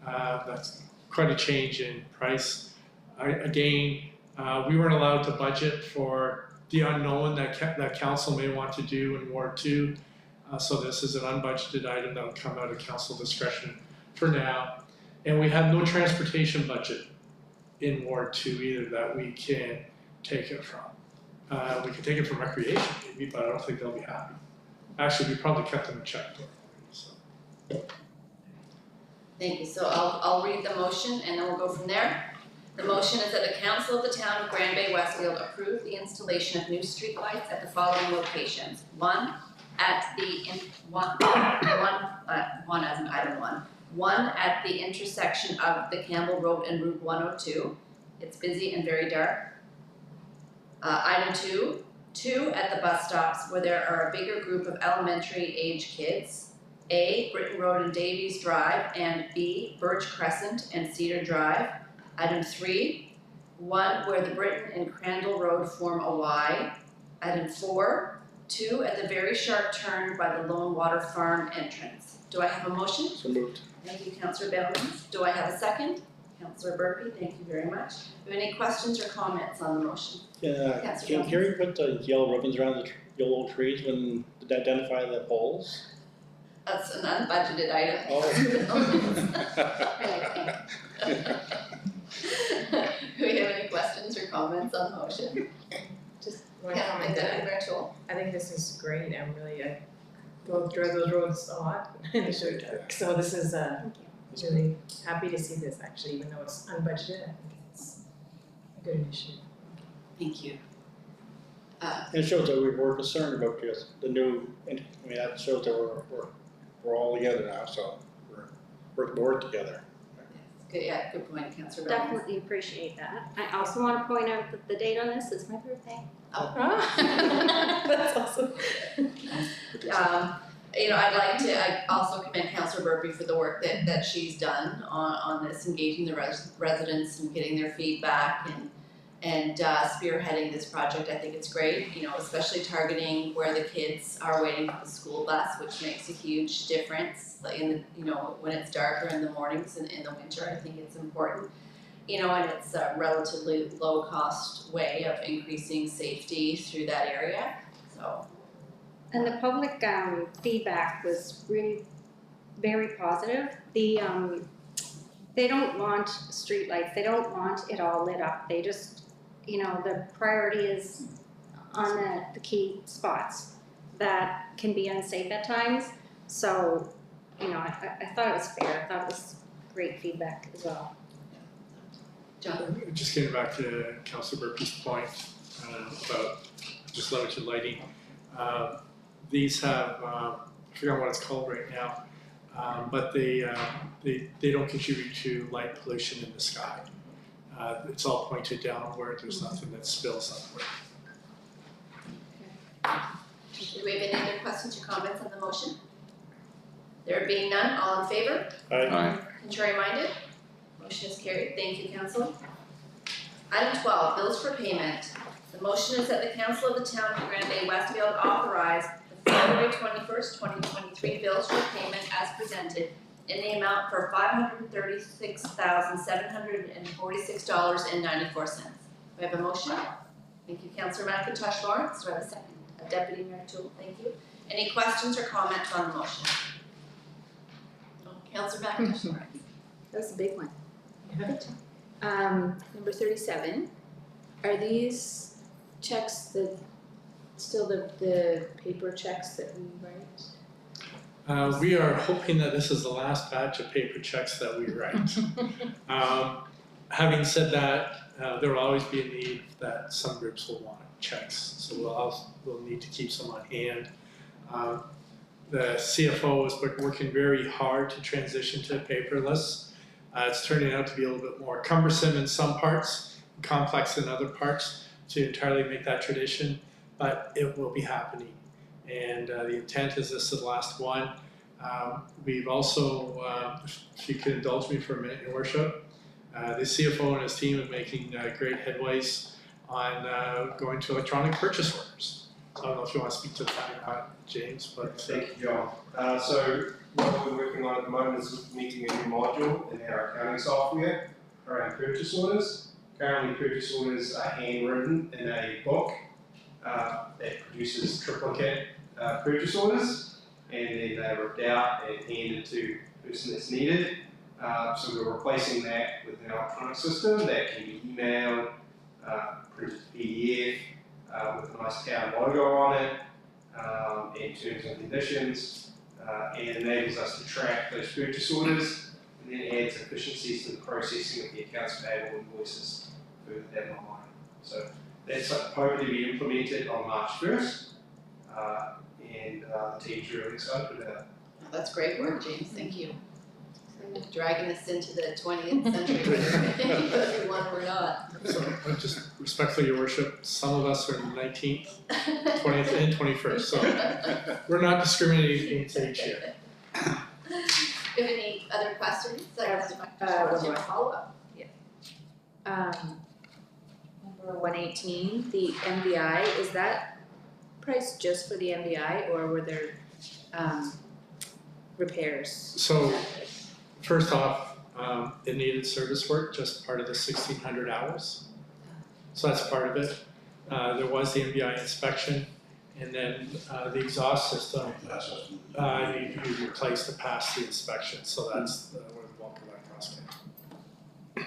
that's quite a change in price. Again, we weren't allowed to budget for the unknown that council may want to do in Ward 2. So this is an unbudgeted item that will come out of council discretion for now. And we have no transportation budget in Ward 2 either that we can take it from. We can take it from recreation maybe, but I don't think they'll be happy. Actually, we probably kept them in check. So. Thank you. So I'll read the motion and then we'll go from there. The motion is that the council of the town of Grand Bay-Westfield approve the installation of new streetlights at the following locations. One at the intersection of the Campbell Road and Route 102. It's busy and very dark. Item 2 at the bus stops where there are a bigger group of elementary age kids. A, Britton Road and Davies Drive, and B, Birch Crescent and Cedar Drive. Item 3, 1 where the Britton and Crandall Road form a Y. Item 4, 2 at the very sharp turn by the Lone Water Farm entrance. Do I have a motion? So moved. Thank you, Councillor Bellamy. Do I have a second? Councillor Burpee, thank you very much. Do you have any questions or comments on the motion? Yeah, Councillor can Carrie put the yellow ribbons around the yellow trees when to identify the poles? That's an unbudgeted item. Do we have any questions or comments on the motion? Just one Yeah, comment. virtual. I think this is great. I go through those roads a lot in the short term. So this is really happy to see this actually, even though it's unbudgeted. I think it's a good initiative. Thank you. It shows that we're concerned about just the new, I mean, that shows that we're all together now, so we're working together. Good, yeah, good point, Councillor Bellamy. Definitely appreciate that. I also want to point out that the date on this is my birthday. That's awesome. You know, I also commend Councillor Burpee for the work that she's done on this, engaging the residents and getting their feedback and spearheading this project. I think it's great, you know, especially targeting where the kids are waiting for the school bus, which makes a huge difference. Like you know, when it's darker in the mornings and in the winter, I think it's important. You know, and it's a relatively low cost way of increasing safety through that area, so. And the public feedback was really very positive. They don't want streetlights. They don't want it all lit up. They just, you know, the priority is on the key spots that can be unsafe at times. So, you know, I thought it was fair. I thought it was great feedback as well. John? Just getting back to Councillor Burpee's point about just limited lighting. These have, I forgot what it's called right now, but they don't contribute to light pollution in the sky. It's all pointed downward, there's nothing that spills upward. Do we have any other questions or comments on the motion? There being none, all in favor? Aye. Contrary minded? Motion is carried. Thank you, council. Item 12, bills for payment. The motion is that the council of the town of Grand Bay-Westfield authorize the February 21st, 2023 bills for payment as presented in the amount for $536,746.94. We have a motion. Thank you, Councillor McIntosh Lawrence. Do I have a second? Deputy Mayor Toole, thank you. Any questions or comments on the motion? No. Councillor McIntosh Lawrence. That was a big one. Number 37, are these checks still the paper checks that we write? We are hoping that this is the last batch of paper checks that we write. Having said that, there will always be a need that some groups will want checks, so we'll need to keep some on hand. The CFO is working very hard to transition to paperless. It's turning out to be a little bit more cumbersome in some parts, complex in other parts to entirely make that tradition, but it will be happening. And the intent is this is the last one. We've also, if you could indulge me for a minute, Your Worship, the CFO and his team are making great headways on going to electronic purchase orders. So I don't know if you want to speak to that, James, but. Thank you, John. So what we're working on at the moment is making a new module in our accounting software around purchase orders. Currently, purchase orders are handwritten in a book that produces triplicate purchase orders, and then they're ripped out and handed to the person that's needed. So we're replacing that with an electronic system that can be emailed, printed PDF with a nice town logo on it, and terms and conditions, and enables us to track those purchase orders, and then adds efficiencies to the processing of the accounts payable invoices further down the line. So that's hoping to be implemented on March 1st, and the team's really excited about it. Oh, that's great work, James. Thank you. Dragging us into the 20th century, whether we want or not. So, just respectfully, Your Worship, some of us are in the 19th, 20th, and 21st, so we're not discriminating against age here. Do you have any other questions? One more. Follow up. Number 118, the MVI, is that price just for the MVI or were there repairs? So, first off, it needed service work, just part of the 1,600 hours. So that's part of it. There was the MVI inspection, and then the exhaust system needed to be replaced to pass the inspection. So that's where the bulk of that cost came.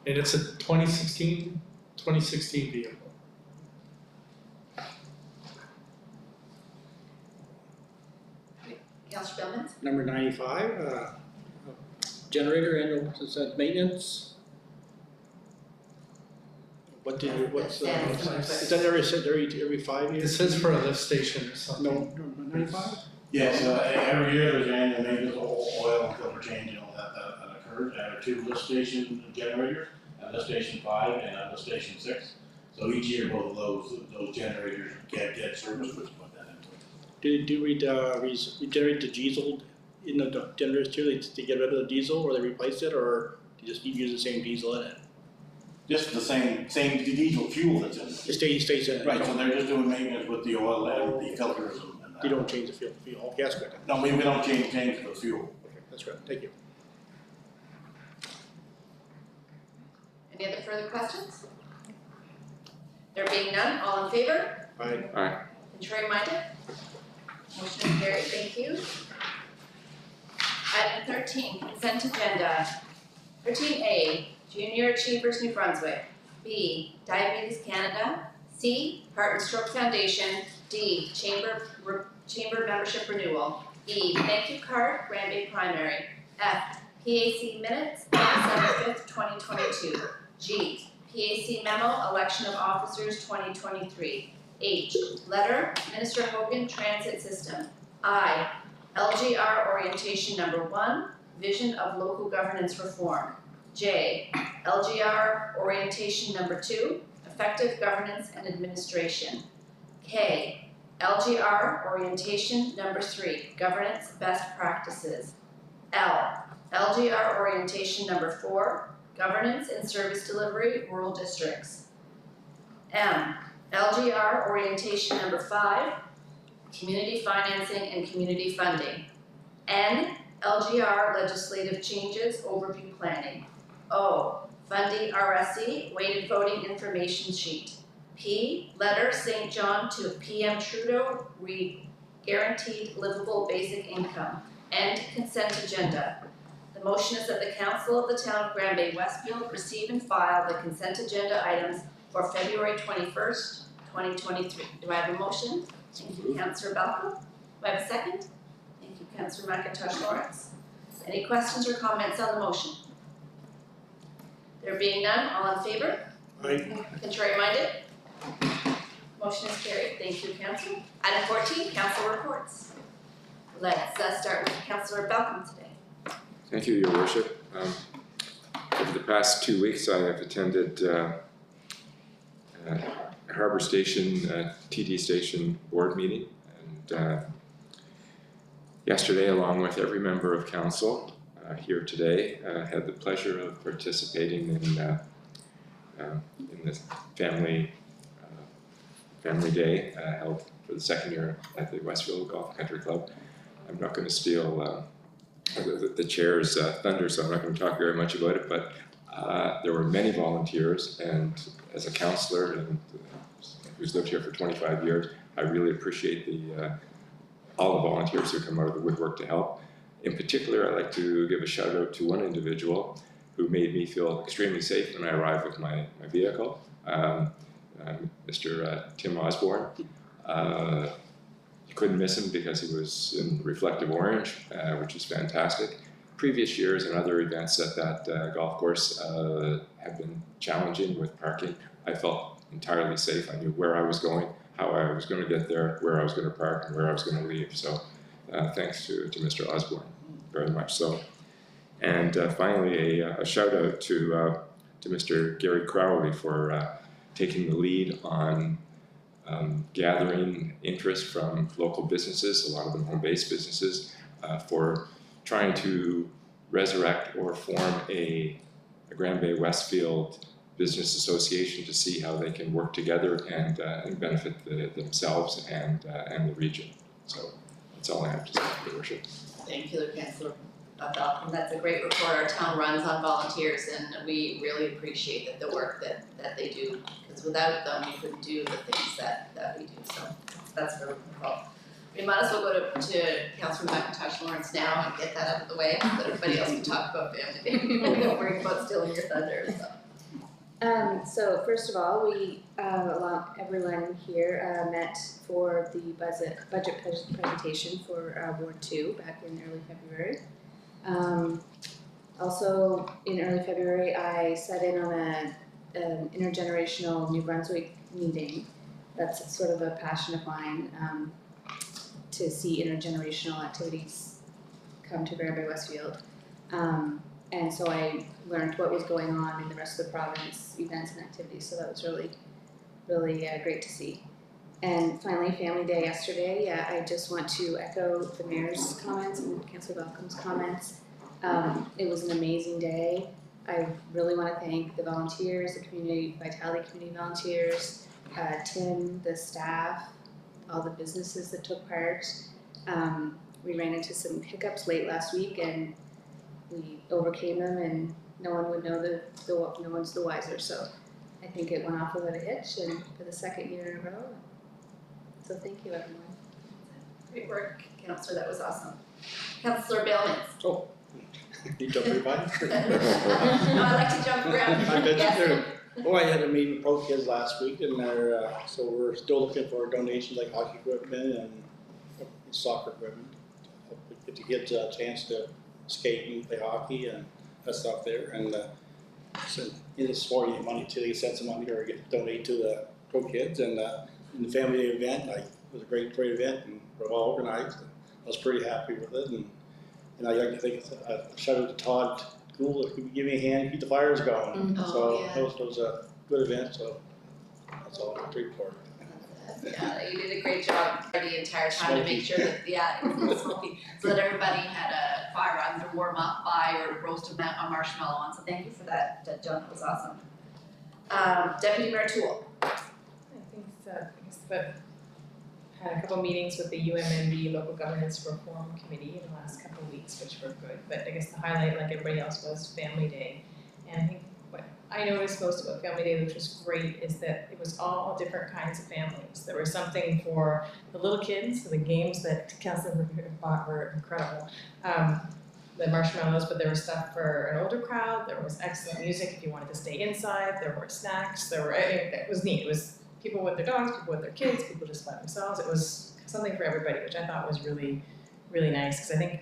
And it's a 2016 vehicle. Councillor Billman? Number 95, generator annual, is that maintenance? What's is that every 5 years? It says for a lift station or something. No, 95? Yes, every year there's annual maintenance, oil and filter change and all that occurs. There are 2 lift station generators, lift station 5 and lift station 6. So each year both of those generators get service, which put that into it. Do we regenerate the diesel in the generators too, to get rid of the diesel, or they replace it, or do you just use the same diesel in it? Just the same diesel fuel that's in it. It stays in it? Right, so they're just doing maintenance with the oil and the filters and that. You don't change the fuel, gas quick? No, we don't change the fuel. Okay, that's right, thank you. Any other further questions? There being none, all in favor? Aye. Contrary minded? Motion carried, thank you. Item 13, consent agenda. 13A, Junior Achievers New Brunswick. B, Diabetes Canada. C, Heart and Stroke Foundation. D, Chamber membership renewal. E, thank you card, Grand Bay Primary. F, PAC minutes, December 5th, 2022. G, PAC memo, election of officers 2023. H, letter, Minister Hogan Transit System. I, LGR orientation number 1, vision of local governance reform. J, LGR orientation number 2, effective governance and administration. K, LGR orientation number 3, governance best practices. L, LGR orientation number 4, governance and service delivery, rural districts. M, LGR orientation number 5, community financing and community funding. N, LGR legislative changes, overview planning. O, funding RSC, weighted voting information sheet. P, letter St. John to PM Trudeau, guaranteed livable basic income. End consent agenda. The motion is that the Council of the Town of Grand Bay-Westfield receive and file the consent agenda items for February 21st, 2023. Do I have a motion? Thank you, Councillor Balcom. Do I have a second? Thank you, Councillor McIntosh Lawrence. Any questions or comments on the motion? There being none, all in favor? Aye. Contrary minded? Motion is carried. Thank you, Councillor. Item 14, Council reports. Let's start with Councillor Balcom today. Thank you, Your Worship. Over the past 2 weeks, I have attended Harbour Station, TD Station board meeting, and yesterday, along with every member of council here today, had the pleasure of participating in this family day held for the second year at the Westfield Golf Country Club. I'm not going to steal the chair's thunder, so I'm not going to talk very much about it, but there were many volunteers, and as a councillor and who's lived here for 25 years, I really appreciate all the volunteers who come out of the woodwork to help. In particular, I'd like to give a shout out to one individual who made me feel extremely safe when I arrived with my vehicle, Mr. Tim Osborne. You couldn't miss him because he was in reflective orange, which is fantastic. Previous years and other events at that golf course have been challenging with parking. I felt entirely safe. I knew where I was going, how I was going to get there, where I was going to park, and where I was going to leave. So thanks to Mr. Osborne, very much so. And finally, a shout out to Mr. Gary Crowley for taking the lead on gathering interest from local businesses, a lot of them home-based businesses, for trying to resurrect or form a Grand Bay-Westfield business association to see how they can work together and benefit themselves and the region. So that's all I have to say, Your Worship. Thank you, Councillor Balcom. That's a great report. Our town runs on volunteers, and we really appreciate the work that they do, because without them, we couldn't do the things that we do. So that's very wonderful. We might as well go to Councillor McIntosh Lawrence now and get that out of the way, so that everybody else can talk about Family Day. We're not worried about stealing your thunder. So first of all, we, everyone here met for the budget presentation for Ward 2 back in early February. Also in early February, I sat in on an intergenerational New Brunswick meeting. That's sort of a passion of mine, to see intergenerational activities come to Grand Bay-Westfield. And so I learned what was going on in the rest of the province, events and activities, so that was really, really great to see. And finally, Family Day yesterday, yeah, I just want to echo the Mayor's comments and Councillor Balcom's comments. It was an amazing day. I really want to thank the volunteers, the Community Vitality Community volunteers, Tim, the staff, all the businesses that took part. We ran into some hiccups late last week, and we overcame them, and no one would know no one's the wiser. So I think it went off without a hitch, and for the second year in a row. So thank you, everyone. Great work, Councillor. That was awesome. Councillor Bailmans. Oh, you jumped right by. No, I like to jump around. I bet Yes. you do. Oh, I had a meeting with Pro Kids last week, and they're so we're still looking for donations like hockey equipment and soccer equipment. Get the kids a chance to skate and play hockey and that stuff there. And so it's more money too. They send some money or donate to the Pro Kids, and in the family event, it was a great event, and we're well organized. I was pretty happy with it, and I'd like to think a shout out to Todd cool, it could give me a hand, keep the fires going. Oh, So yeah. that was a good event, so that's all I'm grateful for. Yeah, you did a great job the entire time to make sure that, yeah, it was smoky, so that everybody had a fire on to warm up by or roast a marshmallow on, so thank you for that, John, that was awesome. Deputy Mayor Toole. I think so, I guess, but had a couple meetings with the UMNB Local Governance Reform Committee in the last couple of weeks, which were good, but I guess the highlight, like everybody else, was Family Day. And I think what I noticed most about Family Day, which was great, is that it was all different kinds of families. There was something for the little kids, so the games that Councilor bought were incredible. The marshmallows, but there was stuff for an older crowd, there was excellent music if you wanted to stay inside, there were snacks, it was neat. It was people with their dogs, people with their kids, people just by themselves. It was something for everybody, which I thought was really, really nice, because I think,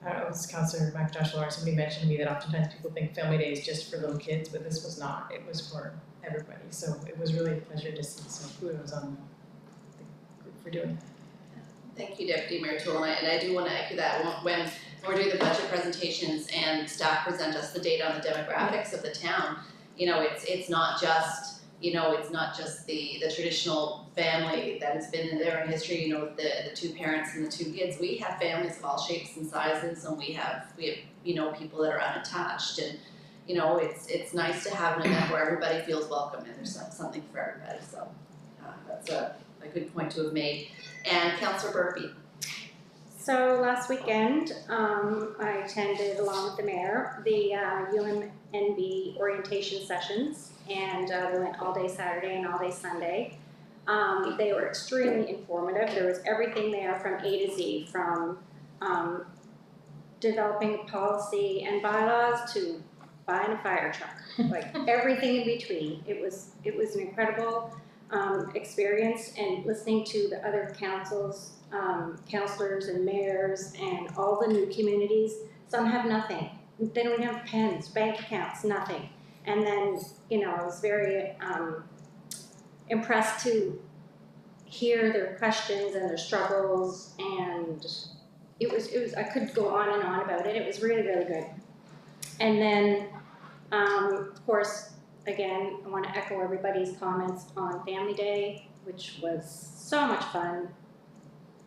I don't know, it was Councilor McIntosh Lawrence, somebody mentioned to me that oftentimes people think Family Day is just for little kids, but this was not. It was for everybody, so it was really a pleasure to see some kudos on the group for doing that. Thank you, Deputy Mayor Toole, and I do want to echo that when we're doing the budget presentations and staff present us the data on the demographics of the town, you know, it's not just, you know, it's not just the traditional family that has been there in history, you know, with the two parents and the two kids. We have families of all shapes and sizes, and we have you know, people that are unattached, and you know, it's nice to have an event where everybody feels welcome and there's something for everybody. So that's a good point to have made. And Councillor Burpee. So last weekend, I attended along with the mayor the UMNB orientation sessions, and we went all day Saturday and all day Sunday. They were extremely informative. There was everything there from A to Z, from developing policy and bylaws to buying a fire truck, like everything in between. It was an incredible experience, and listening to the other councils, councillors and mayors and all the new communities. Some have nothing. They don't even have pens, bank accounts, nothing. And then, you know, I was very impressed to hear their questions and their struggles, and it was I could go on and on about it. It was really, really good. And then, of course, again, I want to echo everybody's comments on Family Day, which was so much fun.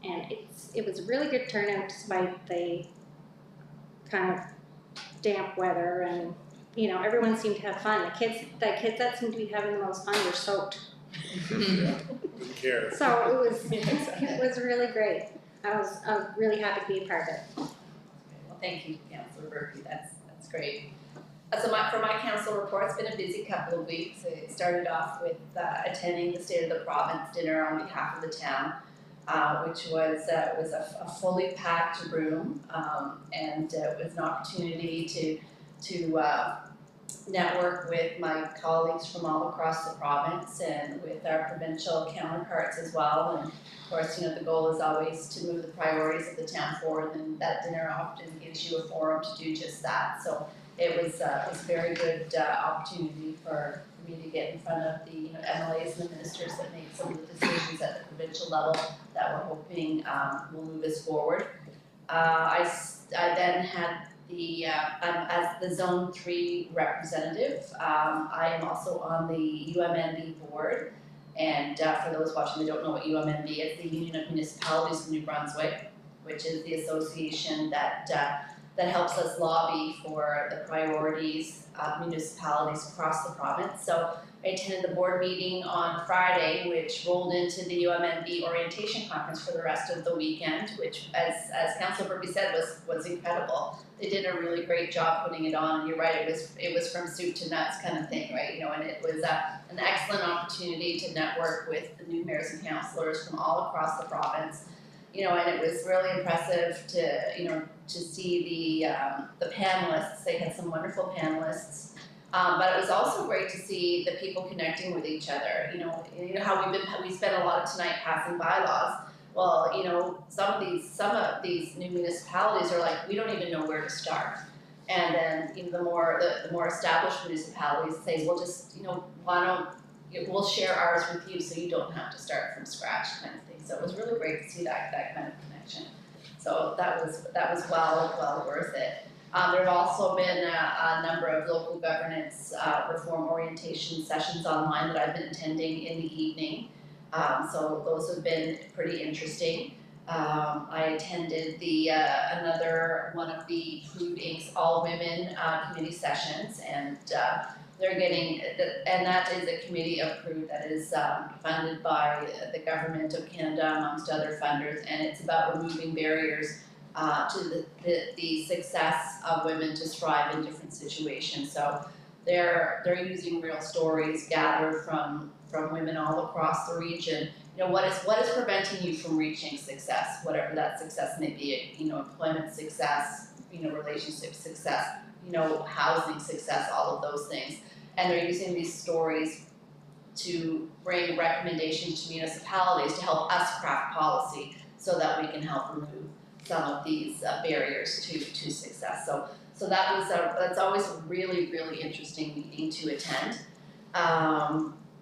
And it was a really good turnout despite the kind of damp weather, and you know, everyone seemed to have fun. The kids that seemed to be having the most fun were soaked. Didn't care. So it was really great. I was really happy to be a part of it. Well, thank you, Councillor Burpee. That's great. So for my council report, it's been a busy couple of weeks. It started off with attending the State of the Province dinner on behalf of the town, which was a fully packed room, and it was an opportunity to network with my colleagues from all across the province and with our provincial counterparts as well. And of course, you know, the goal is always to move the priorities of the town forward, and that dinner often gives you a forum to do just that. So it was a very good opportunity for me to get in front of the MLAs and the ministers that make some of the decisions at the provincial level that we're hoping will move us forward. I then had as the Zone 3 representative, I am also on the UMNB board, and for those watching that don't know what UMNB is, the Union of Municipalities of New Brunswick, which is the association that helps us lobby for the priorities of municipalities across the province. So I attended the board meeting on Friday, which rolled into the UMNB orientation conference for the rest of the weekend, which, as Councillor Burpee said, was incredible. They did a really great job putting it on, and you're right, it was from soup to nuts kind of thing, right? You know, and it was an excellent opportunity to network with the new mayors and councillors from all across the province. You know, and it was really impressive to see the panelists. They had some wonderful panelists. But it was also great to see the people connecting with each other. You know how we spent a lot of tonight passing bylaws. Well, you know, some of these new municipalities are like, we don't even know where to start. And then, you know, the more established municipalities say, well, just, you know, we'll share ours with you so you don't have to start from scratch, kind of thing. So it was really great to see that kind of connection. So that was well worth it. There have also been a number of local governance reform orientation sessions online that I've been attending in the evening. So those have been pretty interesting. I attended another one of the Food Inc.'s All Women committee sessions, and they're getting, and that is a committee of Prud that is funded by the Government of Canada amongst other funders, and it's about removing barriers to the success of women to thrive in different situations. So they're using real stories gathered from women all across the region. You know, what is preventing you from reaching success, whatever that success may be, you know, employment success, you know, relationship success, you know, housing success, all of those things. And they're using these stories to bring recommendations to municipalities to help us craft policy so that we can help remove some of these barriers to success. So that's always a really, really interesting meeting to attend.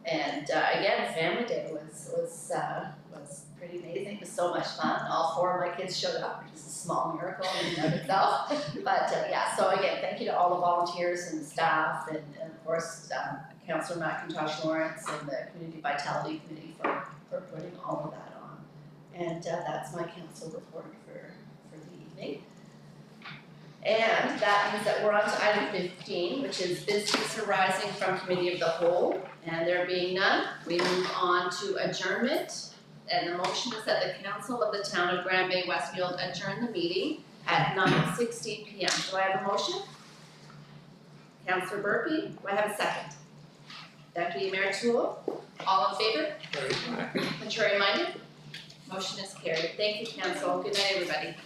And again, Family Day was pretty amazing. It was so much fun. All 4 of my kids showed up, which is a small miracle in and of itself. But yeah, so again, thank you to all the volunteers and staff, and of course, Councillor McIntosh Lawrence and the Community Vitality Committee for putting all of that on. And that's my council report for the evening. And that means that we're on to item 15, which is business arising from committee of the whole. And there being none, we move on to adjournment. And the motion is that the council of the town of Grand Bay-Westfield adjourn the meeting at 9:16 p.m. Do I have a motion? Councillor Burpee, do I have a second? Deputy Mayor Toole, all in favor? Contrary minded? Motion is carried. Thank you, council. Good night, everybody.